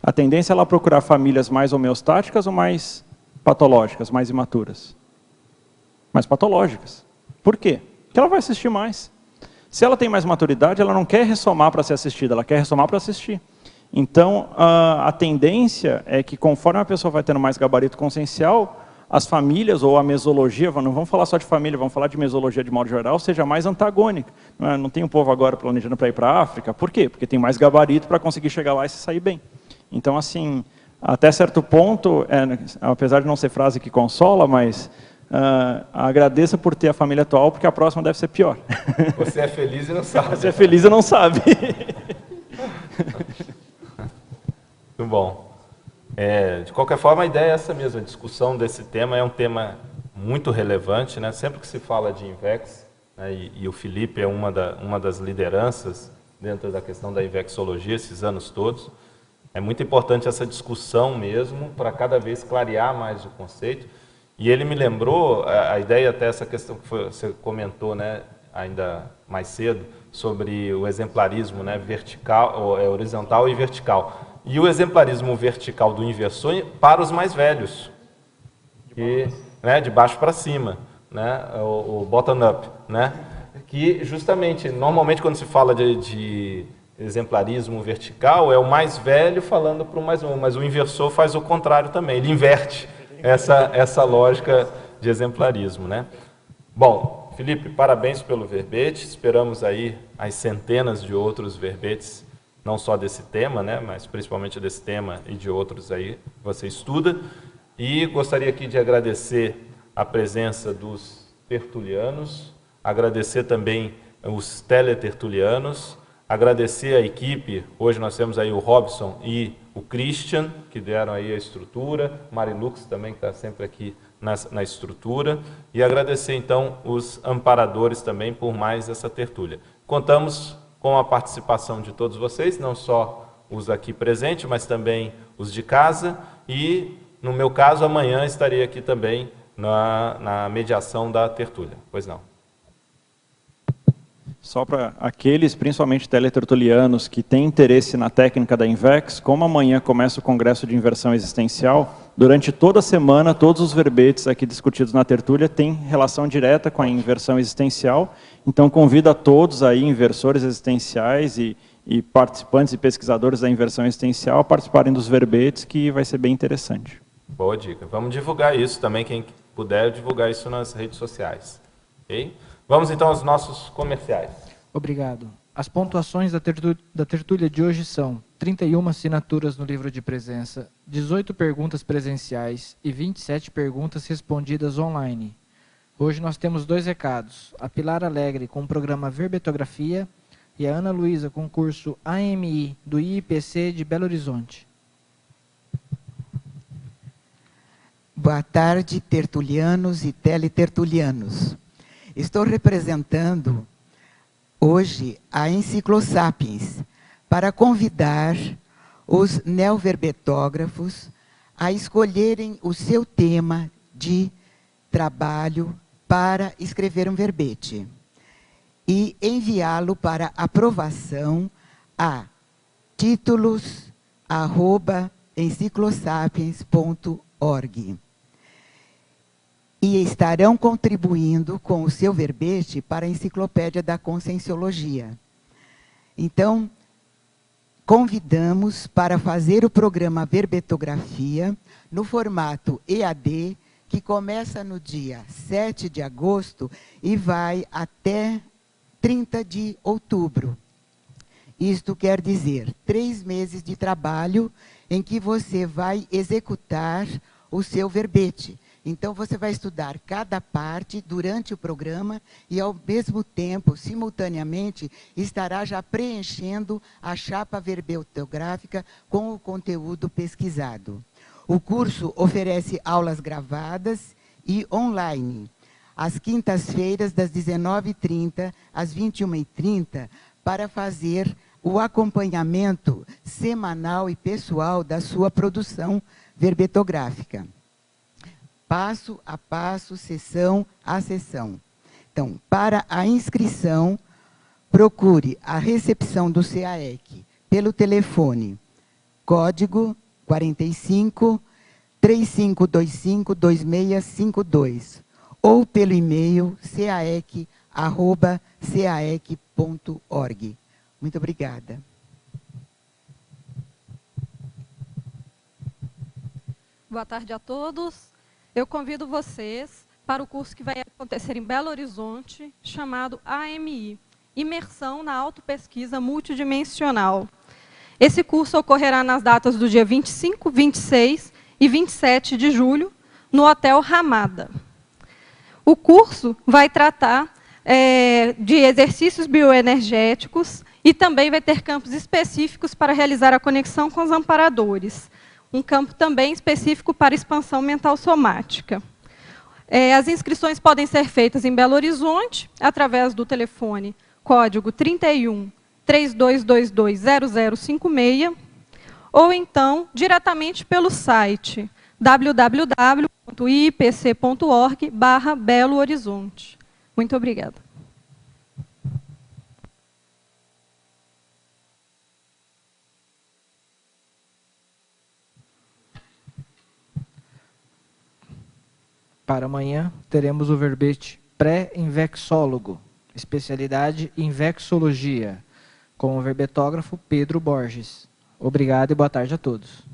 a tendência é ela procurar famílias mais homeostáticas ou mais patológicas, mais imaturas? Mais patológicas. Por quê? Porque ela vai assistir mais. Se ela tem mais maturidade, ela não quer ressomar para ser assistida, ela quer ressomar para assistir. Então, a tendência é que conforme a pessoa vai tendo mais gabarito consciencial, as famílias ou a mesologia, não vamos falar só de família, vamos falar de mesologia de modo geral, seja mais antagônica. Não tem um povo agora planejando para ir para a África. Por quê? Porque tem mais gabarito para conseguir chegar lá e se sair bem. Então, assim, até certo ponto, apesar de não ser frase que consola, mas agradeça por ter a família atual, porque a próxima deve ser pior. Você é feliz e não sabe. Você é feliz e não sabe. Muito bom. De qualquer forma, a ideia é essa mesma. A discussão desse tema é um tema muito relevante, né? Sempre que se fala de Invex, né, e o Felipe é uma das lideranças dentro da questão da invexologia esses anos todos, é muito importante essa discussão mesmo, para cada vez clarear mais o conceito. E ele me lembrou, a ideia até essa questão que você comentou, né, ainda mais cedo, sobre o exemplarismo, né, horizontal e vertical. E o exemplarismo vertical do inversor para os mais velhos, de baixo para cima, né, o bottom-up, né, que justamente, normalmente quando se fala de exemplarismo vertical, é o mais velho falando para o mais novo, mas o inversor faz o contrário também, ele inverte essa lógica de exemplarismo, né. Bom, Felipe, parabéns pelo verbete, esperamos aí as centenas de outros verbetes, não só desse tema, né, mas principalmente desse tema e de outros aí que você estuda. E gostaria aqui de agradecer a presença dos tertulianos, agradecer também os teletertulianos, agradecer a equipe, hoje nós temos aí o Robson e o Christian, que deram aí a estrutura, Marilux também, que está sempre aqui na estrutura, e agradecer então os amparadores também por mais essa tertúlia. Contamos com a participação de todos vocês, não só os aqui presentes, mas também os de casa, e no meu caso amanhã estarei aqui também na mediação da tertúlia. Pois não. Só para aqueles, principalmente teletertulianos, que têm interesse na técnica da Invex, como amanhã começa o Congresso de Inversão Existencial, durante toda a semana, todos os verbetes aqui discutidos na tertúlia têm relação direta com a inversão existencial. Então, convido a todos aí, inversores existenciais e participantes e pesquisadores da inversão existencial, a participarem dos verbetes, que vai ser bem interessante. Boa dica. Vamos divulgar isso também, quem puder divulgar isso nas redes sociais. Ok? Vamos então aos nossos comerciais. Obrigado. As pontuações da tertúlia de hoje são 31 assinaturas no livro de presença, 18 perguntas presenciais e 27 perguntas respondidas online. Hoje nós temos 2 recados. A Pilar Alegre com o programa Verbetografia e a Ana Luísa com o curso AMI do IIPC de Belo Horizonte. Boa tarde, tertulianos e teletertulianos. Estou representando hoje a Enciclosapiens para convidar os neoverbetógrafos a escolherem o seu tema de trabalho para escrever um verbete e enviá-lo para aprovação a títulos@enciclosapiens.org. E estarão contribuindo com o seu verbete para a Enciclopédia da Conscienciologia. Então, convidamos para fazer o programa Verbetografia no formato EAD, que começa no dia 7 de agosto e vai até 30 de outubro. Isto quer dizer 3 meses de trabalho em que você vai executar o seu verbete. Então, você vai estudar cada parte durante o programa e, ao mesmo tempo, simultaneamente, estará já preenchendo a chapa verbetográfica com o conteúdo pesquisado. O curso oferece aulas gravadas e online, às quintas-feiras, das 19h30 às 21h30, para fazer o acompanhamento semanal e pessoal da sua produção verbetográfica. Passo a passo, sessão a sessão. Então, para a inscrição, procure a recepção do CAEC pelo telefone, código 45 3525 2652, ou pelo e-mail caec@caec.org. Muito obrigada. Boa tarde a todos. Eu convido vocês para o curso que vai acontecer em Belo Horizonte, chamado AMI, Imersão na Autopesquisa Multidimensional. Esse curso ocorrerá nas datas do dia 25, 26 e 27 de julho, no Hotel Ramada. O curso vai tratar de exercícios bioenergéticos e também vai ter campos específicos para realizar a conexão com os amparadores. Um campo também específico para expansão mental somática. As inscrições podem ser feitas em Belo Horizonte, através do telefone código 31 3222 0056, ou então diretamente pelo site www.iipc.org/Belo Horizonte. Muito obrigada. Para amanhã, teremos o verbete pré-invexólogo, especialidade em vexologia, com o verbetógrafo Pedro Borges. Obrigado e boa tarde a todos.